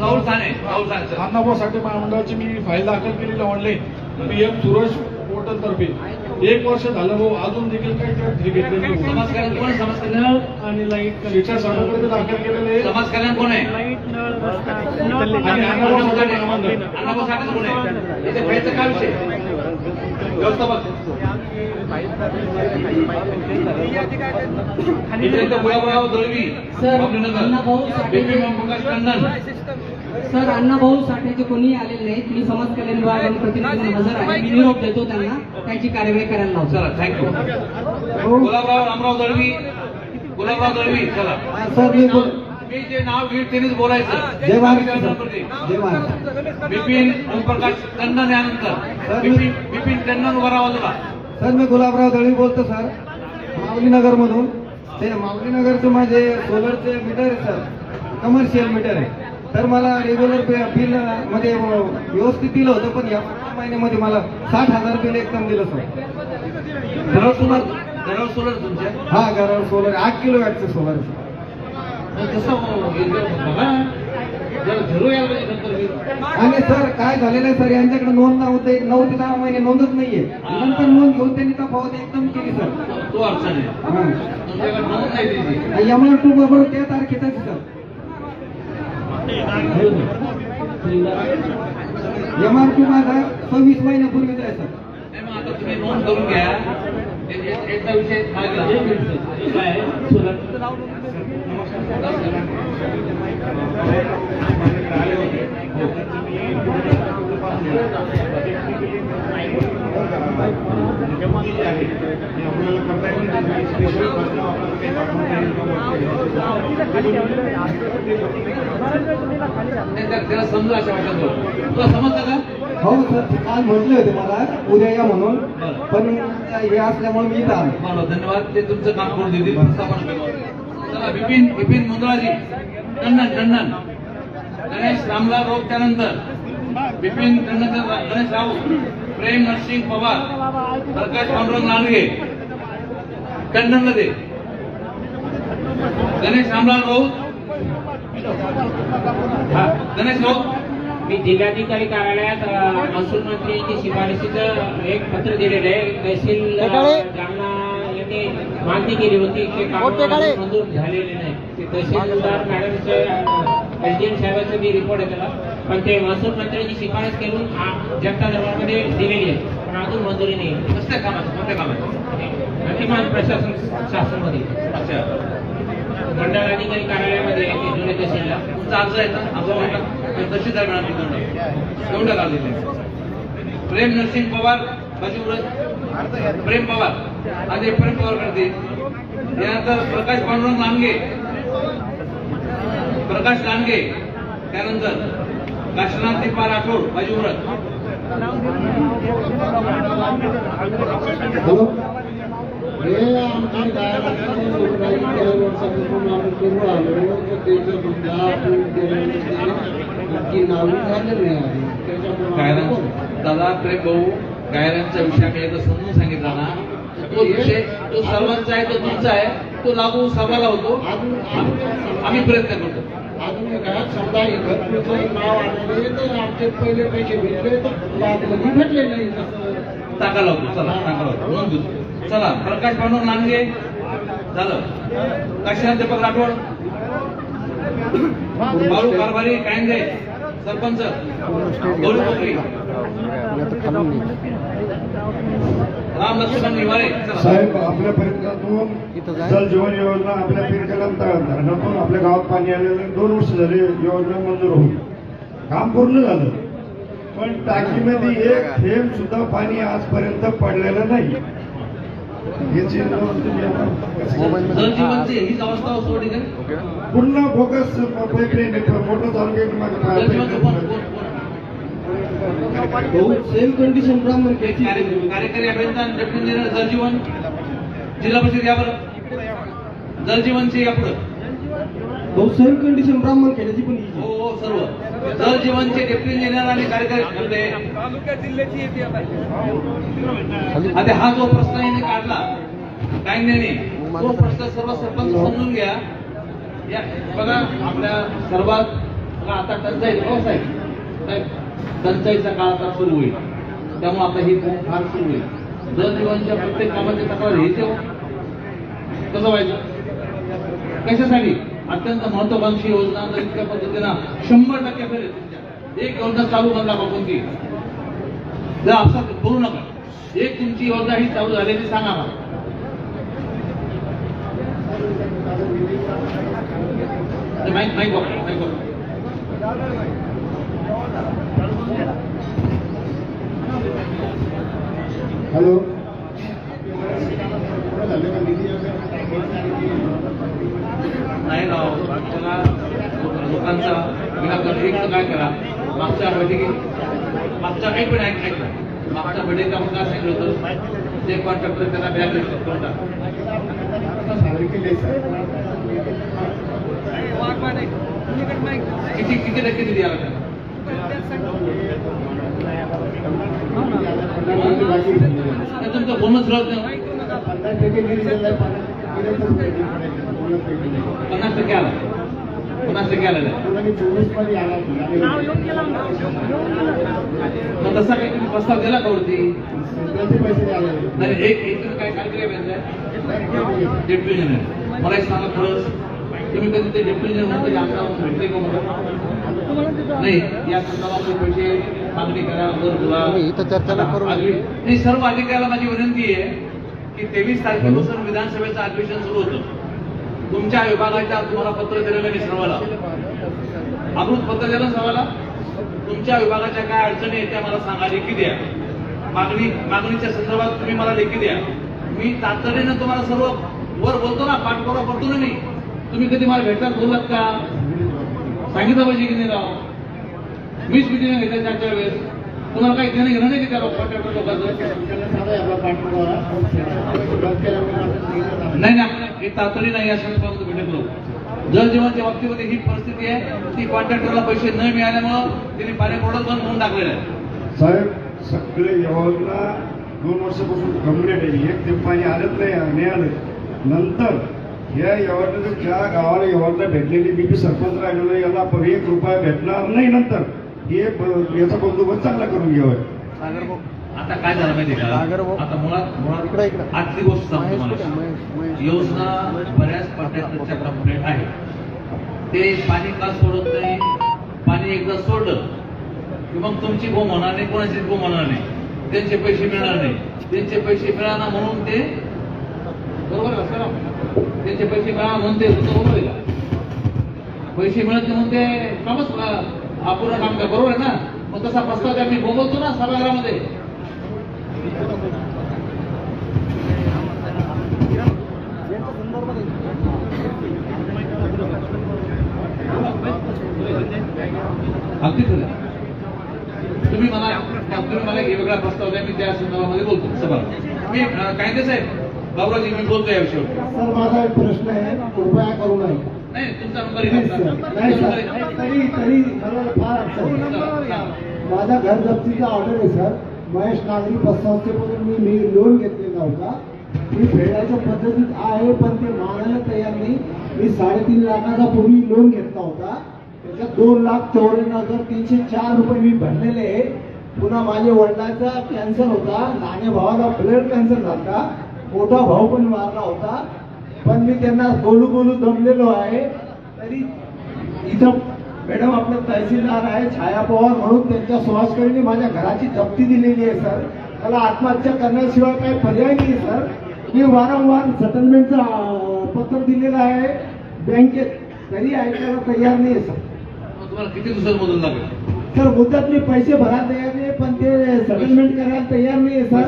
राहुल साने, अण्णाभाऊ साठे महामंडळाची मी फाईल दाखल केलेली ऑनलाईन PM सूरज पोर्टल तर्फे. 1 वर्ष झालं भाऊ, अजून देखील काही हे घेतलेलं नाही. समाज कल्याण कोण आहे? समाज कल्याण आणि लाईट शिक्षण सर्टिफिकेट दाखल केलेले आहे. समाज कल्याण कोण आहे? लाईट नळ रस्ता आणि अण्णाभाऊ साठे महामंडळ. अण्णाभाऊ साठे कोण आहे? याच्या फाईलचा काय विषय? व्यवस्थापक गुलाबराव दळवी, सर अण्णाभाऊ साठेचे कोणी आलेले नाहीत. मी समाज कल्याण विभागाकडून प्रतिनिधी हजर आहे. मी निरोप देतो त्यांना, त्यांची कार्यवाही करायला लावतो. चला, थँक्यू. गुलाबराव रामराव दळवी, गुलाबराव दळवी. चला सर मी जे नाव घेईल त्यांनीच बोलायचं. जय महाराष्ट्र. जय महाराष्ट्र. बिपिन ओमप्रकाश टंडन यानंतर बिपिन टंडन उभा राहा बाजूला. सर मी गुलाबराव दळवी बोलतो सर, माऊलीनगर मधून. ते माऊलीनगरचं माझे सोलरचे मीटर आहे सर, कमर्शियल मीटर आहे. तर मला रेग्युलर बिल मध्ये व्यवस्थित दिलं होतं, पण या महिन्यामध्ये मला 60,000 बिल एकदम दिलं सर. घरावर सोलर तुमच्या? हा, घरावर सोलर 8 किलोवॅटचं सोलर. आणि सर काय झालेलं आहे सर, यांच्याकडे नोंद नव्हते, 9 ते 10 महिने नोंदच नाहीये. नंतर नोंद घेऊन त्यांनी तफावत एकदम केली सर. तो अडचण आहे. MR2 बरोबर त्या तारखेचाच सर. MR2 माझा 26 महिन्यापूर्वीचा आहे सर. आता तुम्ही नोंद करून घ्या. एकदा विषय काय त्याला समजा अशा वाटत तुला समजतं का? हो सर ते काल म्हटले होते मला उद्या या म्हणून, पण हे असल्यामुळे मी इथं आलो. बरोबर, धन्यवाद. ते तुमचं काम करून देतील. चला, विपिन मुंद्राजी, टंडन गणेश रामलाल राऊत, त्यानंतर विपिन टंडन, गणेश राऊत, प्रेम नरसिंग पवार, प्रकाश पांडुरंग नांडगे, टंडनला दे. गणेश रामलाल राऊत, गणेश राऊत. मी जिल्हाधिकारी कार्यालयात महसूल मंत्र्यांची शिफारशीचं एक पत्र दिलेलं आहे. तहसील जालना यांनी मागणी केली होती की काम मंजूर झालेले नाही. ते तहसीलदार मॅडमचे एसडीएम साहेबांचा मी रिपोर्ट आहे त्याला, पण ते महसूल मंत्र्यांची शिफारस करून जनता दरबारमध्ये दिलेली आहे, पण अजून मंजुरी नाही. कसल्या कामाचं, कोणत्या कामाचं? किमान प्रशासन शासनामध्ये. अच्छा, मंडळ अधिकारी कार्यालयामध्ये जुने तहसीलला तुमचा अर्ज आहे ना? अर्ज तहसीलदार मॅडम एवढं लागलेलं. प्रेम नरसिंग पवार, बाजूव्रत प्रेम पवार, आधी प्रेम पवार करते. त्यानंतर प्रकाश पांडुरंग लांडगे, त्यानंतर काशीनाथ दीपा राठोड, बाजूव्रत. हॅलो, हे आमची गायराची वर्षापासून आम्ही सुरू आलो, त्याचं सुद्धा नक्की नावी झालेलं नाही. गायरान दादा, प्रेम भाऊ, गायरांचा विषय आम्ही एकदा समजून सांगितला ना, तो विषय तो सर्वांचा आहे, तो तुमचा आहे, तो लागू सर्वांना होतो. आम्ही प्रयत्न करतो. अजून घरात समजा घरकुलचं नाव आलेले तर आमचे पहिले पैसे भेटले तर भेटले नाही. टाका लावतो, चला टाका लावतो, नोंद घेतो. चला, प्रकाश पांडुरंग लांडगे झालं. काशीनाथ दीपक राठोड, बाळू कारभारी, कायंदे सरपंच, गौरी पोखरी, राम लक्ष्मण निवारे. साहेब, आपल्या प्रयत्नातून जल जीवन योजना आपल्या पिरकलम धरणातून आपल्या गावात पाणी आलेलं 2 वर्ष झाले. योजना मंजूर होऊन काम पूर्ण झालं, पण टाकीमध्ये एक थेंब सुद्धा पाणी आजपर्यंत पडलेलं नाही. याची नोंद तुम्ही जल जीवनची हीच अवस्था सोडली का? पूर्ण बोगस पाईपलाईन मोठं चालू सेम कंडिशन ब्राह्मण कार्यकारी अभियंता डेप्युटी इंजिनियर जल जीवन, जिल्हा परिषद यावर जल जीवनचे यापुढं सेम कंडिशन ब्राह्मण खेड्याची पण. हो, सर्व जल जीवनचे डेप्युटी इंजिनियर आणि कार्यकारी आता हा जो प्रश्न याने काढला कायद्याने, तो प्रश्न सर्व सरपंच समजून घ्या. या बघा, आपल्या सर्वात आता टंचाई साहेब, टंचाईचा काळ आता सुरू होईल, त्यामुळे आता ही फार सुरू होईल. जल जीवनच्या प्रत्येक कामाची तक्रार घ्यायची. कसं व्हायचं, कशासाठी? अत्यंत महत्वाकांक्षी योजना जर इतक्या पद्धतीनं 100% फेल. एक योजना चालू करणार का कोणती? जर असं बोलू नका. एक तुमची योजना ही चालू झालेली सांगा मला. माईक वापरा. हॅलो, नाही राव, त्याला लोकांचा विनाकारण एक तर काय करा. मागच्या काही पण ऐकलं, मागच्या बैठकीत आपण काय सांगितलं होतं, ते कॉन्ट्रॅक्टर त्यांना बॅग किती टक्के दिली याला त्याला? तुमचं बोनस राहत नाही. 50% आला. 50% आलेला मग तसा काही तुम्ही प्रस्ताव दिला का वरती? नाही, एक तुम्ही काय कार्यक्रम डेप्युटी इंजिनियर, मला एक सांगा खरंच, तुम्ही कधी ते डेप्युटी इंजिनियर म्हणते आमच्या भेटले का मला? नाही, या संदर्भात पैसे मागणी करा, वर बोला. नाही, सर्व अधिकाऱ्याला माझी विनंती आहे की 23 तारखेपासून विधानसभेचं अधिवेशन सुरू होतं. तुमच्या विभागाच्या तुम्हाला पत्र दिलेलं मी सर्वाला, अमृत पत्र दिलं सर्वाला. तुमच्या विभागाच्या काय अडचणी आहेत त्या मला सांगा, लेखी द्या. मागणीच्या संदर्भात तुम्ही मला लेखी द्या. मी तातडीनं तुम्हाला सर्व वर बोलतो ना, पाठपुरावा करतो ना मी. तुम्ही कधी मला भेटतात बोललात का? सांगितलं पाहिजे की नाही राव? मीच मिटिंग घेतल्या त्याच्या वेळेस तुम्हाला काही देणं घेणं नाही की त्या कॉन्ट्रॅक्टर लोकांचं? नाही आपण हे तातडी नाही अशा भेटत लोक. जल जीवनच्या बाबतीमध्ये ही परिस्थिती आहे की कॉन्ट्रॅक्टरला पैसे न मिळाल्यामुळं त्यांनी पाण्यापुरवठा बंद करून टाकलेला आहे. साहेब सगळे योजना 2 वर्षापासून कंप्लीट आहे. एक ते पाणी आलंच नाही, मिळालं. नंतर या योजनेचं ज्या गावाला योजना भेटलेली मी सरपंच राहिलेलो याला 1 रुपया भेटणार नाही. नंतर हे याचा बंदोबस्त चांगला करून घ्यावा. आता काय झालं माहिती का, आता मुळात आजची गोष्ट सांगतो मला. योजना बऱ्याच कॉन्ट्रॅक्टरच्या कंप्लेंट आहे. ते पाणी का सोडत नाही, पाणी एकदा सोडलं की मग तुमची बोंब होणार नाही, कोणाचीच बोंब होणार नाही, त्यांचे पैसे मिळणार नाही. त्यांचे पैसे मिळाला म्हणून ते बरोबर आहे सर, त्यांचे पैसे मिळाला म्हणून ते बरोबर आहे का? पैसे मिळत नाही म्हणून ते कामच अपूर्ण काम का, बरोबर आहे ना? मग तसा प्रस्ताव आम्ही बोलतो ना सभागृहामध्ये. अगदी खरं. तुम्ही मला एक वेगळा प्रस्ताव द्या, मी त्या संदर्भामध्ये बोलतो सभा. मी कायदे साहेब बाबूराजी मी बोलतो या विषयावर. सर माझा एक प्रश्न आहे, कृपया करू नये. नाही तुमचा नंबर नाही सर, तरी मला फार अडचण आहे. माझा घर जप्तीचा ऑर्डर आहे सर. महेश नागरी पतसंस्थेपासून मी लोन घेतलेला होता. मी फेडायच्या पद्धतीत आहे, पण ते मानायला तयार नाही. मी 3.5 लाखाचा पूर्वी लोन घेतला होता. त्याच्यात 2,94,304 रुपये मी भरलेले आहे. पुन्हा माझ्या वडिलांचा कॅन्सर होता, लहान भावाला ब्लड कॅन्सर झाला, मोठा भाऊ पण मारला होता. पण मी त्यांना बोलू दमलेलो आहे. तरी इथं मॅडम आपलं तहसीलदार आहे छाया पवार म्हणून, त्यांच्या सुहासकरीने माझ्या घराची जप्ती दिलेली आहे सर. मला आत्महत्या करण्याशिवाय काही पर्याय नाही सर. मी वारंवार सेटलमेंटचं पत्र दिलेलं आहे बँकेत, तरी ऐकायला तयार नाही सर. तुम्हाला किती दिवसात मधून लागेल सर? मुदत मी पैसे भरायला तयार नाही, पण ते सेटलमेंट करायला तयार नाही सर.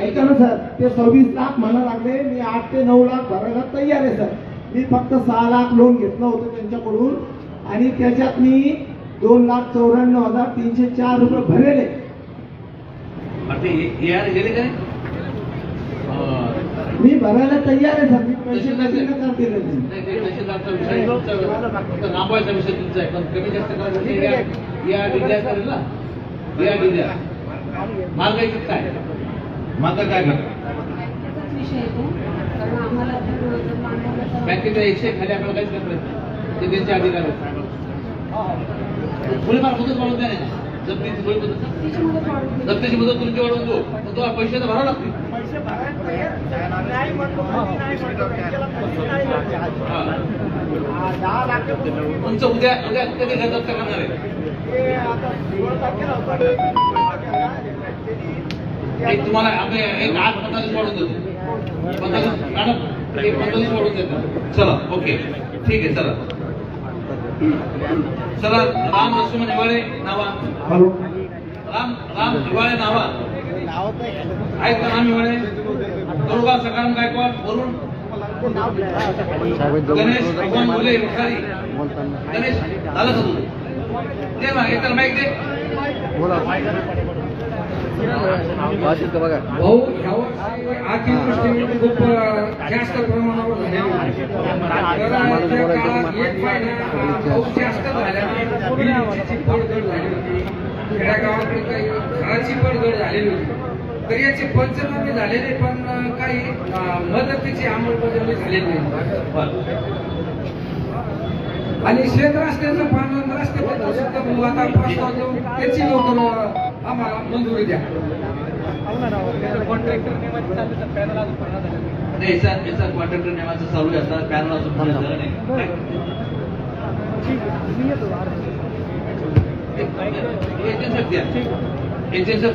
ऐका ना सर, ते 26 लाख म्हणा लागले. मी 8 ते 9 लाख भरायला तयार आहे सर. मी फक्त 6 लाख लोन घेतलं होतं त्यांच्याकडून, आणि त्याच्यात मी 2,94,304 रुपये भरलेले. मी भरायला तयार आहे सर. मी पैसे नकार दिले नामवायचा विषय तुमचा आहे, पण कमी जास्त करायचं या डिझाय करेल ना. या डिझाय मार्गायचं काय, मार्ग काय करतात बँकेच्या 100 खाली आपल्याला काहीच करत ते त्यांचे अधिकार आहेत. थोडीफार मुदत वाढवून द्या ना. जप्तीची थोडी मुदत, जप्तीची मुदत तुमची वाढवून देऊ, पण तुम्हाला पैसे तर भरावे लागतील. तुमचं उद्या कधी घर जप्त करणार आहे? एक तुम्हाला आम्ही एक 8-15 वाढून देतो. 15 वाढून देतो. चला ओके ठीक आहे. चला राम लक्ष्मण हिवाळे नावा. राम हिवाळे नावा आहेत का? राम हिवाळे, दुर्गा सकाराम गायकवाड वरून, गणेश भगवान बोले मुखारी. गणेश झालं का तुझं? दे मग एक तर माईक दे. भाऊ आर्थिक दृष्टीने खूप जास्त प्रमाणावर पाऊस जास्त झाल्याने विहिरीची पडझड झाली होती. खेड्यागावाकडे काही घराची पडझड झालेली होती. तर याचे पंचनामे झालेले, पण काही मदतीची अंमलबजावणी झालेली नाही. आणि शेत रस्त्याचं पालन रस्त्याबद्दल सुद्धा आता प्रस्ताव देऊन त्याची लवकर आम्हाला मंजुरी द्या. कॉन्ट्रॅक्टर नेमाचं चालू आहे. आता पॅनल अजून झालं नाही.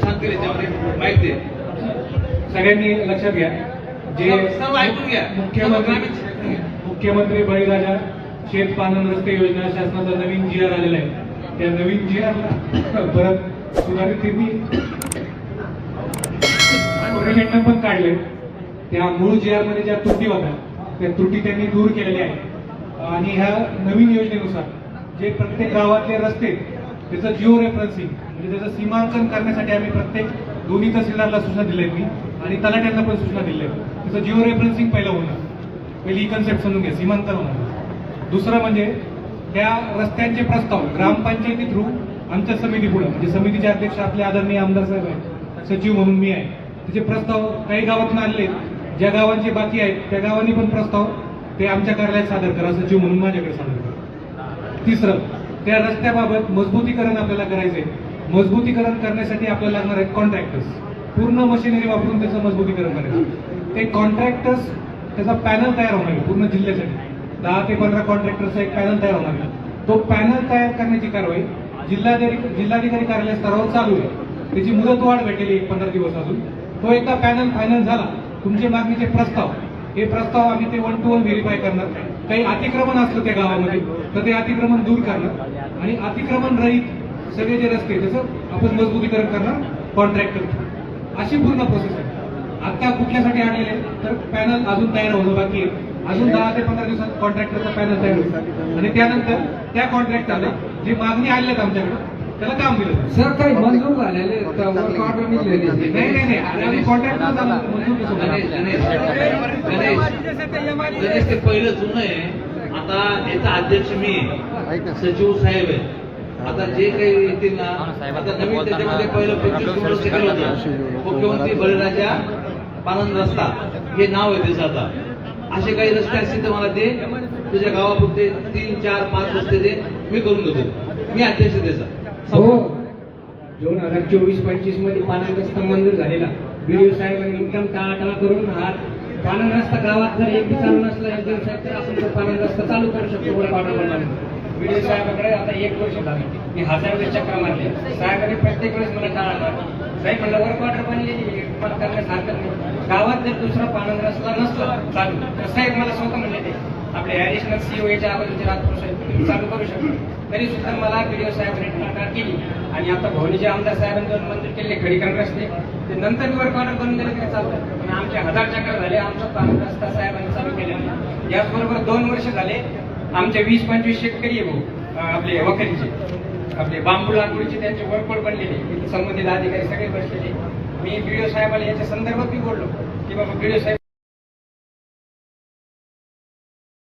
सांगतील याच्यामध्ये माहिती आहे. सगळ्यांनी लक्षात घ्या, जे ऐकून घ्या. मुख्यमंत्री बळीराजा शेत पालन रस्ते योजना शासनाचा नवीन GR आलेला आहे. त्या नवीन GRला परत सुधारित पण काढले. त्या मूळ GR मध्ये ज्या त्रुटी होत्या त्या त्रुटी त्यांनी दूर केलेल्या आहेत. आणि ह्या नवीन योजनेनुसार जे प्रत्येक गावातले रस्ते त्याचं जिओ रेफरन्सिंग म्हणजे त्याचं सीमांकन करण्यासाठी आम्ही प्रत्येक दोन्ही तहसीलदारला सूचना दिल्या आहेत मी आणि तलाट्यांना पण सूचना दिल्या आहेत. त्याचं जिओ रेफरन्सिंग पहिलं होणार, पहिली ही कन्सेप्ट समजून घ्या, सीमांकन होणार. दुसरं म्हणजे त्या रस्त्यांचे प्रस्ताव ग्रामपंचायती थ्रू आमच्या समितीपुढे, म्हणजे समितीचे अध्यक्ष आपले आदरणीय आमदार साहेब आहेत, सचिव म्हणून मी आहे, त्याचे प्रस्ताव काही गावातून आणले, ज्या गावांचे बाकी आहेत त्या गावांनी पण प्रस्ताव ते आमच्या कार्यालयात सादर करा, सचिव म्हणून माझ्याकडे सादर करा. तिसरं, त्या रस्त्याबाबत मजबूतीकरण आपल्याला करायचंय. मजबूतीकरण करण्यासाठी आपल्याला लागणार आहेत कॉन्ट्रॅक्टर्स, पूर्ण मशिनरी वापरून त्याचं मजबूतीकरण करायचं. ते कॉन्ट्रॅक्टर्स, त्याचा पॅनल तयार होणार आहे पूर्ण जिल्ह्यासाठी, 10 ते 15 कॉन्ट्रॅक्टरचा एक पॅनल तयार होणार आहे. तो पॅनल तयार करण्याची कारवाई जिल्हाधिकारी कार्यालय स्तरावर चालू आहे. त्याची मुदतवाढ भेटलेली 15 दिवस अजून. तो एकदा पॅनल फायनल झाला, तुमचे मागणीचे प्रस्ताव, हे प्रस्ताव आम्ही ते 1 to 1 व्हेरीफाय करणार. काही अतिक्रमण असलं त्या गावामध्ये तर ते अतिक्रमण दूर करणार आणि अतिक्रमण रहित सगळे जे रस्ते त्याचं आपण मजबूतीकरण करणार कॉन्ट्रॅक्टर. अशी पूर्ण प्रोसेस आहे. आता कुठल्यासाठी आणलेले तर पॅनल अजून तयार होणं बाकी आहे. अजून 10 ते 15 दिवसात कॉन्ट्रॅक्टरचा पॅनल तयार होईल आणि त्यानंतर त्या कॉन्ट्रॅक्टरला जी मागणी आली आहे आमच्याकडे त्याला काम दिलं. सर काही मंजूर झालेले वर्क ऑर्डर निघलेली नाही कॉन्ट्रॅक्टर गणेश ते पहिलं जुनं आहे. आता याचा अध्यक्ष मी आहे, सचिव साहेब आहे. आता जे काही येतील ना, आता नवीन त्याच्यामध्ये पहिलं 25 वर्ष केलं होतं मुख्यमंत्री बळीराजा पानंद रस्ता हे नाव आहे त्याचं. आता असे काही रस्ते असतील तर मला ते तुझ्या गावापुरते 3, 4, 5 रस्ते ते मी करून देतो. मी अध्यक्ष त्याचा. हो, 2024-25 मध्ये पानंद रस्ता मंजूर झालेला. बीडीओ साहेबांनी इन्कम टाळाटाळ करून हा पानंद रस्ता गावात जर एक चालू नसला एकदम साहेब तर आपण तो पानंद रस्ता चालू करू शकतो. वर्क ऑर्डर बनवून बीडीओ साहेबांकडे आता 1 वर्ष झालं मी हजारो चक्र मारले. साहेबांनी प्रत्येक वेळेस मला टाळाटाळ, साहेब म्हणलं वर्क ऑर्डर बनलेली मला करण्यास हरकत नाही. गावात जर दुसरा पानंद रस्ता नसला चालू तर साहेब मला स्वतः म्हणले ते आपले ऍडिशनल सीओ याच्या अगोदरचे राजपूर साहेब तुम्ही चालू करू शकतो. तरी सुद्धा मला बीडीओ साहेबांनी टाळाटाळ केली आणि आता भवनीचे आमदार साहेबांनी मंजूर केले खडीकरण रस्ते ते नंतर वर्क ऑर्डर बनून दिले तरी चालतात. पण आमचे 1000 चक्र झाले, आमचा पानंद रस्ता साहेबांनी चालू केला. याचबरोबर 2 वर्ष झाले आमचे 20-25 शेतकरी आहे भाऊ आपले वखरीचे, आपले बांबू लागवडीचे त्यांचे वर्कआउट बनलेले संबंधित अधिकारी सगळे बसलेले. मी बीडीओ साहेबांना याच्या संदर्भात मी बोललो की बाबा बीडीओ साहेब